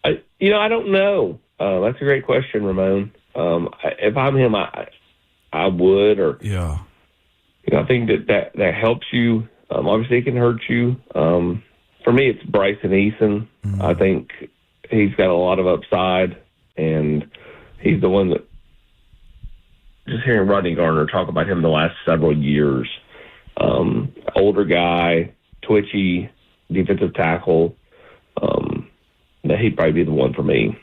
I don't know. That's a great question, Ramon. If I'm him, I would. I think that helps you. Obviously, it can hurt you. For me, it's Bryson Eason. Mm-hmm. I think he's got a lot of upside, and he's the one that, just hearing Rodney Garner talk about him the last several years, older guy, twitchy, defensive tackle, that he'd probably be the one for me.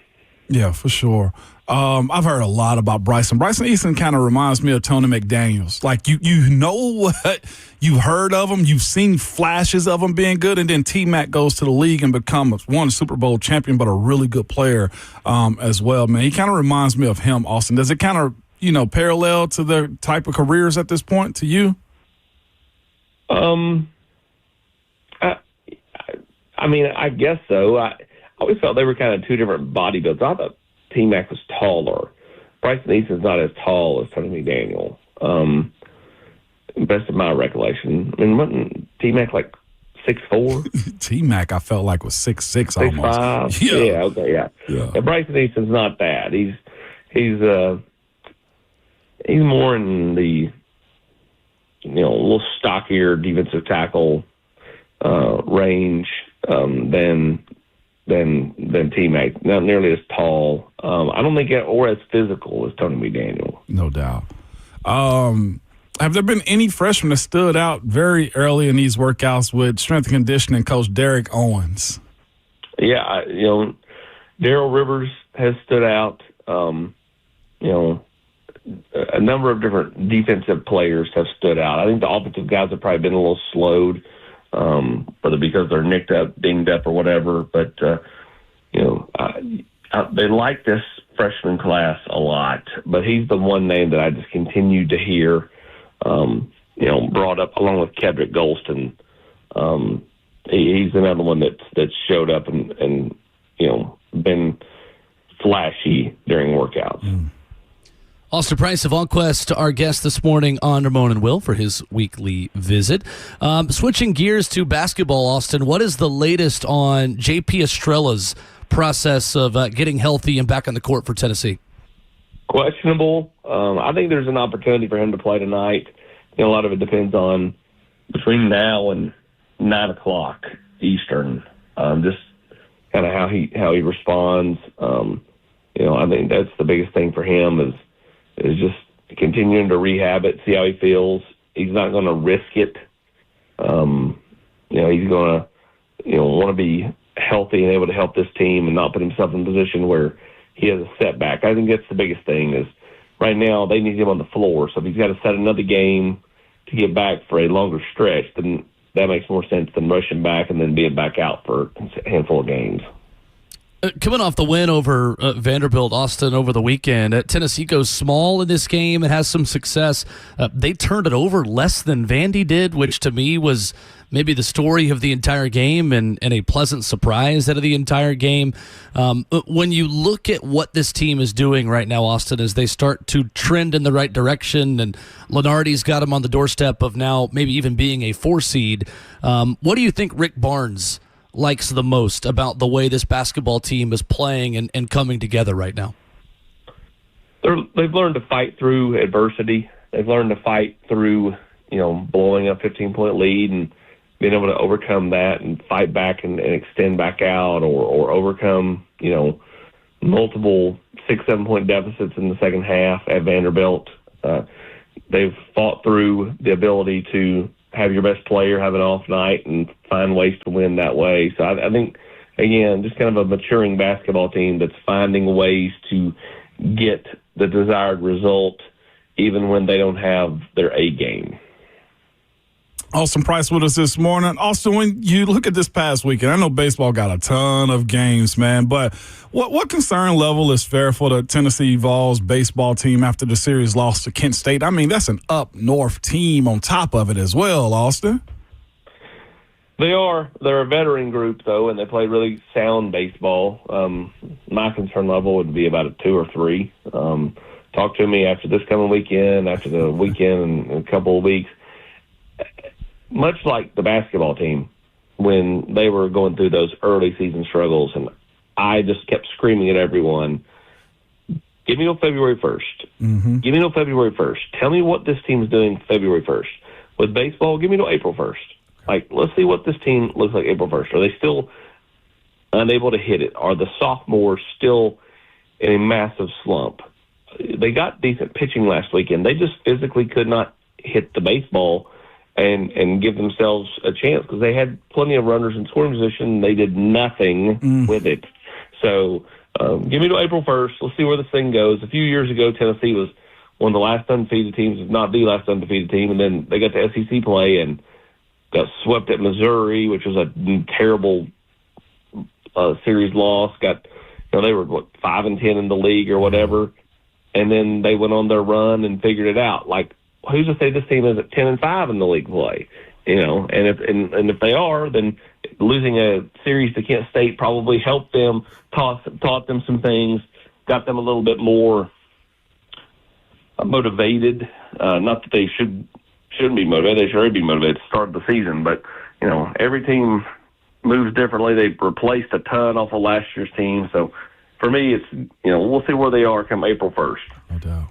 Yeah, for sure. I've heard a lot about Bryson. Bryson Eason kind of reminds me of Tony McDaniels. Like, you know what you've heard of him, you've seen flashes of him being good, and then T-Mac goes to the league and becomes one Super Bowl champion, but a really good player as well, man. He kind of reminds me of him, Austin. Does it kind of, parallel to their type of careers at this point to you? I guess so. I always felt they were kind of two different body builds. I thought T-Mac was taller. Bryson Eason's not as tall as Tony McDaniel, best of my recollection. I mean, wasn't T-Mac like 6'4"? T-Mac, I felt like, was 6'6" almost. 6'5"? Yeah, okay, yeah. And Bryson Eason's not bad. He's more in the, a little stockier defensive tackle range than T-Mac. Not nearly as tall. I don't think or as physical as Tony McDaniel. No doubt. Have there been any freshmen that stood out very early in these workouts with strength and conditioning coach Derek Owens? Yeah, Darrell Rivers has stood out. A number of different defensive players have stood out. I think the offensive guys have probably been a little slowed, whether because they're nicked up, dinged up, or whatever. But they like this freshman class a lot. But he's the one name that I just continue to hear, brought up along with Kedrick Golston. He's another one that's showed up and been flashy during workouts. Mm. Austin Price of VolQuest, our guest this morning on Ramon and Will for his weekly visit. Switching gears to basketball, Austin, what is the latest on J.P. Estrella's process of getting healthy and back on the court for Tennessee? Questionable. I think there's an opportunity for him to play tonight. A lot of it depends on between now and 9 o'clock Eastern. Just kind of how he responds. I think that's the biggest thing for him is just continuing to rehab it, see how he feels. He's not going to risk it. He's going to want to be healthy and able to help this team and not put himself in a position where he has a setback. I think that's the biggest thing is right now they need him on the floor. So if he's got to set another game to get back for a longer stretch, then that makes more sense than rushing back and then being back out for a handful of games. Coming off the win over Vanderbilt, Austin, over the weekend, Tennessee goes small in this game and has some success. They turned it over less than Vandy did, which to me was maybe the story of the entire game and a pleasant surprise out of the entire game. When you look at what this team is doing right now, Austin, as they start to trend in the right direction, and Lenardi's got them on the doorstep of now maybe even being a 4 seed, what do you think Rick Barnes likes the most about the way this basketball team is playing and coming together right now? They've learned to fight through adversity. They've learned to fight through, blowing a 15-point lead and being able to overcome that and fight back and extend back out or overcome, multiple 6-7 point deficits in the second half at Vanderbilt. They've fought through the ability to have your best player have an off night and find ways to win that way. So I think, again, just kind of a maturing basketball team that's finding ways to get the desired result even when they don't have their A game. Austin Price with us this morning. Austin, when you look at this past weekend, I know baseball got a ton of games, man, but what concern level is fair for the Tennessee Vols baseball team after the series loss to Kent State? I mean, that's an up-north team on top of it as well, Austin. They are. They're a veteran group, though, and they play really sound baseball. My concern level would be about a 2 or 3. Talk to me after this coming weekend, after the weekend in a couple of weeks. Much like the basketball team when they were going through those early season struggles, and I just kept screaming at everyone, give me till February 1st. Mm-hmm. Give me till February 1st. Tell me what this team's doing February 1st. With baseball, give me till April 1st. Like, let's see what this team looks like April 1st. Are they still unable to hit it? Are the sophomores still in a massive slump? They got decent pitching last weekend. They just physically could not hit the baseball and give themselves a chance because they had plenty of runners in scoring position. They did nothing with it. So give me to April 1st. Let's see where this thing goes. A few years ago, Tennessee was one of the last undefeated teams, if not the last undefeated team, and then they got to SEC play and got swept at Missouri, which was a terrible series loss. They were 5-10 in the league or whatever, and then they went on their run and figured it out. Like, who's to say this team is at 10-5 in the league play? And if they are, then losing a series to Kent State probably helped them, taught them some things, got them a little bit more motivated. Not that they shouldn't be motivated; they should already be motivated to start the season. But every team moves differently. They've replaced a ton off of last year's team, so for me, it's we'll see where they are come April 1st. No doubt.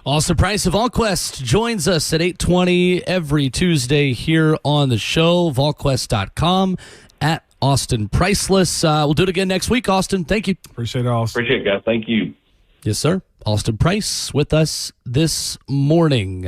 Austin Price of VolQuest joins us at 8:20 every Tuesday here on the show. VolQuest.com at Austin Priceless. We'll do it again next week, Austin. Thank you. Appreciate it, Austin. Appreciate it, guys. Thank you. Yes, sir. Austin Price with us this morning.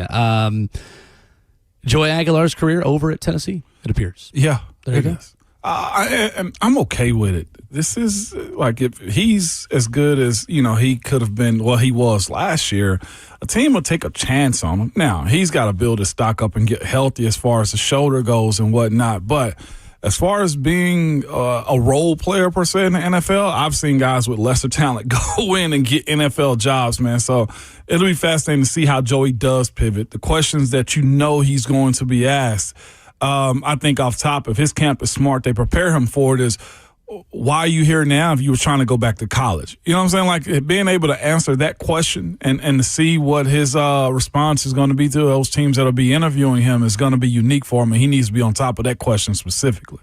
Joey Aguilar's career over at Tennessee, it appears. Yeah, there you go. I'm okay with it. This is like if he's as good as he could have been. Well, he was last year. A team will take a chance on him. Now he's got to build his stock up and get healthy as far as the shoulder goes and whatnot. But as far as being a role player per se in the NFL, I've seen guys with lesser talent go in and get NFL jobs, man. So it'll be fascinating to see how Joey does pivot. The questions that he's going to be asked. I think off top, if his camp is smart, they prepare him for it, is why are you here now if you were trying to go back to college? You know what I'm saying? Like being able to answer that question and to see what his response is going to be to those teams that will be interviewing him is going to be unique for him, and he needs to be on top of that question specifically.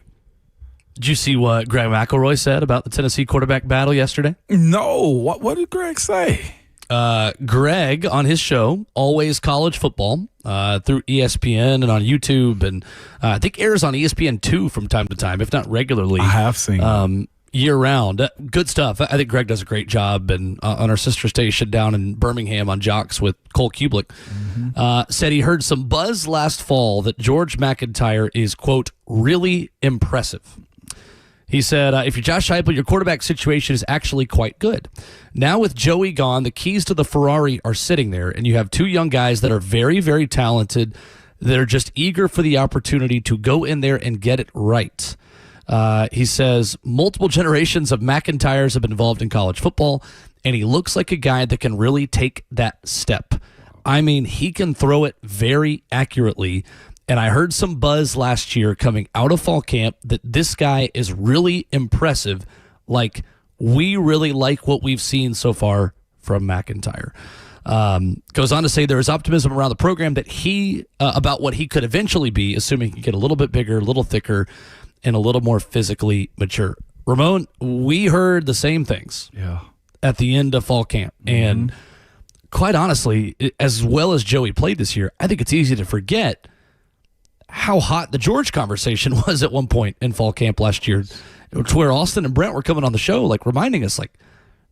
Did you see what Greg McElroy said about the Tennessee quarterback battle yesterday? No. What did Greg say? Greg, on his show, Always College Football, through ESPN and on YouTube, and I think airs on ESPN2 from time to time, if not regularly. I have seen year-round. Good stuff. I think Greg does a great job, and on our sister station down in Birmingham on Jocks with Cole Kublick, said he heard some buzz last fall that George McIntyre is, quote, really impressive. He said, if you're Josh Heupel, your quarterback situation is actually quite good. Now with Joey gone, the keys to the Ferrari are sitting there, and you have two young guys that are very, very talented, that are just eager for the opportunity to go in there and get it right. He says multiple generations of McIntyres have been involved in college football, and he looks like a guy that can really take that step. I mean, he can throw it very accurately, and I heard some buzz last year coming out of fall camp that this guy is really impressive. Like, we really like what we've seen so far from McIntyre. Goes on to say there is optimism around the program that he about what he could eventually be, assuming he can get a little bit bigger, a little thicker, and a little more physically mature. Ramon, we heard the same things at the end of fall camp. And quite honestly, as well as Joey played this year, I think it's easy to forget how hot the George conversation was at one point in fall camp last year, to where Austin and Brent were coming on the show, like reminding us, like,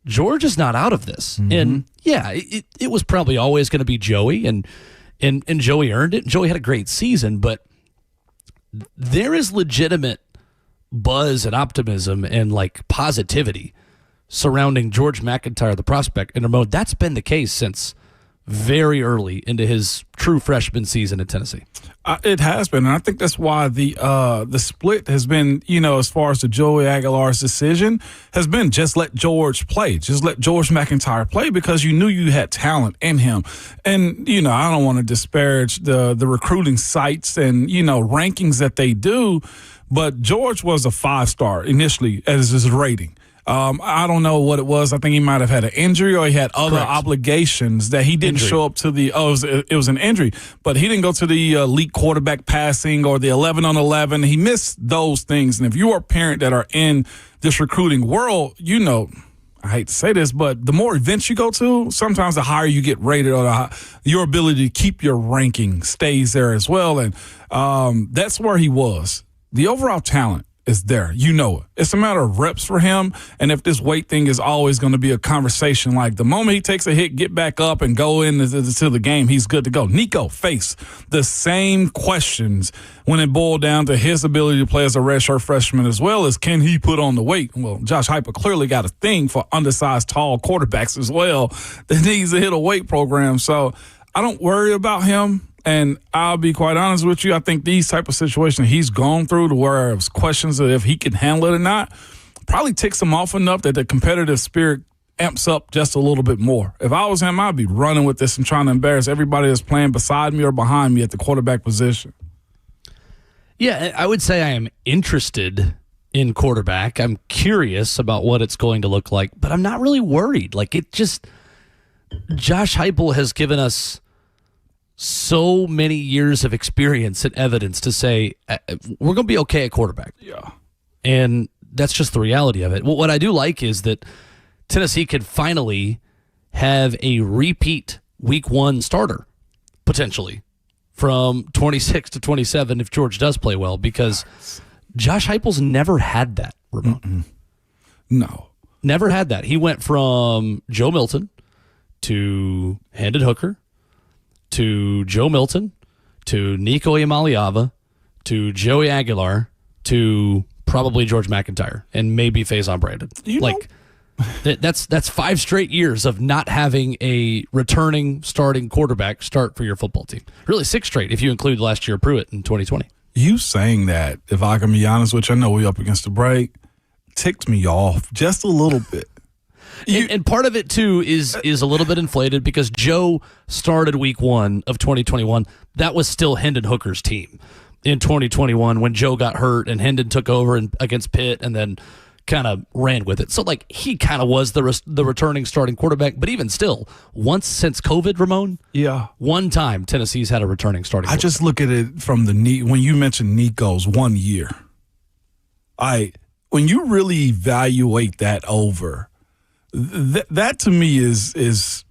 George is not out of this. And yeah, it was probably always going to be Joey, and Joey earned it. Joey had a great season, but there is legitimate buzz and optimism and like positivity surrounding George McIntyre, the prospect, and Ramon. That's been the case since very early into his true freshman season at Tennessee. It has been, and I think that's why the split has been, as far as the Joey Aguilar's decision, has been just let George play. Just let George McIntyre play, because you knew you had talent in him. And, I don't want to disparage the recruiting sites and, rankings that they do, but George was a 5-star initially as his rating. I don't know what it was. I think he might have had an injury, or he had other obligations that he didn't show up to the. It was an injury, but he didn't go to the elite quarterback passing or the 11-on-11. He missed those things. And if you are a parent that are in this recruiting world, I hate to say this, but the more events you go to, sometimes the higher you get rated, or your ability to keep your ranking stays there as well. And that's where he was. The overall talent is there. It. It's a matter of reps for him. And if this weight thing is always going to be a conversation, like the moment he takes a hit, get back up and go into the game, he's good to go. Nico faced the same questions when it boiled down to his ability to play as a redshirt freshman, as well as can he put on the weight. Well, Josh Heupel clearly got a thing for undersized, tall quarterbacks as well that needs to hit a weight program. So I don't worry about him. And I'll be quite honest with you, I think these type of situations he's gone through, to where it was questions of if he can handle it or not, probably ticks him off enough that the competitive spirit amps up just a little bit more. If I was him, I'd be running with this and trying to embarrass everybody that's playing beside me or behind me at the quarterback position. Yeah, I would say I am interested in quarterback. I'm curious about what it's going to look like, but I'm not really worried. Josh Heupel has given us so many years of experience and evidence to say we're going to be okay at quarterback. Yeah. And that's just the reality of it. What I do like is that Tennessee could finally have a repeat week 1 starter, potentially, from 26 to 27 if George does play well, because Josh Heupel's never had that, Ramon. No. Never had that. He went from Joe Milton to Hendon Hooker to Joe Milton, to Nico Iamaleava, to Joey Aguilar, to probably George McIntyre, and maybe Faison Brandon. That's 5 straight years of not having a returning starting quarterback start for your football team. Really 6 straight if you include last year Pruitt in 2020. You saying that, if I can be honest with you, I know we up against the break, ticked me off just a little bit. And part of it, too, is a little bit inflated because Joe started week 1 of 2021. That was still Hendon Hooker's team in 2021 when Joe got hurt and Hendon took over against Pitt and then kind of ran with it. So, he kind of was the returning starting quarterback. But even still, once since COVID, Ramon, one time Tennessee's had a returning starting quarterback. I just look at it from when you mentioned Nico's 1 year. When you really evaluate that over, that to me is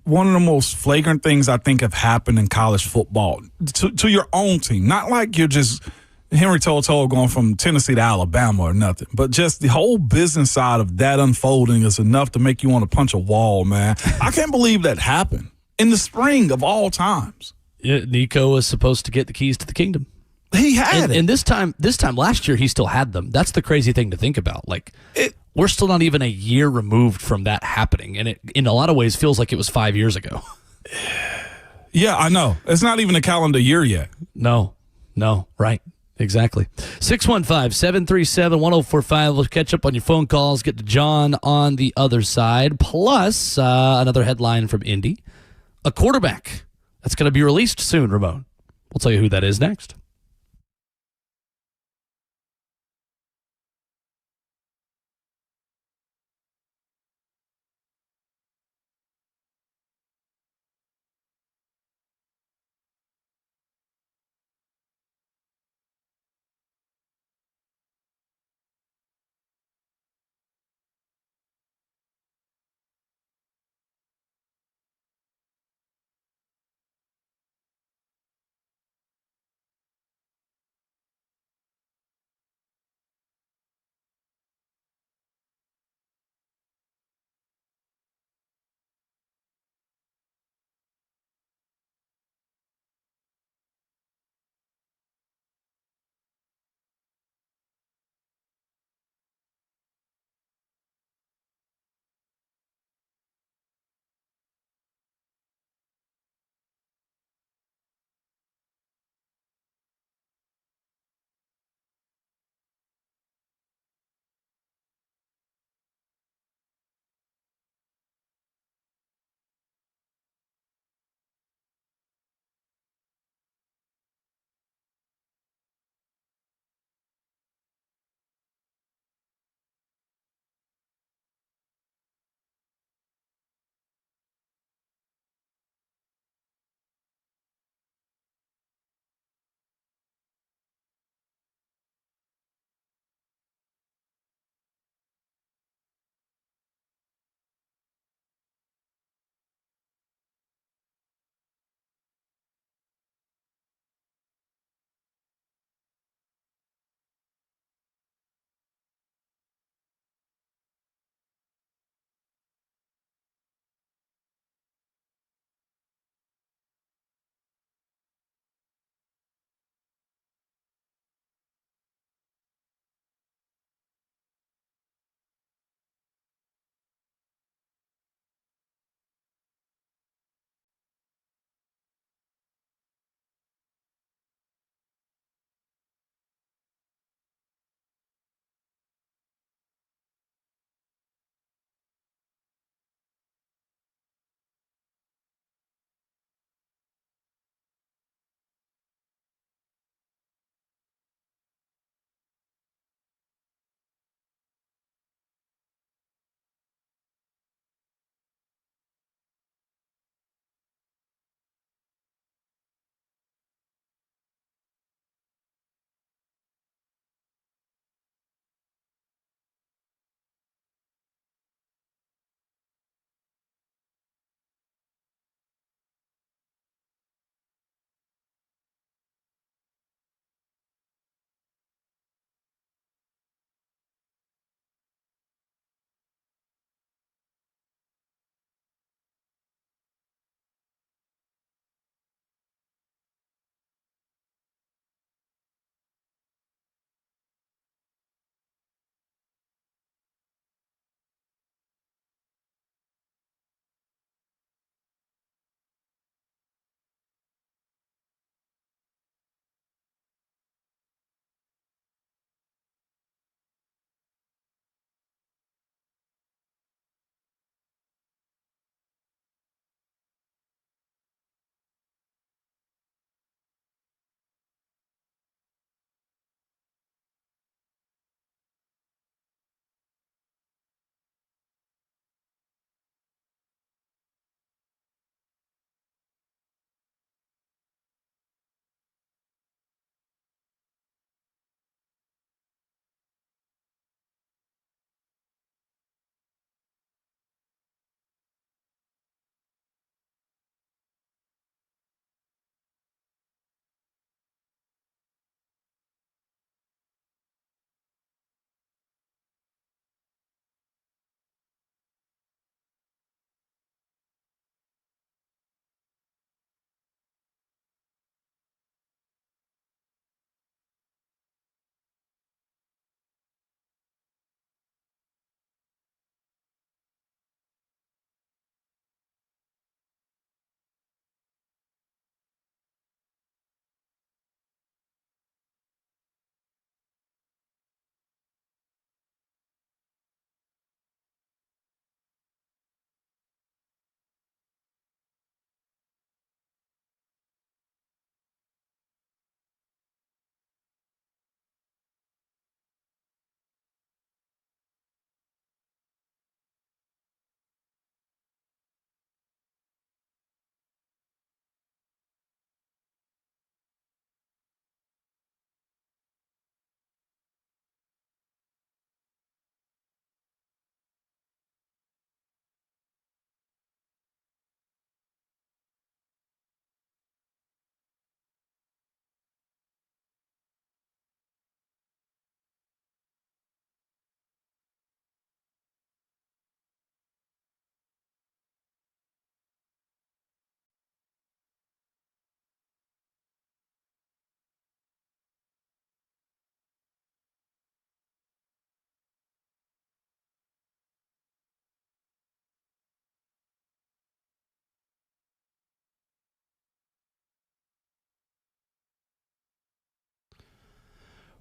one of the most flagrant things I think have happened in college football to your own team. Not like you're just Henry To'o going from Tennessee to Alabama or nothing. But just the whole business side of that unfolding is enough to make you want to punch a wall, man. I can't believe that happened in the spring of all times. Yeah, Nico was supposed to get the keys to the kingdom. He had it. And this time last year, he still had them. That's the crazy thing to think about. Like, we're still not even a year removed from that happening. And it, in a lot of ways, feels like it was 5 years ago. Yeah, I know. It's not even a calendar year yet. No, right. Exactly. 615-737-1045. We'll catch up on your phone calls, get to John on the other side. Plus, another headline from Indy. A quarterback that's going to be released soon, Ramon. We'll tell you who that is next.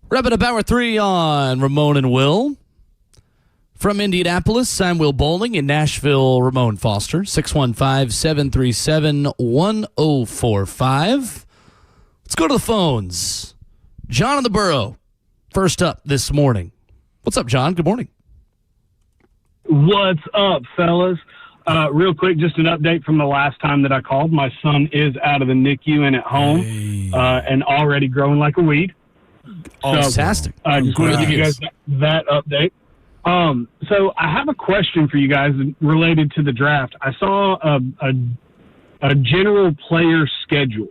Wrapping up hour 3 on Ramon and Will. From Indianapolis, I'm Will Bowling. In Nashville, Ramon Foster. 615-737-1045. Let's go to the phones. John in the Borough, first up this morning. What's up, John? Good morning. What's up, fellas? Real quick, just an update from the last time that I called. My son is out of the NICU and at home and already growing like a weed. Fantastic. I just wanted to give you guys that update. So I have a question for you guys related to the draft. I saw a general player schedule,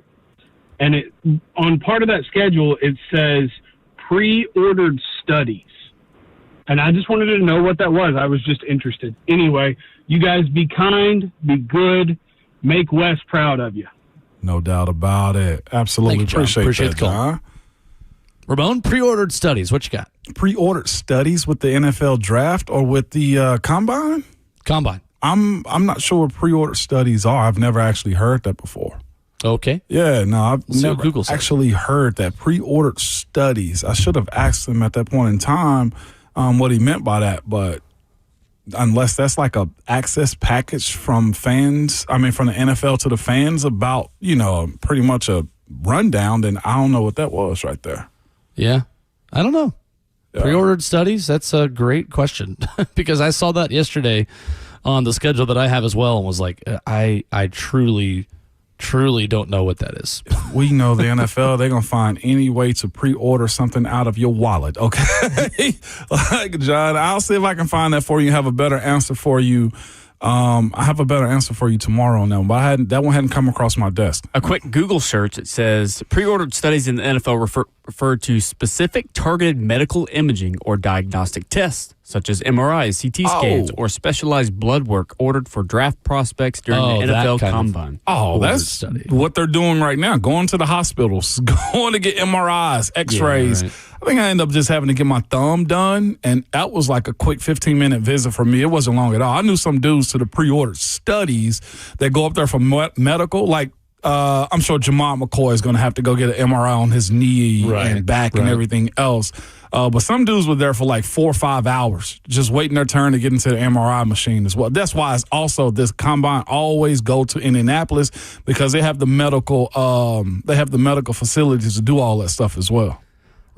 and on part of that schedule, it says pre-ordered studies. And I just wanted to know what that was. I was just interested. Anyway, you guys be kind, be good, make Wes proud of you. No doubt about it. Absolutely. Thank you, John. Appreciate that, the call. John. Ramon, pre-ordered studies. What you got? Pre-ordered studies with the NFL draft or with the combine? Combine. I'm not sure what pre-ordered studies are. I've never actually heard that before. Okay. Yeah, no, I've never Google actually heard that. Pre-ordered studies. I should have asked him at that point in time what he meant by that, but unless that's like a access package from fans, from the NFL to the fans about, pretty much a rundown, then I don't know what that was right there. Yeah. I don't know. Yeah. Pre-ordered studies? That's a great question because I saw that yesterday on the schedule that I have as well and was like, I truly don't know what that is. We know the NFL, they're going to find any way to pre-order something out of your wallet, okay? Like, John, I'll see if I can find that for you and have a better answer for you. I have a better answer for you tomorrow on that one, but that one hadn't come across my desk. A quick Google search, it says pre-ordered studies in the NFL refer to specific targeted medical imaging or diagnostic tests, such as MRIs, CT scans, or specialized blood work ordered for draft prospects during the NFL Combine. That's what they're doing right now, going to the hospitals, going to get MRIs, X-rays. Yeah, right. I think I ended up just having to get my thumb done, and that was like a quick 15-minute visit for me. It wasn't long at all. I knew some dudes to the pre-ordered studies that go up there for medical, like I'm sure Jamont McCoy is going to have to go get an MRI on his knee and back and everything else. But some dudes were there for like 4 or 5 hours, just waiting their turn to get into the MRI machine as well. That's why it's also this combine always go to Indianapolis because they have the medical facilities to do all that stuff as well.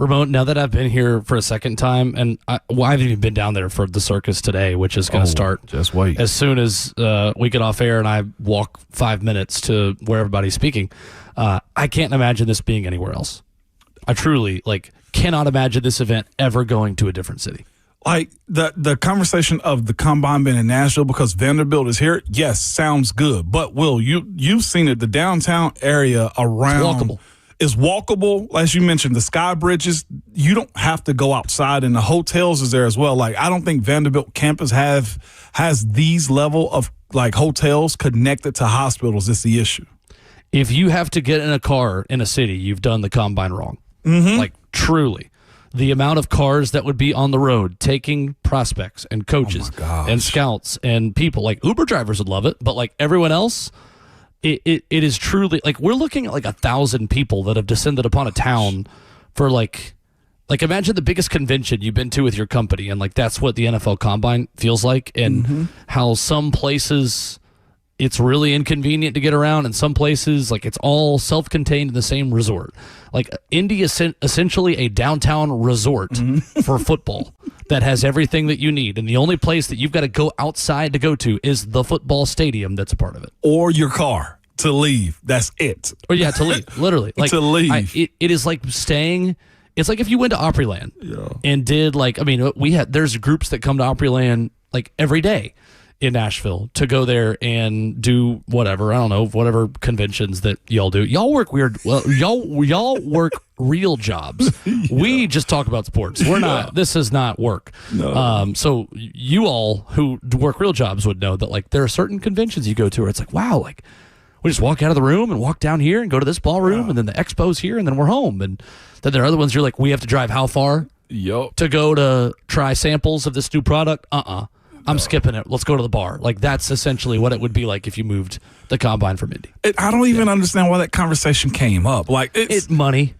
Ramon, now that I've been here for a second time, and I haven't even been down there for the circus today, which is going to start just wait as soon as we get off air and I walk 5 minutes to where everybody's speaking. I can't imagine this being anywhere else. I truly cannot imagine this event ever going to a different city. Like the conversation of the combine being in Nashville because Vanderbilt is here, yes, sounds good. But Will, you've seen it, the downtown area around. It's walkable. Is walkable, as you mentioned, the sky bridges. You don't have to go outside, and the hotels is there as well. Like I don't think Vanderbilt campus has these level of hotels connected to hospitals. It's the issue. If you have to get in a car in a city, you've done the combine wrong. Mm-hmm. Truly, the amount of cars that would be on the road taking prospects and coaches and scouts and people Uber drivers would love it, but everyone else. It is truly we're looking at 1,000 people that have descended upon a town for imagine the biggest convention you've been to with your company and that's what the NFL Combine feels like and how some places it's really inconvenient to get around and some places it's all self-contained in the same resort. Indy is essentially a downtown resort for football that has everything that you need. And the only place that you've got to go outside to go to is the football stadium that's a part of it. Or your car to leave. That's it. Or to leave, literally. To leave. It is like staying. It's like if you went to Opryland and did there's groups that come to Opryland every day in Nashville to go there and do whatever conventions that y'all do. Y'all work weird. Well, y'all work real jobs. We just talk about sports. We're not. This is not work. No. So you all who work real jobs would know that there are certain conventions you go to where it's wow, we just walk out of the room and walk down here and go to this ballroom and then the expo's here and then we're home. And then there are other ones you're we have to drive how far to go to try samples of this new product? I'm skipping it. Let's go to the bar. That's essentially what it would be if you moved the combine from Indy. I don't even understand why that conversation came up. It's money.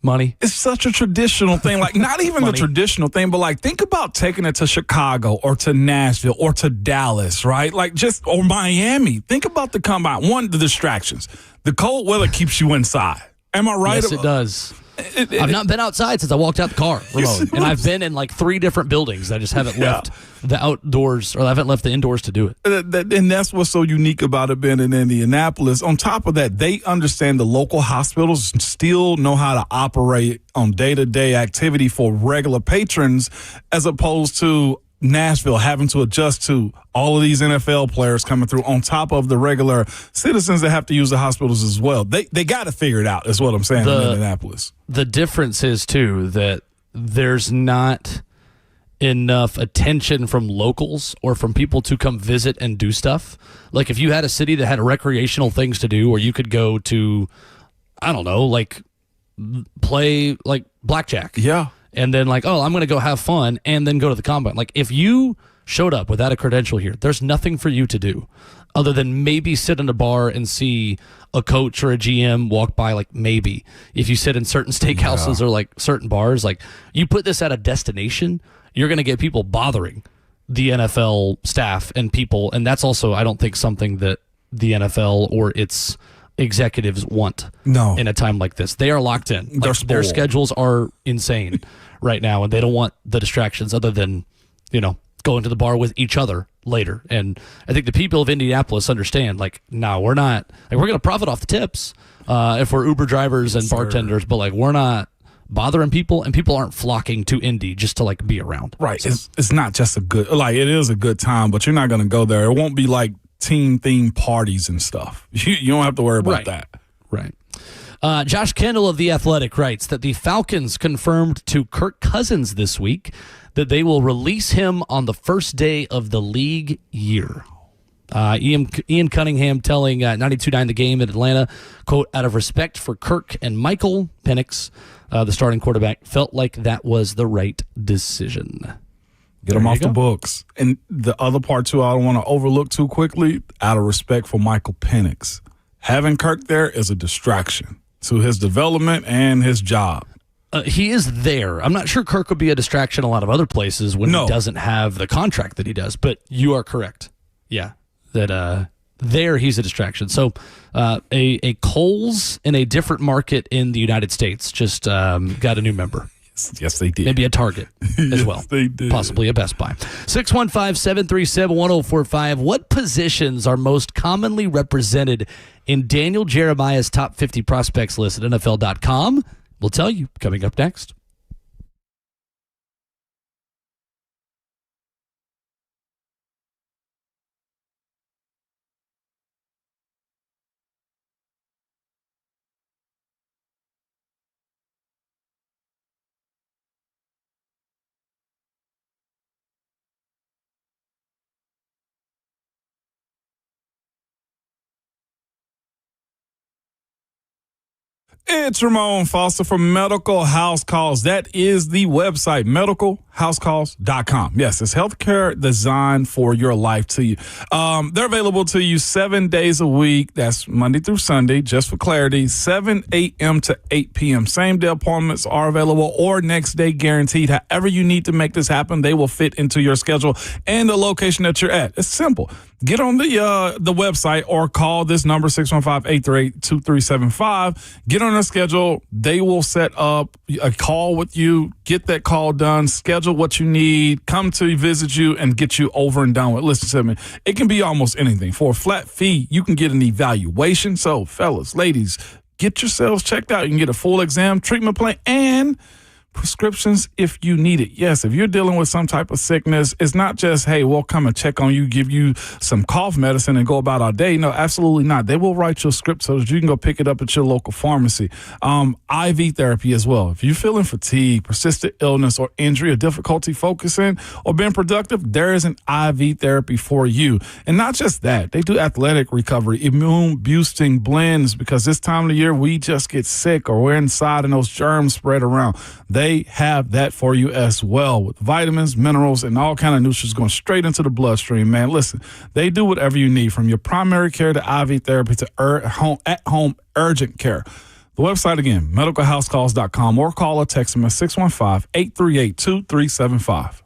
Money. It's such a traditional thing. Like, not even the Money. traditional thing, but like, think about taking it to Chicago or to Nashville or to Dallas, right? Like, or Miami. Think about the combine. One, the distractions. The cold weather keeps you inside. Am I right? Yes, it does. I've not been outside since I walked out the car, Ramon. And I've been in like 3 different buildings. I just haven't left the outdoors, or I haven't left the indoors to do it. And that's what's so unique about it being in Indianapolis. On top of that, they understand the local hospitals still know how to operate on day-to-day activity for regular patrons, as opposed to Nashville having to adjust to all of these NFL players coming through on top of the regular citizens that have to use the hospitals as well. They got to figure it out, is what I'm saying, in Indianapolis. The difference is, too, that there's not enough attention from locals or from people to come visit and do stuff. Like, if you had a city that had recreational things to do, or you could go to, I don't know, like play like blackjack. Yeah. And then like, oh, I'm going to go have fun and then go to the combine. Like, if you showed up without a credential here, there's nothing for you to do other than maybe sit in a bar and see a coach or a GM walk by. Like, maybe if you sit in certain steakhouses or like certain bars, like, you put this at a destination, you're going to get people bothering the NFL staff and people. And that's also, I don't think, something that the NFL or its executives want in a time like this. They are locked in. Like, their schedules are insane right now, and they don't want the distractions other than, going to the bar with each other later. And I think the people of Indianapolis understand, like, no, we're not, like, we're going to profit off the tips if we're Uber drivers and bartenders, but like, we're not bothering people, and people aren't flocking to Indy just to like be around. Right. So, it's not just it is a good time, but you're not going to go there. It won't be like team themed parties and stuff. You don't have to worry about that. Right. Josh Kendall of The Athletic writes that the Falcons confirmed to Kirk Cousins this week that they will release him on the first day of the league year. Ian Cunningham telling 92.9 The Game in Atlanta, quote, out of respect for Kirk and Michael Penix, the starting quarterback, felt like that was the right decision. Get them off the books. And the other part, too, I don't want to overlook too quickly, out of respect for Michael Penix. Having Kirk there is a distraction to his development and his job. He is there. I'm not sure Kirk would be a distraction a lot of other places when he doesn't have the contract that he does, but you are correct. Yeah, that there he's a distraction. So a Kohl's in a different market in the United States just got a new member. Yes, they did. Maybe a Target as well. Yes, they did. Possibly a Best Buy. 615-737-1045. What positions are most commonly represented in Daniel Jeremiah's top 50 prospects list at NFL.com? We'll tell you coming up next. It's Ramon Foster from Medical House Calls. That is the website, medicalhousecalls.com. Yes, it's healthcare designed for your life to you. They're available to you 7 days a week. That's Monday through Sunday, just for clarity, 7 a.m. to 8 p.m. Same day appointments are available or next day guaranteed. However you need to make this happen, they will fit into your schedule and the location that you're at. It's simple. Get on the website or call this number, 615-838-2375. Get on their schedule. They will set up a call with you, get that call done, schedule what you need, come to visit you, and get you over and done with. Listen to me. It can be almost anything. For a flat fee, you can get an evaluation. So, fellas, ladies, get yourselves checked out. You can get a full exam, treatment plan, and prescriptions if you need it. Yes, if you're dealing with some type of sickness, it's not just, hey, we'll come and check on you, give you some cough medicine and go about our day. No, absolutely not. They will write you a script so that you can go pick it up at your local pharmacy. IV therapy as well. If you're feeling fatigue, persistent illness or injury or difficulty focusing or being productive, there is an IV therapy for you. And not just that, they do athletic recovery, immune boosting blends, because this time of the year we just get sick or we're inside and those germs spread around. They have that for you as well, with vitamins, minerals, and all kind of nutrients going straight into the bloodstream, man. Listen, they do whatever you need, from your primary care to IV therapy to at-home urgent care. The website again, medicalhousecalls.com, or call or text them at 615-838-2375.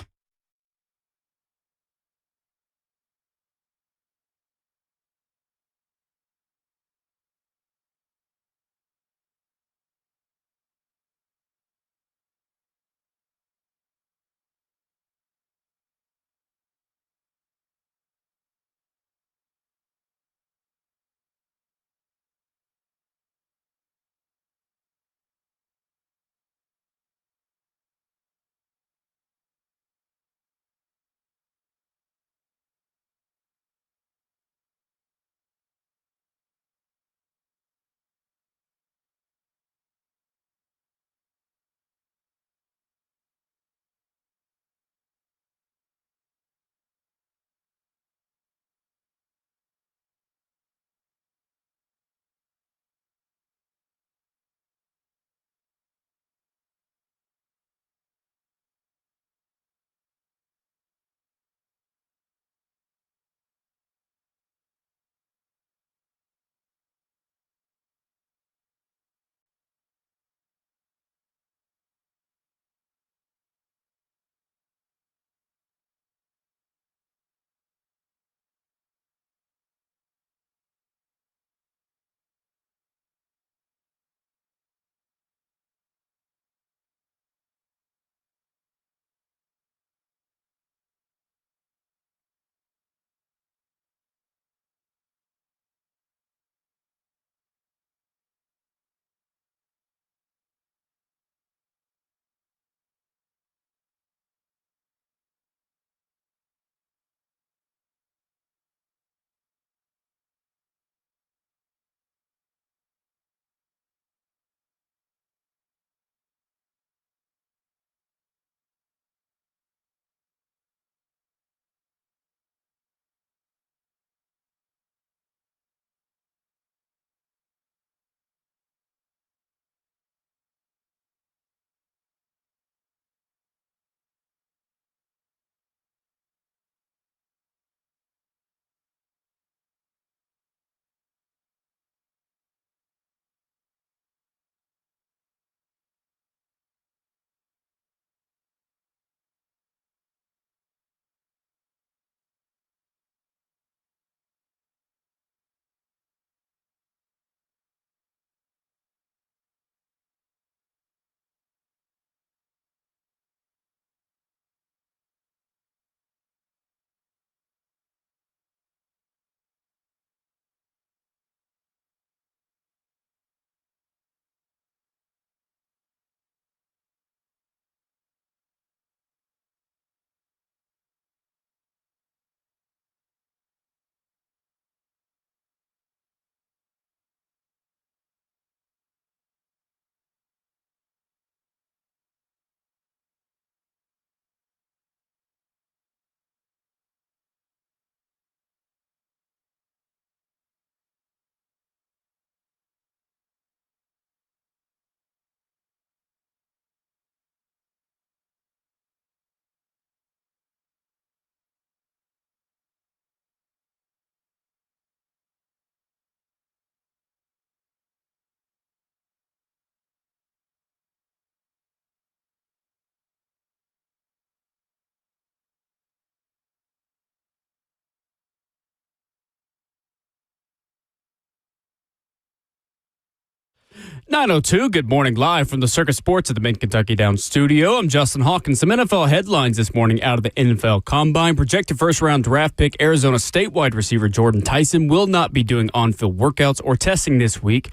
.902, good morning, live from the Circus Sports at the Mid-Kentucky Downs studio. I'm Justin Hawkins. Some NFL headlines this morning out of the NFL Combine. Projected first-round draft pick Arizona State wide receiver Jordan Tyson will not be doing on-field workouts or testing this week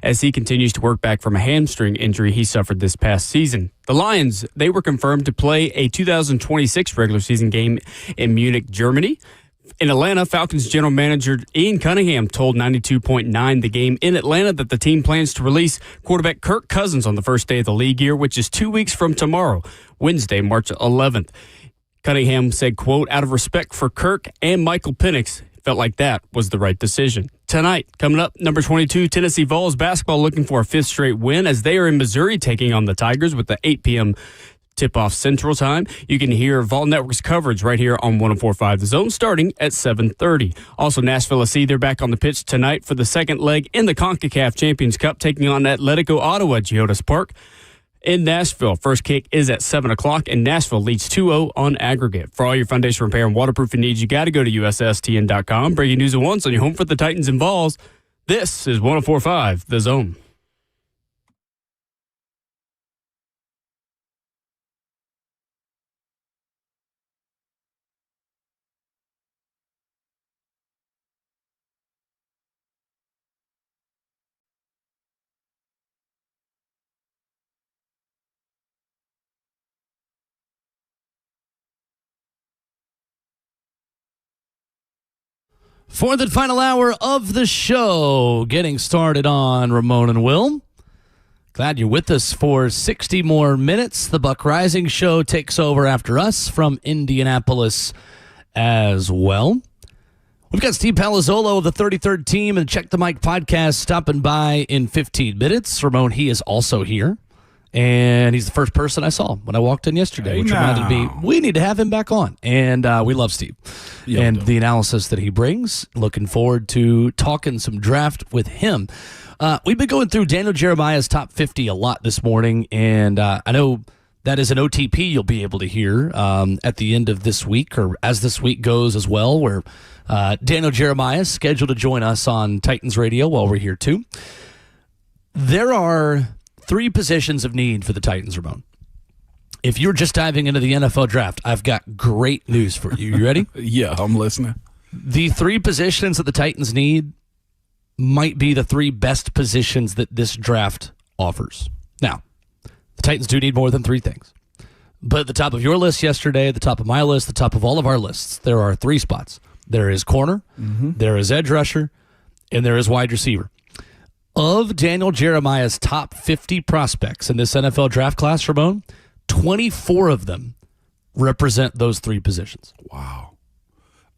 as he continues to work back from a hamstring injury he suffered this past season. The Lions, they were confirmed to play a 2026 regular season game in Munich, Germany. In Atlanta, Falcons general manager Ian Cunningham told 92.9 The Game in Atlanta that the team plans to release quarterback Kirk Cousins on the first day of the league year, which is 2 weeks from tomorrow, Wednesday, March 11th. Cunningham said, quote, out of respect for Kirk and Michael Penix, felt like that was the right decision. Tonight, coming up, number 22, Tennessee Vols basketball looking for a fifth straight win as they are in Missouri taking on the Tigers with the 8 p.m. tip-off Central Time. You can hear Vol Network's coverage right here on 104.5 The Zone starting at 7:30. Also, Nashville SC, they're back on the pitch tonight for the second leg in the CONCACAF Champions Cup, taking on Atletico Ottawa at Geodis Park in Nashville. First kick is at 7 o'clock, and Nashville leads 2-0 on aggregate. For all your foundation repair and waterproofing needs, you got to go to USSTN.com. Breaking news at once on your home for the Titans and Vols. This is 104.5 The Zone. Fourth and final hour of the show, getting started on Ramon and Will. Glad you're with us for 60 more minutes. The Buck Rising Show takes over after us from Indianapolis as well. We've got Steve Palazzolo of the 33rd Team and Check the Mic podcast stopping by in 15 minutes. Ramon, he is also here. And he's the first person I saw when I walked in yesterday, which reminded me we need to have him back on. And we love Steve and the analysis that he brings. Looking forward to talking some draft with him. We've been going through Daniel Jeremiah's top 50 a lot this morning, and I know that is an OTP you'll be able to hear at the end of this week, or as this week goes as well, where Daniel Jeremiah is scheduled to join us on Titans Radio while we're here too. There are 3 positions of need for the Titans, Ramon. If you're just diving into the NFL draft, I've got great news for you. You ready? Yeah, I'm listening. The 3 positions that the Titans need might be the 3 best positions that this draft offers. Now, the Titans do need more than 3 things. But at the top of your list yesterday, the top of my list, the top of all of our lists, there are 3 spots. There is corner, there is edge rusher, and there is wide receiver. Of Daniel Jeremiah's top 50 prospects in this NFL draft class, Ramon, 24 of them represent those 3 positions. Wow.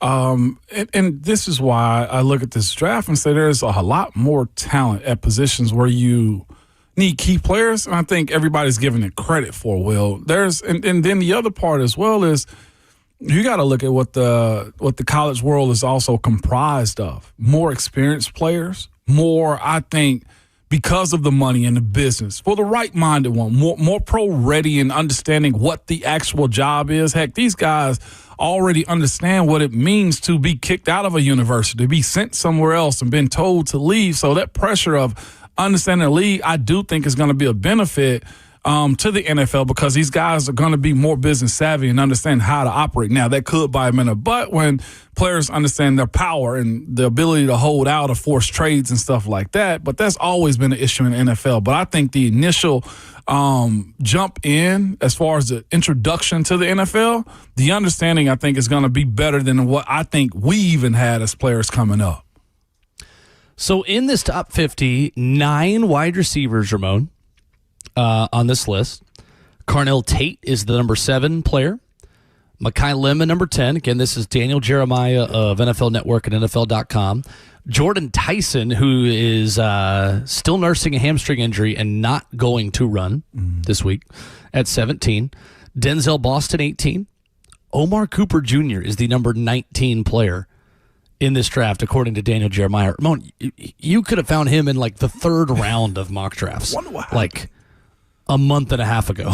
And this is why I look at this draft and say there's a lot more talent at positions where you need key players. And I think everybody's giving it credit for, Will. And then the other part as well is you got to look at what the college world is also comprised of. More experienced players. More, I think, because of the money and the business, for the right-minded one, more pro-ready and understanding what the actual job is. Heck, these guys already understand what it means to be kicked out of a university, to be sent somewhere else and been told to leave. So that pressure of understanding the league, I do think is going to be a benefit to the NFL because these guys are going to be more business savvy and understand how to operate. Now, that could bite them in the butt when players understand their power and the ability to hold out or force trades and stuff like that, but that's always been an issue in the NFL. But I think the initial jump in as far as the introduction to the NFL, the understanding I think is going to be better than what I think we even had as players coming up. So in this top 50, 9 wide receivers, Ramon, on this list. Carnell Tate is the number 7 player. Mekhi Lemon, number 10. Again, this is Daniel Jeremiah of NFL Network and NFL.com. Jordan Tyson, who is still nursing a hamstring injury and not going to run this week at 17. Denzel Boston, 18. Omar Cooper Jr. is the number 19 player in this draft, according to Daniel Jeremiah. Ramon, you could have found him in like the 3rd round of mock drafts. Like a month and a half ago.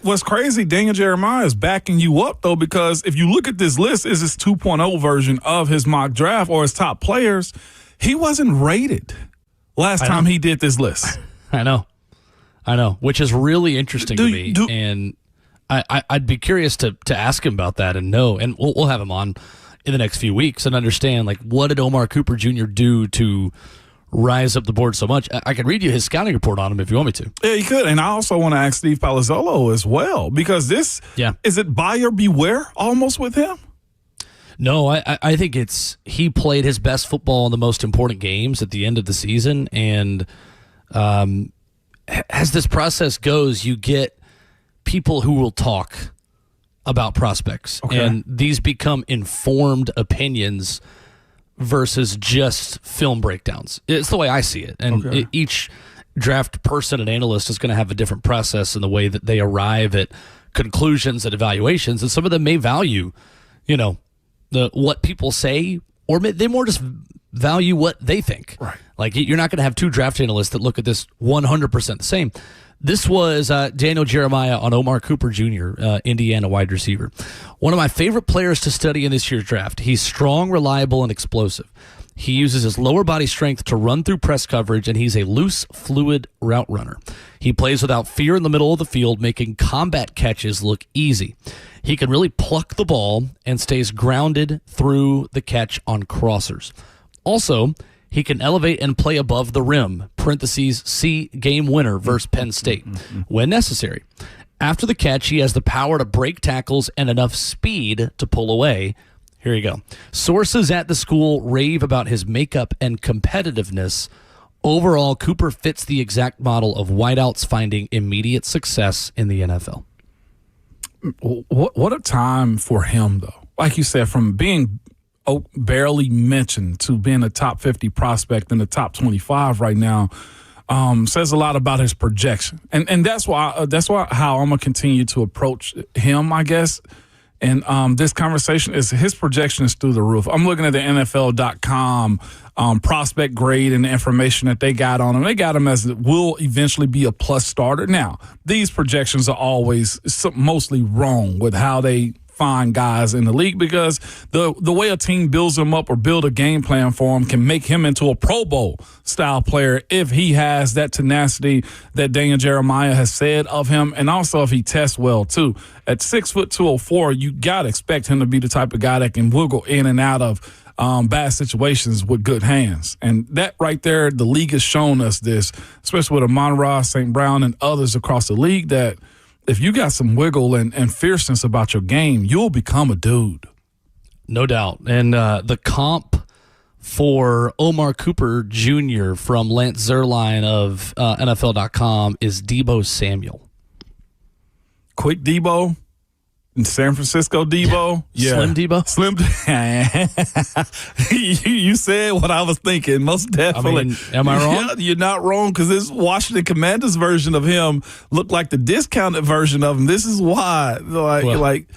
What's crazy, Daniel Jeremiah is backing you up, though, because if you look at this list, is his 2.0 version of his mock draft or his top players, he wasn't rated last time he did this list. I know, which is really interesting to me. And I'd be curious to ask him about that and know, and we'll have him on in the next few weeks and understand, like, what did Omar Cooper Jr. do to rise up the board so much? I could read you his scouting report on him if you want me to. Yeah, you could. And I also want to ask Steve Palazzolo as well, because this, is it buyer beware almost with him? No, I think he played his best football in the most important games at the end of the season. And as this process goes, you get people who will talk about prospects. Okay. And these become informed opinions versus just film breakdowns. It's the way I see it. And each draft person and analyst is going to have a different process in the way that they arrive at conclusions and evaluations, and some of them may value, what people say, or they more just value what they think. Right. Like, you're not going to have two draft analysts that look at this 100% the same. This was Daniel Jeremiah on Omar Cooper Jr., Indiana wide receiver. One of my favorite players to study in this year's draft. He's strong, reliable, and explosive. He uses his lower body strength to run through press coverage, and he's a loose, fluid route runner. He plays without fear in the middle of the field, making combat catches look easy. He can really pluck the ball and stays grounded through the catch on crossers. Also, he can elevate and play above the rim, parentheses, see game winner versus Penn State, when necessary. After the catch, he has the power to break tackles and enough speed to pull away. Here you go. Sources at the school rave about his makeup and competitiveness. Overall, Cooper fits the exact model of wideouts finding immediate success in the NFL. What a time for him, though. Like you said, from being barely mentioned to being a top 50 prospect in the top 25 right now, says a lot about his projection. And that's why how I'm going to continue to approach him, I guess. And this conversation is his projection is through the roof. I'm looking at the NFL.com prospect grade and the information that they got on him. They got him as it will eventually be a plus starter. Now, these projections are always mostly wrong with how they find guys in the league, because the way a team builds him up or build a game plan for him can make him into a Pro Bowl style player if he has that tenacity that Daniel Jeremiah has said of him, and also if he tests well too. At 6'2", you gotta expect him to be the type of guy that can wiggle in and out of bad situations with good hands. And that right there, the league has shown us this, especially with Amon-Ra, St. Brown, and others across the league, that if you got some wiggle and fierceness about your game, you'll become a dude. No doubt. And the comp for Omar Cooper Jr. from Lance Zierlein of NFL.com is Deebo Samuel. Quick Deebo? In San Francisco Deebo? Yeah. Slim Deebo? Slim. You said what I was thinking, most definitely. I mean, am I wrong? Yeah, you're not wrong, because this Washington Commanders version of him looked like the discounted version of him. This is why, like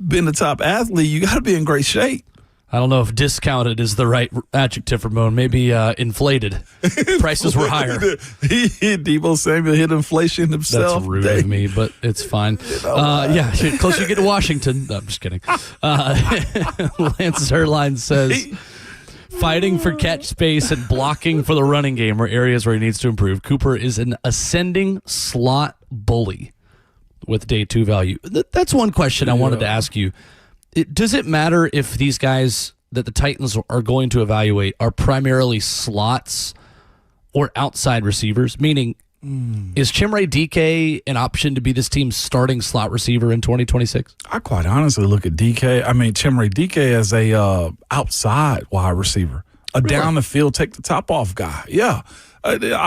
being a top athlete, you got to be in great shape. I don't know if discounted is the right adjective, Ramon. Maybe inflated. Prices were higher. Deebo Samuel hit inflation himself. That's rude of me, but it's fine. Yeah, closer you get to Washington. No, I'm just kidding. Lance Zierlein says, fighting for catch space and blocking for the running game are areas where he needs to improve. Cooper is an ascending slot bully with day 2 value. That's one question I wanted to ask you. Does it matter if these guys that the Titans are going to evaluate are primarily slots or outside receivers? Meaning, is Chimere DK an option to be this team's starting slot receiver in 2026? I quite honestly look at Chimere DK as a outside wide receiver, down the field, take the top off guy. Yeah.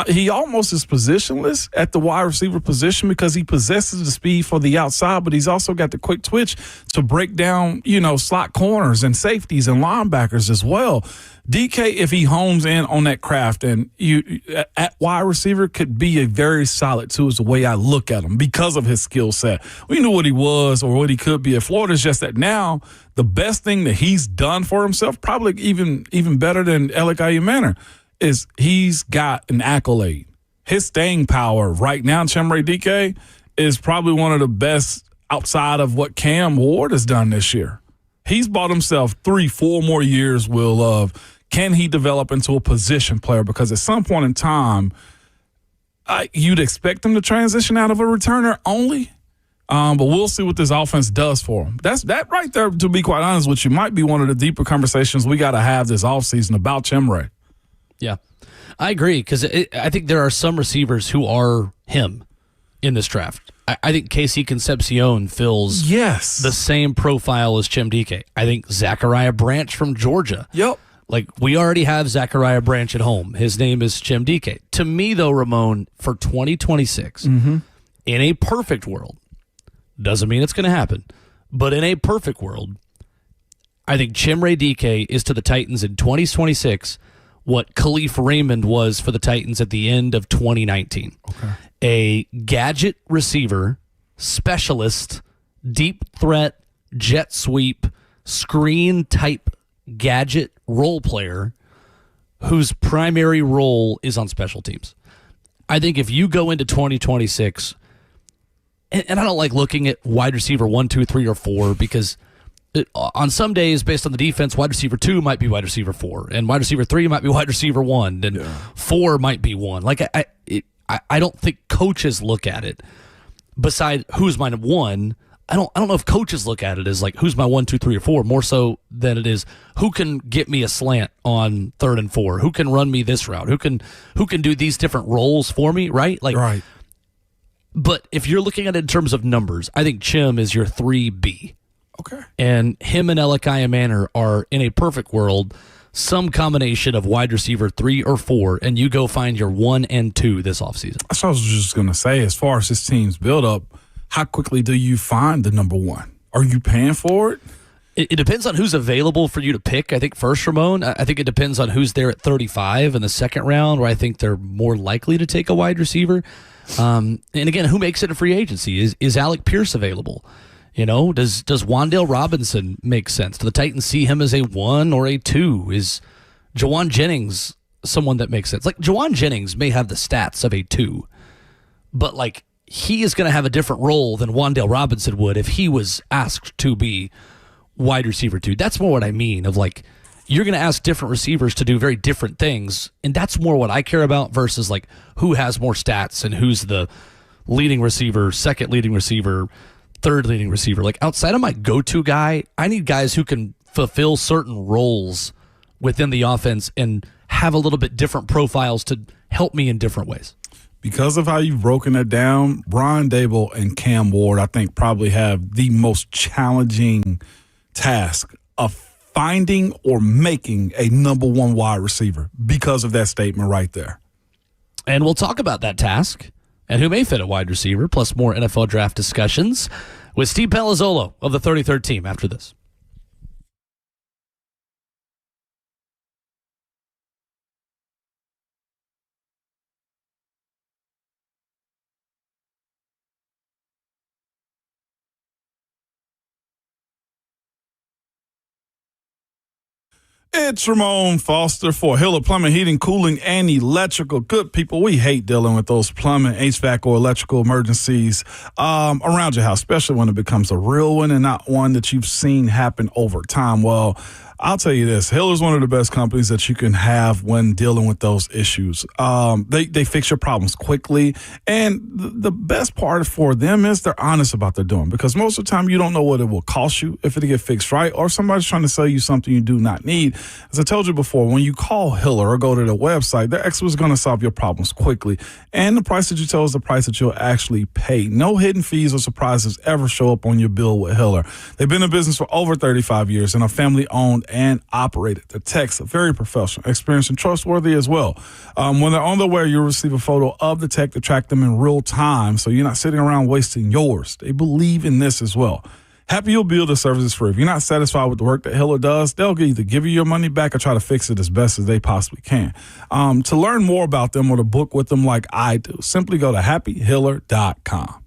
He almost is positionless at the wide receiver position because he possesses the speed for the outside, but he's also got the quick twitch to break down, slot corners and safeties and linebackers as well. DK, if he homes in on that craft and you at wide receiver, could be a very solid too, is the way I look at him because of his skill set. We knew what he was or what he could be at Florida. It's just that now the best thing that he's done for himself, probably even better than Alec Ayumana, is he's got an accolade. His staying power right now, Chimere DK, is probably one of the best outside of what Cam Ward has done this year. He's bought himself 3-4 more years, Will, of can he develop into a position player? Because at some point in time, you'd expect him to transition out of a returner only. But we'll see what this offense does for him. That right there, to be quite honest with you, might be one of the deeper conversations we got to have this offseason about Chimere. Yeah, I agree, because I think there are some receivers who are him in this draft. I think Casey Concepcion fills the same profile as Chim DK. I think Zachariah Branch from Georgia. Yep. Like, we already have Zachariah Branch at home. His name is Chim DK. To me, though, Ramon, for 2026, in a perfect world, doesn't mean it's going to happen, but in a perfect world, I think Chimere DK is to the Titans in 2026 what Khalif Raymond was for the Titans at the end of 2019. Okay. A gadget receiver, specialist, deep threat, jet sweep, screen type gadget role player whose primary role is on special teams. I think if you go into 2026, and I don't like looking at wide receiver 1, 2, 3, or 4 because on some days, based on the defense, wide receiver 2 might be wide receiver 4, and wide receiver 3 might be wide receiver 1, and 4 might be 1. Like I don't think coaches look at it. Beside who's my 1, I don't know if coaches look at it as like who's my 1, 2, 3, or 4 more so than it is who can get me a slant on 3rd and 4, who can run me this route, who can do these different roles for me, right? Like, right. But if you're looking at it in terms of numbers, I think Chim is your 3B. Okay. And him and Elikiah Manor are, in a perfect world, some combination of wide receiver 3 or 4, and you go find your 1 and 2 this offseason. That's what I was just going to say. As far as this team's build-up, how quickly do you find the number 1? Are you paying for it? It depends on who's available for you to pick, I think, first, Ramon. I think it depends on who's there at 35 in the second round, where I think they're more likely to take a wide receiver. And again, who makes it a free agency? Is Alec Pierce available? You know, does Wan'Dale Robinson make sense? Do the Titans see him as a 1 or a 2? Is Jawan Jennings someone that makes sense? Like, Jawan Jennings may have the stats of a 2, but, like, he is going to have a different role than Wan'Dale Robinson would if he was asked to be wide receiver 2. That's more what I mean of, like, you're going to ask different receivers to do very different things, and that's more what I care about versus, like, who has more stats and who's the leading receiver, second leading receiver, third leading receiver. Like, outside of my go-to guy, I need guys who can fulfill certain roles within the offense and have a little bit different profiles to help me in different ways. Because of how you've broken it down, Brian Dable and Cam Ward, I think, probably have the most challenging task of finding or making a number 1 wide receiver because of that statement right there. And we'll talk about that task and who may fit at wide receiver, plus more NFL draft discussions with Steve Palazzolo of the 33rd team after this. It's Ramon Foster for Hiller Plumbing, Heating, Cooling, and Electrical. Good people, we hate dealing with those plumbing, HVAC, or electrical emergencies around your house, especially when it becomes a real one and not one that you've seen happen over time. Well, I'll tell you this, Hiller's one of the best companies that you can have when dealing with those issues. They fix your problems quickly, and the best part for them is they're honest about what they're doing, because most of the time you don't know what it will cost you if it get fixed right, or somebody's trying to sell you something you do not need. As I told you before, when you call Hiller or go to the website, their expert is going to solve your problems quickly, and the price that you tell is the price that you'll actually pay. No hidden fees or surprises ever show up on your bill with Hiller. They've been in business for over 35 years and are family-owned and operated. The techs are very professional, experienced, and trustworthy as well. When they're on their way, you'll receive a photo of the tech to track them in real time, so you're not sitting around wasting yours. They believe in this as well. Happy you'll build the services free. If you're not satisfied with the work that Hiller does, they'll either give you your money back or try to fix it as best as they possibly can. To learn more about them or to book with them like I do, simply go to happyhiller.com.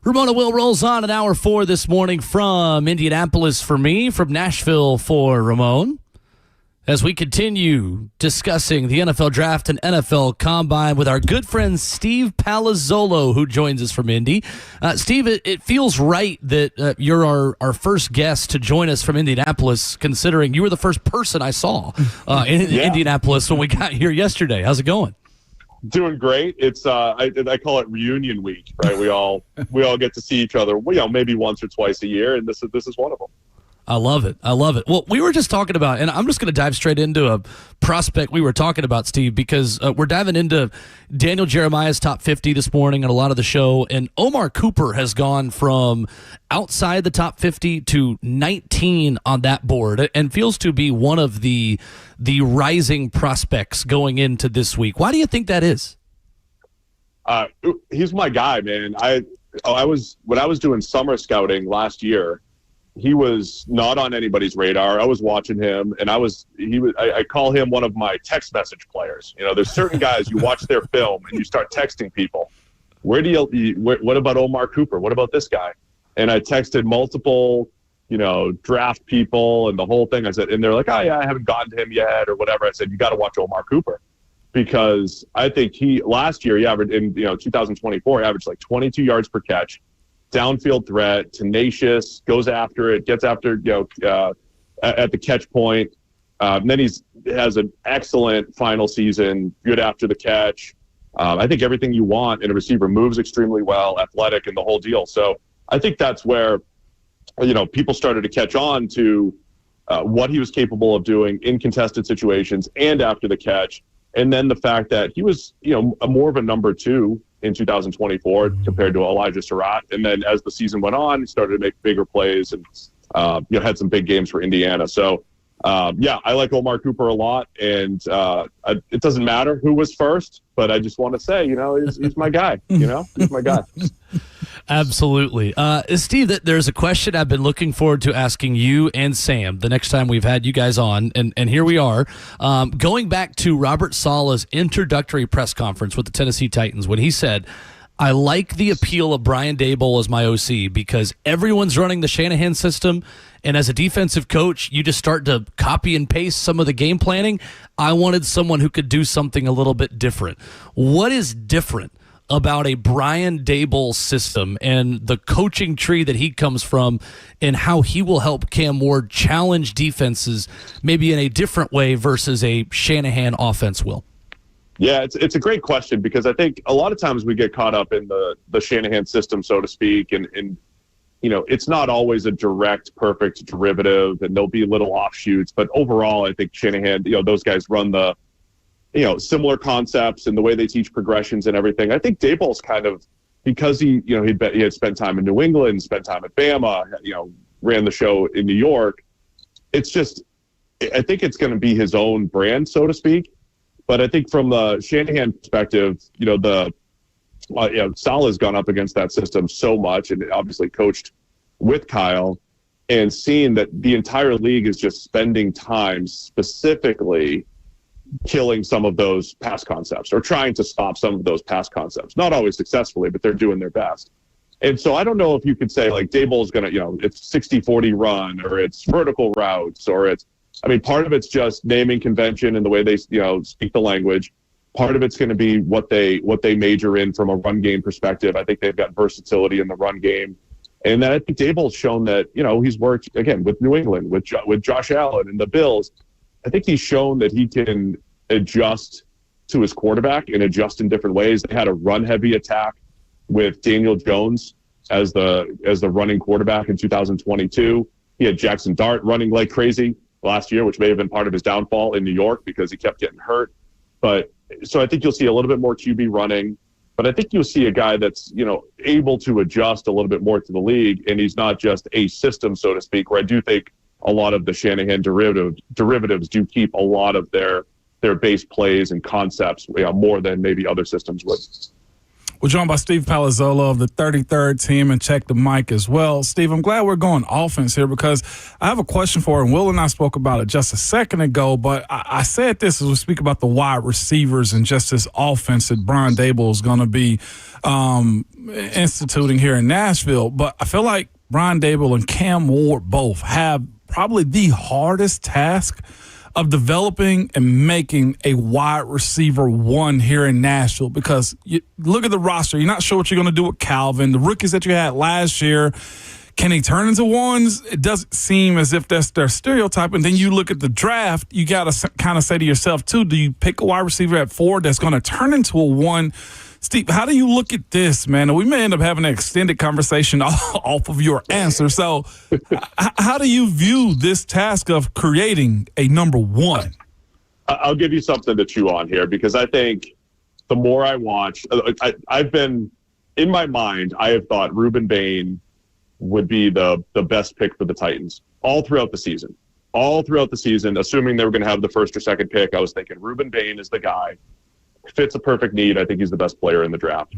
Ramona Will rolls on at hour 4 this morning from Indianapolis for me, from Nashville for Ramon. As we continue discussing the NFL Draft and NFL Combine with our good friend Steve Palazzolo, who joins us from Indy. Steve, it feels right that you're our first guest to join us from Indianapolis, considering you were the first person I saw in Indianapolis when we got here yesterday. How's it going? Doing great. It's I call it reunion week, right? We all get to see each other, maybe once or twice a year, and this is one of them. I love it. Well, we were just talking about, and I'm just going to dive straight into a prospect we were talking about, Steve, because we're diving into Daniel Jeremiah's top 50 this morning and a lot of the show, and Omar Cooper has gone from outside the top 50 to 19 on that board and feels to be one of the rising prospects going into this week. Why do you think that is? He's my guy, man. When I was doing summer scouting last year, he was not on anybody's radar. I was watching him, and I call him one of my text message players. There's certain guys, you watch their film and you start texting people. What about Omar Cooper? What about this guy? And I texted multiple, draft people and the whole thing. I said, and they're like, oh yeah, I haven't gotten to him yet or whatever. I said, you got to watch Omar Cooper, because I think last year he averaged in 2024, he averaged like 22 yards per catch. Downfield threat, tenacious, goes after it, gets after at the catch point. Then has an excellent final season, good after the catch. I think everything you want in a receiver, moves extremely well, athletic, and the whole deal. So I think that's where people started to catch on to what he was capable of doing in contested situations and after the catch. And then the fact that he was more of a number 2 in 2024 compared to Elijah Surratt. And then as the season went on, he started to make bigger plays and had some big games for Indiana. So, I like Omar Cooper a lot. And it doesn't matter who was first, but I just want to say, he's my guy. He's my guy. Absolutely. Steve, there's a question I've been looking forward to asking you and Sam the next time we've had you guys on, and here we are. Going back to Robert Saleh's introductory press conference with the Tennessee Titans, when he said, I like the appeal of Brian Daboll as my OC because everyone's running the Shanahan system, and as a defensive coach, you just start to copy and paste some of the game planning. I wanted someone who could do something a little bit different. What is different about a Brian Daboll system and the coaching tree that he comes from, and how he will help Cam Ward challenge defenses maybe in a different way versus a Shanahan offense will? Yeah, it's a great question, because I think a lot of times we get caught up in the Shanahan system, so to speak, and it's not always a direct, perfect derivative, and there'll be little offshoots. But overall, I think Shanahan, those guys run the similar concepts and the way they teach progressions and everything. I think Daboll's kind of, because he had spent time in New England, spent time at Bama, ran the show in New York. It's just, I think it's going to be his own brand, so to speak. But I think from the Shanahan perspective, Saleh's gone up against that system so much, and obviously coached with Kyle, and seeing that the entire league is just spending time specifically killing some of those pass concepts, or trying to stop some of those pass concepts. Not always successfully, but they're doing their best. And so I don't know if you could say like Daboll's going to, it's 60-40 run, or it's vertical routes, or part of it's just naming convention and the way they, speak the language. Part of it's going to be what they major in from a run game perspective. I think they've got versatility in the run game. And then I think Daboll's shown that, he's worked, again, with New England, with Josh Allen and the Bills. I think he's shown that he can adjust to his quarterback and adjust in different ways. They had a run-heavy attack with Daniel Jones as the running quarterback in 2022. He had Jackson Dart running like crazy last year, which may have been part of his downfall in New York because he kept getting hurt. But so I think you'll see a little bit more QB running, but I think you'll see a guy that's, able to adjust a little bit more to the league, and he's not just a system, so to speak, where I do think a lot of the Shanahan derivatives do keep a lot of their base plays and concepts, more than maybe other systems would. We're joined by Steve Palazzolo of the 33rd team and Check the Mic as well. Steve, I'm glad we're going offense here because I have a question for him. Will and I spoke about it just a second ago, but I said this as we speak about the wide receivers and just this offense that Brian Daboll is going to be instituting here in Nashville. But I feel like Brian Daboll and Cam Ward both have probably the hardest task of developing and making a wide receiver one here in Nashville because you look at the roster. You're not sure what you're going to do with Calvin. The rookies that you had last year, can they turn into ones? It doesn't seem as if that's their stereotype. And then you look at the draft, you got to kind of say to yourself, too, do you pick a wide receiver at 4 that's going to turn into a one? Steve, how do you look at this, man? And we may end up having an extended conversation off of your answer. So how do you view this task of creating a number one? I'll give you something to chew on here because I think the more I watch, I've been, in my mind, I have thought Ruben Bain would be the best pick for the Titans all throughout the season. All throughout the season, assuming they were going to have the first or second pick, I was thinking Ruben Bain is the guy. Fits a perfect need. I think he's the best player in the draft.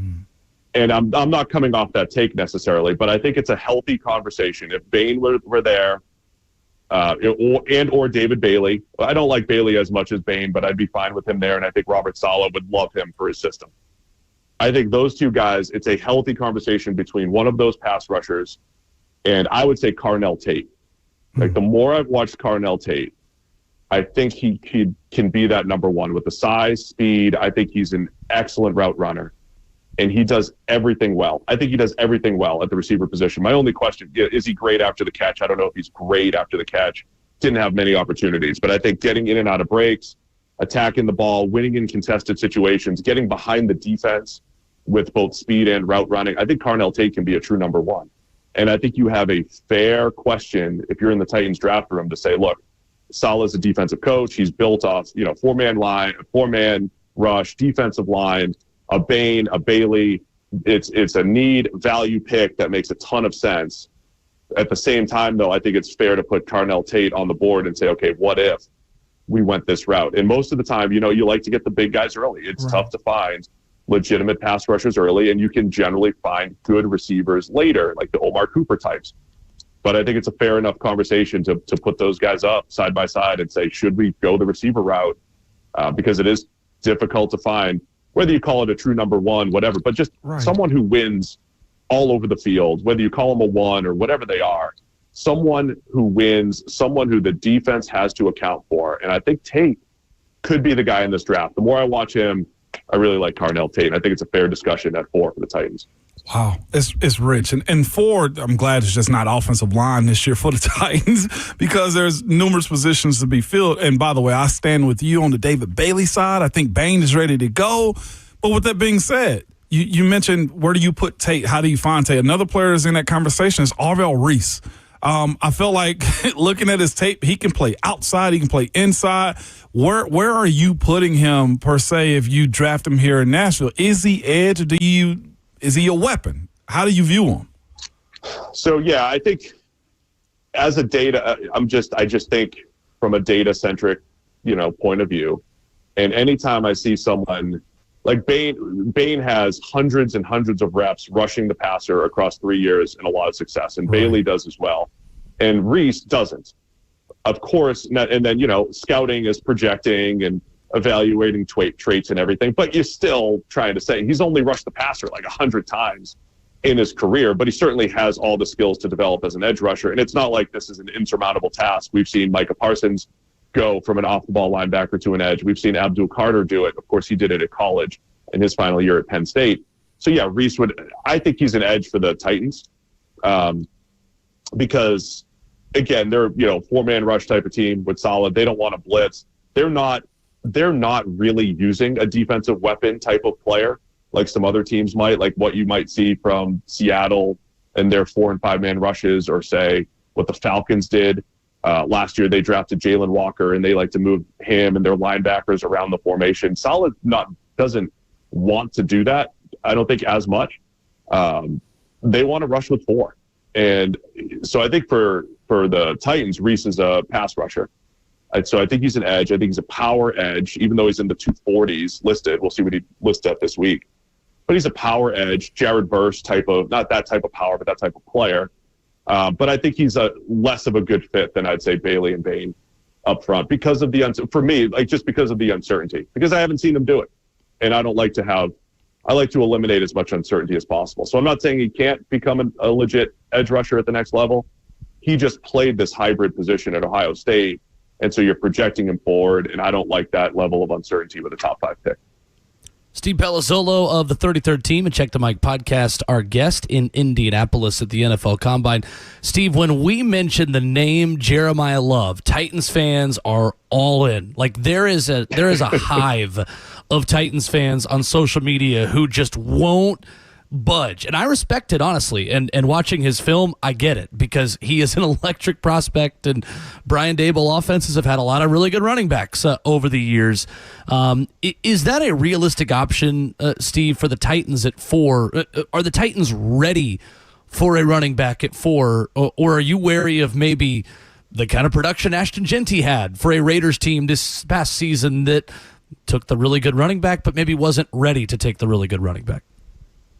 And I'm not coming off that take necessarily, but I think it's a healthy conversation. If Bain were there, or David Bailey. I don't like Bailey as much as Bain, but I'd be fine with him there, and I think Robert Saleh would love him for his system. I think those two guys, it's a healthy conversation between one of those pass rushers and I would say Carnell Tate. Like the more I've watched Carnell Tate, I think he can be that number one with the size, speed. I think he's an excellent route runner, and he does everything well. I think he does everything well at the receiver position. My only question, is he great after the catch? I don't know if he's great after the catch. Didn't have many opportunities, but I think getting in and out of breaks, attacking the ball, winning in contested situations, getting behind the defense with both speed and route running, I think Carnell Tate can be a true number one. And I think you have a fair question if you're in the Titans draft room to say, look, Saleh's a defensive coach. He's built off, four-man line, four-man rush, defensive line, a Bain, a Bailey. It's a need value pick that makes a ton of sense. At the same time, though, I think it's fair to put Carnell Tate on the board and say, okay, what if we went this route? And most of the time, you like to get the big guys early. It's tough to find legitimate pass rushers early, and you can generally find good receivers later, like the Omar Cooper types. But I think it's a fair enough conversation to put those guys up side by side and say, should we go the receiver route? Because it is difficult to find, whether you call it a true number one, whatever, but just someone who wins all over the field, whether you call them a one or whatever they are, someone who wins, someone who the defense has to account for. And I think Tate could be the guy in this draft. The more I watch him, I really like Carnell Tate. And I think it's a fair discussion at 4 for the Titans. Wow, it's rich. And 4, I'm glad it's just not offensive line this year for the Titans because there's numerous positions to be filled. And by the way, I stand with you on the David Bailey side. I think Bain is ready to go. But with that being said, you mentioned where do you put Tate? How do you find Tate? Another player that's in that conversation is Arvell Reese. I feel like looking at his tape, he can play outside, he can play inside. Where are you putting him per se if you draft him here in Nashville? Is he edge or is he a weapon? How do you view him? So, yeah, I think as a data, I just think from a data-centric, point of view. And anytime I see someone like Bain has hundreds and hundreds of reps rushing the passer across 3 years and a lot of success. And Bailey does as well. And Reese doesn't. Of course, and then, scouting is projecting and evaluating traits and everything, but you're still trying to say he's only rushed the passer like 100 times in his career, but he certainly has all the skills to develop as an edge rusher. And it's not like this is an insurmountable task. We've seen Micah Parsons go from an off-the-ball linebacker to an edge. We've seen Abdul Carter do it. Of course, he did it at college in his final year at Penn State. So, yeah, Reese I think he's an edge for the Titans because, again, they're, four-man rush type of team with Saleh. They don't want to blitz. They're not really using a defensive weapon type of player like some other teams might, like what you might see from Seattle and their 4- and 5-man rushes, or say what the Falcons did. Last year they drafted Jalen Walker, and they like to move him and their linebackers around the formation. Saleh doesn't want to do that, I don't think, as much. They want to rush with 4. And so I think for the Titans, Reese is a pass rusher. So I think he's an edge. I think he's a power edge, even though he's in the 240s listed. We'll see what he lists at this week. but he's a power edge, Jared Verse type of, not that type of power, but that type of player. But I think he's a less of a good fit than I'd say Bailey and Bain up front because of for me, like just because of the uncertainty, because I haven't seen him do it. And I like to eliminate as much uncertainty as possible. So I'm not saying he can't become a legit edge rusher at the next level. He just played this hybrid position at Ohio State. And so you're projecting him forward. And I don't like that level of uncertainty with a top 5 pick. Steve Palazzolo of the 33rd Team and Check the Mic podcast, our guest in Indianapolis at the NFL Combine. Steve, when we mention the name Jeremiah Love, Titans fans are all in. Like there is a hive of Titans fans on social media who just won't budge. And I respect it, honestly. And watching his film, I get it because he is an electric prospect, and Brian Daboll offenses have had a lot of really good running backs over the years. Is that a realistic option, Steve, for the Titans at 4? Are the Titans ready for a running back at 4, or are you wary of maybe the kind of production Ashton Genty had for a Raiders team this past season that took the really good running back but maybe wasn't ready to take the really good running back?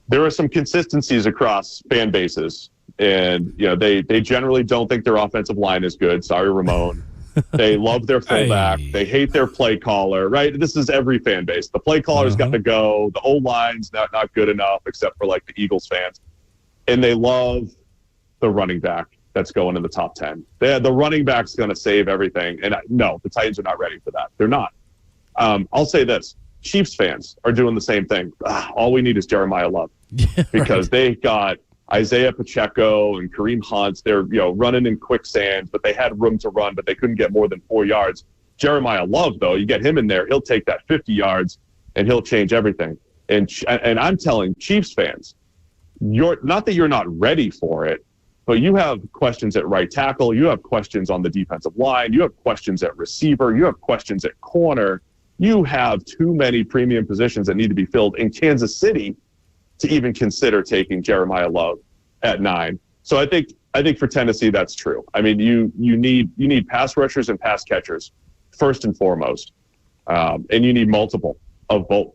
There are some consistencies across fan bases, and they generally don't think their offensive line is good. Sorry, Ramon. They love their fullback. They hate their play caller, right? This is every fan base. The play caller's got to go. The O-line's not good enough, except for like the Eagles fans. And they love the running back that's going in the top 10. The running back's going to save everything. And no, the Titans are not ready for that. They're not. I'll say this. Chiefs fans are doing the same thing. All we need is Jeremiah Love because they got Isaiah Pacheco and Kareem Hunt. They're running in quicksand, but they had room to run, but they couldn't get more than 4 yards. Jeremiah Love, though, you get him in there, he'll take that 50 yards and he'll change everything. And I'm telling Chiefs fans, not that you're not ready for it, but you have questions at right tackle, you have questions on the defensive line, you have questions at receiver, you have questions at corner. You have too many premium positions that need to be filled in Kansas City to even consider taking Jeremiah Love at 9. So I think for Tennessee that's true. I mean, you need pass rushers and pass catchers first and foremost, and you need multiple of both,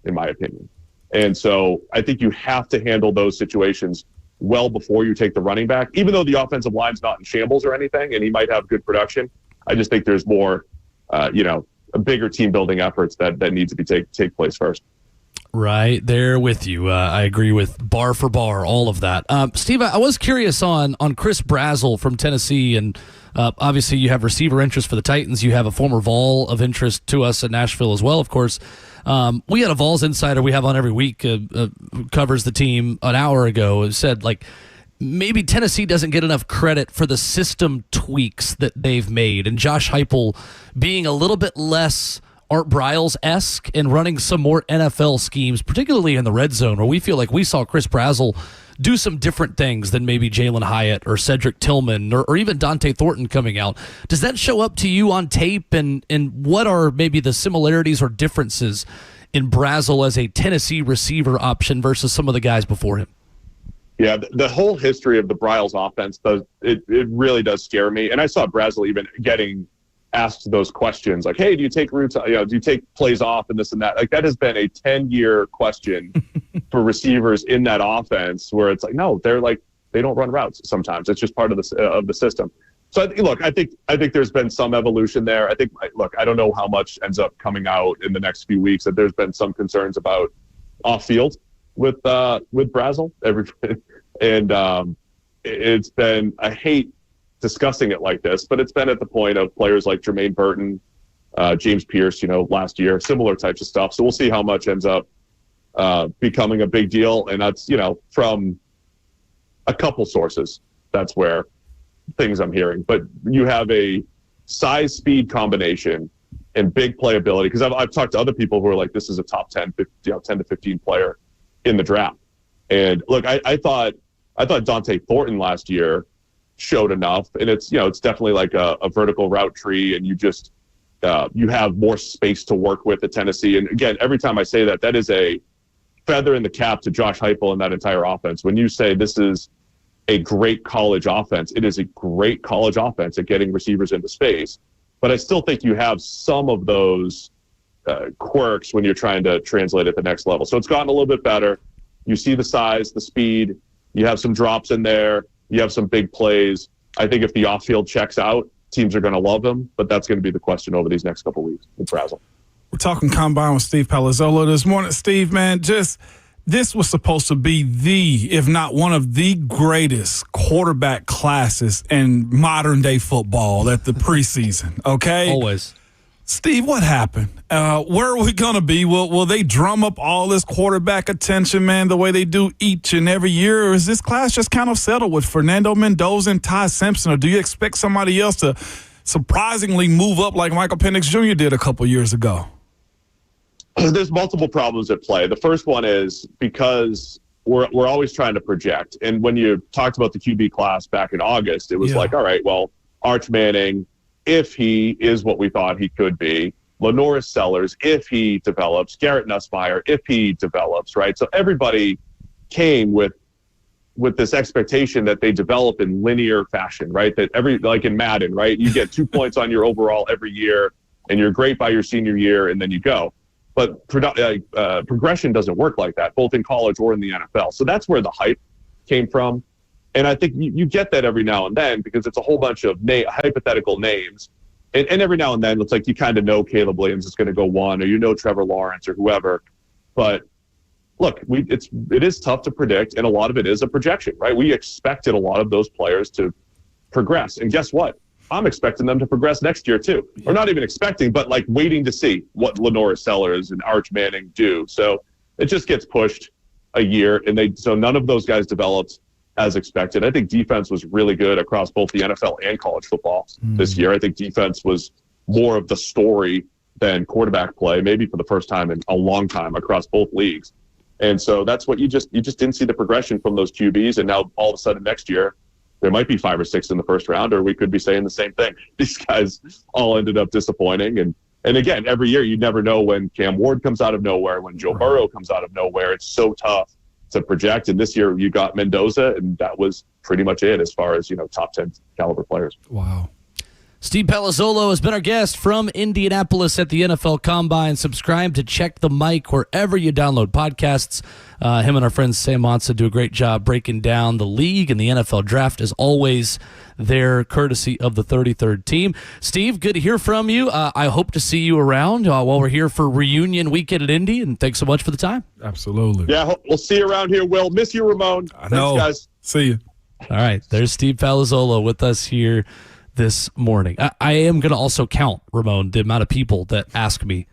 in my opinion. And so I think you have to handle those situations well before you take the running back, even though the offensive line's not in shambles or anything, and he might have good production. I just think there's more, bigger team building efforts that need to be take place first. Right there with you. I agree with bar for bar, all of that. Steve, I was curious on Chris Brazzell from Tennessee, and obviously you have receiver interest for the Titans. You have a former Vol of interest to us at Nashville as well, of course. We had a Vols insider we have on every week, covers the team an hour ago, said maybe Tennessee doesn't get enough credit for the system tweaks that they've made, and Josh Heupel being a little bit less Art Briles-esque and running some more NFL schemes, particularly in the red zone, where we feel like we saw Chris Brazzell do some different things than maybe Jalen Hyatt or Cedric Tillman or even Dante Thornton coming out. Does that show up to you on tape, and what are maybe the similarities or differences in Brazzell as a Tennessee receiver option versus some of the guys before him? Yeah, the whole history of the Briles offense, it really does scare me. And I saw Brazzell even getting asked those questions like, hey, do you take routes, do you take plays off and this and that? Like, that has been a 10-year question for receivers in that offense where it's like, no, they don't run routes sometimes. It's just part of the system. So I think there's been some evolution there. I don't know how much ends up coming out in the next few weeks. That there's been some concerns about off field with Brazzell, and it's been, I hate discussing it like this, but it's been at the point of players like Jermaine Burton, James Pierce, last year, similar types of stuff. So we'll see how much ends up becoming a big deal, and that's from a couple sources. That's where things I'm hearing, but you have a size speed combination and big playability, because I've talked to other people who are like, this is a top 10 to 15 player in the draft. And look, I thought Dante Thornton last year showed enough, and it's definitely like a vertical route tree, and you just you have more space to work with at Tennessee. And again, every time I say that is a feather in the cap to Josh Heupel and that entire offense. When you say this is a great college offense, it is a great college offense at getting receivers into space. But I still think you have some of those quirks when you're trying to translate at the next level. So it's gotten a little bit better. You see the size, the speed. You have some drops in there. You have some big plays. I think if the off-field checks out, teams are going to love him, but that's going to be the question over these next couple of weeks with Brazel. We're talking combine with Steve Palazzolo this morning. Steve, man, this was supposed to be if not one of the greatest quarterback classes in modern-day football at the preseason, okay? Always. Steve, what happened? Where are we going to be? Will they drum up all this quarterback attention, man, the way they do each and every year? Or is this class just kind of settled with Fernando Mendoza and Ty Simpson? Or do you expect somebody else to surprisingly move up like Michael Penix Jr. did a couple years ago? There's multiple problems at play. The first one is because we're always trying to project. And when you talked about the QB class back in August, it was like, all right, well, Arch Manning, if he is what we thought he could be, Lenoris Sellers, if he develops, Garrett Nussmeier, if he develops, right? So everybody came with this expectation that they develop in linear fashion, right? That like in Madden, right? You get 2 points on your overall every year, and you're great by your senior year, and then you go. But progression doesn't work like that, both in college or in the NFL. So that's where the hype came from. And I think you get that every now and then because it's a whole bunch of hypothetical names. And every now and then it's like you kind of know Caleb Williams is going to go one, or you know Trevor Lawrence or whoever. But look, it is tough to predict, and a lot of it is a projection, right? We expected a lot of those players to progress. And guess what? I'm expecting them to progress next year too. Or not even expecting, but like waiting to see what Lenoris Sellers and Arch Manning do. So it just gets pushed a year, and so none of those guys developed as expected. I think defense was really good across both the NFL and college football this year. I think defense was more of the story than quarterback play, maybe for the first time in a long time across both leagues. And so that's what you just didn't see the progression from those QBs. And now all of a sudden next year, there might be 5 or 6 in the first round, or we could be saying the same thing. These guys all ended up disappointing. And again, every year you never know when Cam Ward comes out of nowhere, when Joe Burrow comes out of nowhere. It's so tough to project. And this year you got Mendoza, and that was pretty much it as far as, top 10 caliber players. Wow. Steve Palazzolo has been our guest from Indianapolis at the NFL Combine. Subscribe to Check the Mic wherever you download podcasts. Him and our friend Sam Monson do a great job breaking down the league and the NFL draft, as always, there courtesy of the 33rd team. Steve, good to hear from you. I hope to see you around while we're here for reunion weekend at Indy, and thanks so much for the time. Absolutely. Yeah, we'll see you around here, Will. Miss you, Ramon. I know. Thanks, guys. See you. All right, there's Steve Palazzolo with us here this morning. I am going to also count, Ramon, the amount of people that ask me,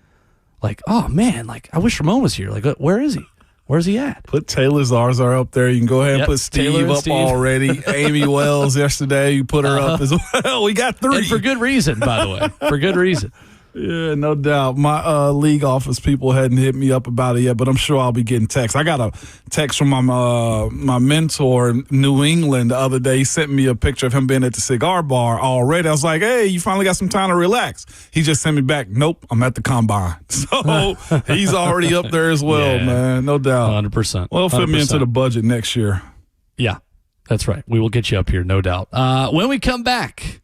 like, oh, man, like, I wish Ramon was here. Like, where is he? Where's he at? Put Taylor Zarzer up there. You can go ahead and put Steve up already. Amy Wells yesterday, you put her up as well. We got 3. And for good reason, by the way. For good reason. Yeah, no doubt. My league office people hadn't hit me up about it yet, but I'm sure I'll be getting texts. I got a text from my mentor in New England the other day. He sent me a picture of him being at the cigar bar already. I was like, hey, you finally got some time to relax. He just sent me back, nope, I'm at the Combine. So he's already up there as well, man. No doubt. 100%. Well, fit me into the budget next year. Yeah, that's right. We will get you up here, no doubt. When we come back,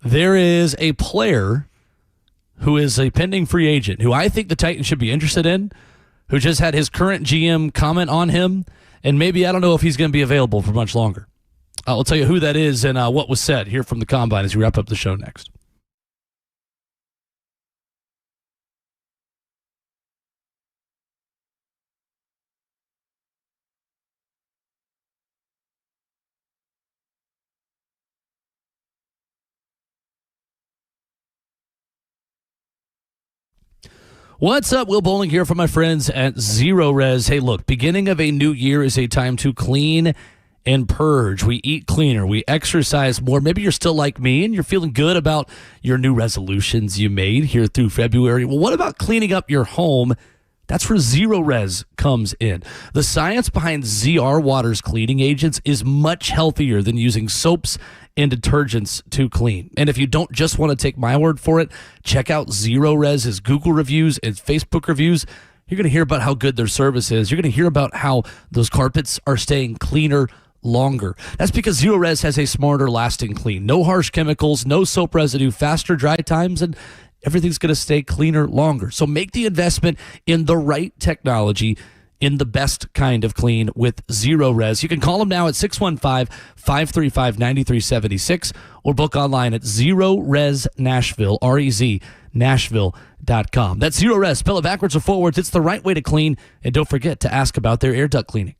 there is a player who is a pending free agent, who I think the Titans should be interested in, who just had his current GM comment on him, and maybe I don't know if he's going to be available for much longer. I'll tell you who that is and what was said here from the Combine as we wrap up the show next. What's up? Will Bowling here from my friends at Zero Res. Hey, look, beginning of a new year is a time to clean and purge. We eat cleaner. We exercise more. Maybe you're still like me and you're feeling good about your new resolutions you made here through February. Well, what about cleaning up your home? That's where Zero Res comes in. The science behind ZR Water's cleaning agents is much healthier than using soaps and detergents to clean. And if you don't just want to take my word for it, check out Zero Res's Google reviews and Facebook reviews. You're going to hear about how good their service is. You're going to hear about how those carpets are staying cleaner longer. That's because Zero Res has a smarter lasting clean. No harsh chemicals, no soap residue, faster dry times, and everything's going to stay cleaner longer. So make the investment in the right technology, in the best kind of clean with Zero Res. You can call them now at 615-535-9376 or book online at Zero Res Nashville, REZ, Nashville.com. That's Zero Res. Spell it backwards or forwards. It's the right way to clean. And don't forget to ask about their air duct cleaning.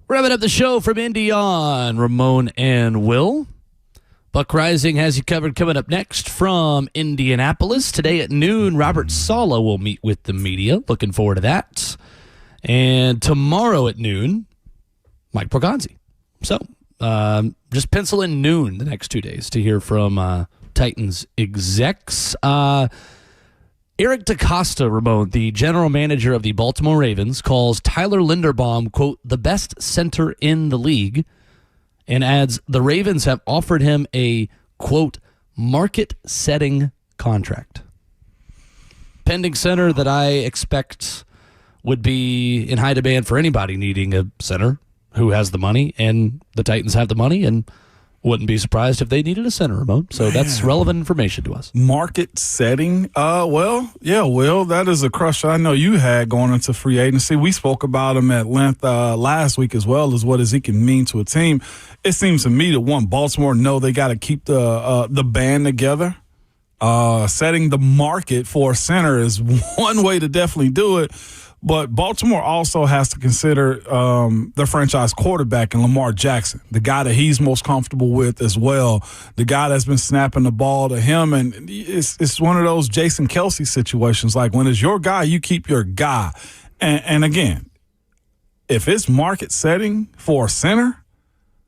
Wrapping up the show from Indy on Ramon and Will. Buck Rising has you covered. Coming up next from Indianapolis. Today at noon, Robert Saleh will meet with the media. Looking forward to that. And tomorrow at noon, Mike Proganzi. So just pencil in noon the next 2 days to hear from Titans execs. Eric DeCosta, Ramon, the general manager of the Baltimore Ravens, calls Tyler Linderbaum, quote, the best center in the league, and adds the Ravens have offered him a, quote, market-setting contract. Pending center that I expect would be in high demand for anybody needing a center who has the money, and the Titans have the money, and wouldn't be surprised if they needed a center, Ramon. So that's relevant information to us. Market setting. Will, that is a crush I know you had going into free agency. We spoke about him at length last week as well, as what does he can mean to a team. It seems to me that Baltimore know they got to keep the band together. Setting the market for a center is one way to definitely do it. But Baltimore also has to consider their franchise quarterback in Lamar Jackson, the guy that he's most comfortable with as well, the guy that's been snapping the ball to him. And it's one of those Jason Kelce situations. Like, when it's your guy, you keep your guy. And again, if it's market setting for a center,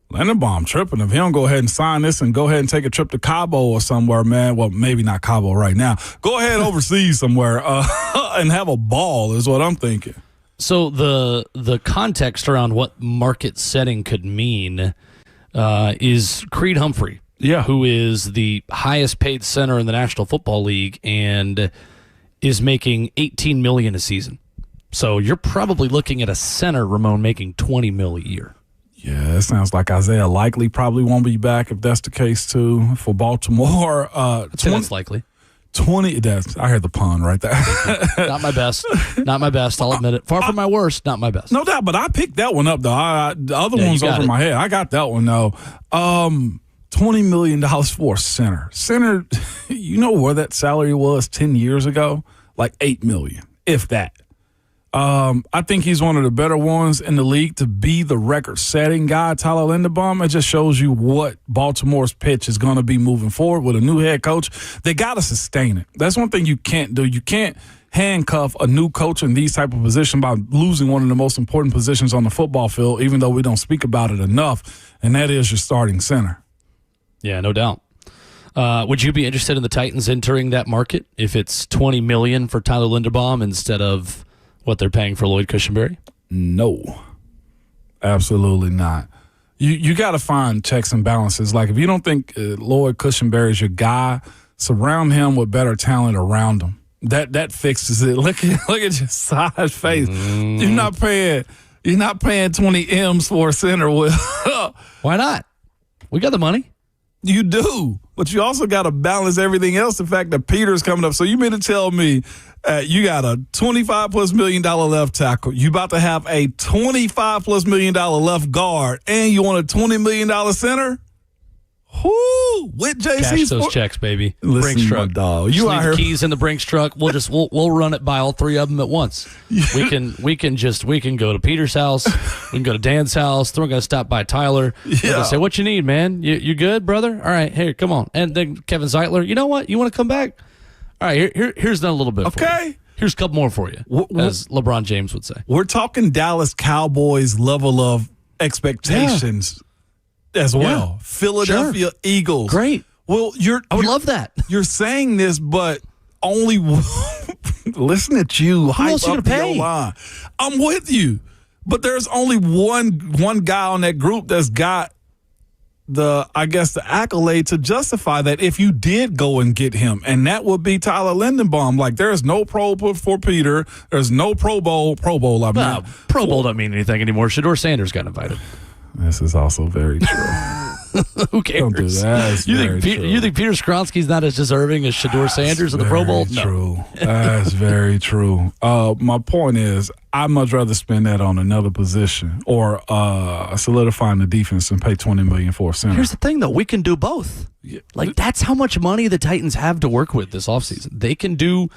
Linderbaum tripping. If he don't go ahead and sign this and go ahead and take a trip to Cabo or somewhere, man, well, maybe not Cabo right now. Go ahead overseas somewhere and have a ball is what I'm thinking. So the context around what market setting could mean is Creed Humphrey, who is the highest paid center in the National Football League and is making $18 million a season. So you're probably looking at a center, Ramon, making $20 million a year. Yeah, it sounds like Isaiah Likely probably won't be back if that's the case, too, for Baltimore. That's likely. 20, I heard the pun right there. Not my best. Not my best, I'll admit it. Far from my worst, not my best. No doubt, but I picked that one up, though. The other one's over my head. I got that one, though. $20 million for a center. Center, you know where that salary was 10 years ago? Like $8 million, if that. I think he's one of the better ones in the league to be the record-setting guy, Tyler Linderbaum. It just shows you what Baltimore's pitch is going to be moving forward with a new head coach. They got to sustain it. That's one thing you can't do. You can't handcuff a new coach in these type of positions by losing one of the most important positions on the football field, even though we don't speak about it enough, and that is your starting center. Yeah, no doubt. Would you be interested in the Titans entering that market if it's $20 million for Tyler Linderbaum instead of what they're paying for Lloyd Cushenberry? No, absolutely not. You got to find checks and balances. Like, if you don't think Lloyd Cushenberry is your guy, surround him with better talent around him. That fixes it. Look at your side face. You're not paying 20 M's for a center. Why not? We got the money. You do, but you also got to balance everything else. The fact that Peter's coming up. So you mean to tell me you got a $25+ million left tackle, you about to have a $25+ million left guard, and you want a $20 million center? Whoo! With JC. Cash those checks, baby. Listen, Brinks truck. Dog. You leave the keys in the Brinks truck. We'll run it by all three of them at once. We can go to Peter's house. We can go to Dan's house. Then we're gonna stop by Tyler. We're gonna say, "What you need, man? You good, brother? All right, here, come on." And then Kevin Zeitler, you know what? You want to come back? All right, here's a little bit. Okay. For you. Here's a couple more for you, as LeBron James would say. We're talking Dallas Cowboys level of expectations. As well. Yeah. Philadelphia Eagles. Great. Well, I would love that. You're saying this, but only listen at you. Who else you gonna pay? Line. I'm with you, but there's only one guy on that group that's got the accolade to justify that if you did go and get him, and that would be Tyler Linderbaum. Like, there's no Pro Bowl for Peter. There's no Pro Bowl. Pro Bowl doesn't mean anything anymore. Shedeur Sanders got invited. This is also very true. Who cares? Don't do that. You think Peter Skronsky's not as deserving as Shedeur Sanders in the Pro Bowl? True. That's very true. My point is, I'd much rather spend that on another position or solidifying the defense and pay $20 million for a center. Here's the thing, though. We can do both. Like, that's how much money the Titans have to work with this offseason. They can do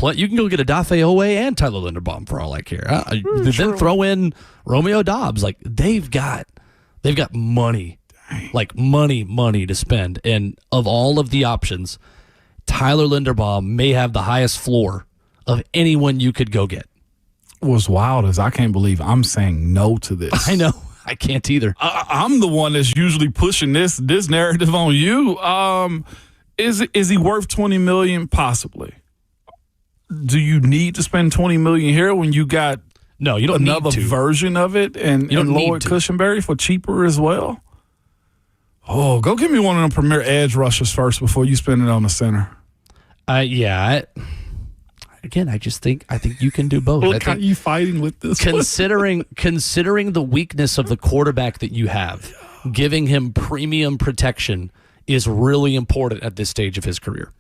You can go get a Dafe Owe and Tyler Linderbaum for all I care. Then throw in Romeo Doubs. Like they've got money, like money to spend. And of all of the options, Tyler Linderbaum may have the highest floor of anyone you could go get. What's wild is I can't believe I'm saying no to this. I know. I can't either. I'm the one that's usually pushing this narrative on you. Is he worth $20 million? Possibly. Do you need to spend $20 million here when you got you don't another need to. version of it and Lloyd Cushenberry for cheaper as well? Oh, go give me one of them premier edge rushers first before you spend it on the center. Again, I think you can do both. Look how you fighting with this. Considering the weakness of the quarterback that you have, giving him premium protection is really important at this stage of his career.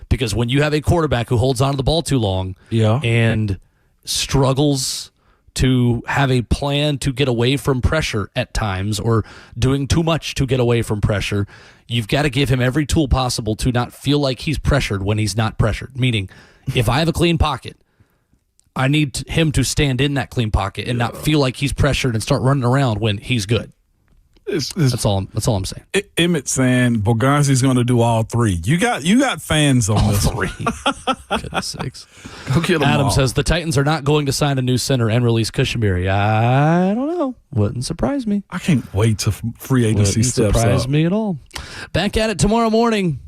Because when you have a quarterback who holds on to the ball too long and struggles to have a plan to get away from pressure at times or doing too much to get away from pressure, you've got to give him every tool possible to not feel like he's pressured when he's not pressured. Meaning, if I have a clean pocket, I need him to stand in that clean pocket and not feel like he's pressured and start running around when he's good. That's all I'm saying. Emmett saying Boganzi's going to do all three. You got fans on this. Three. Goodness sakes. Go get them Adam all. says the Titans are not going to sign a new center and release Cushenberry. I don't know. Wouldn't surprise me. I can't wait till free agency steps up. Wouldn't surprise me at all. Back at it tomorrow morning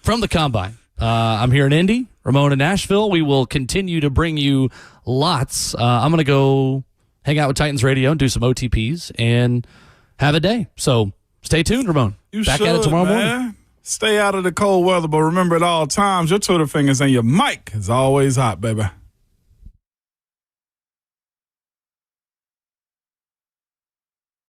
from the Combine. I'm here in Indy. Ramon in Nashville. We will continue to bring you lots. I'm going to go hang out with Titans Radio and do some OTPs and have a day. So stay tuned, Ramon. Back at it tomorrow morning. Stay out of the cold weather, but remember at all times, your Twitter fingers and your mic is always hot, baby.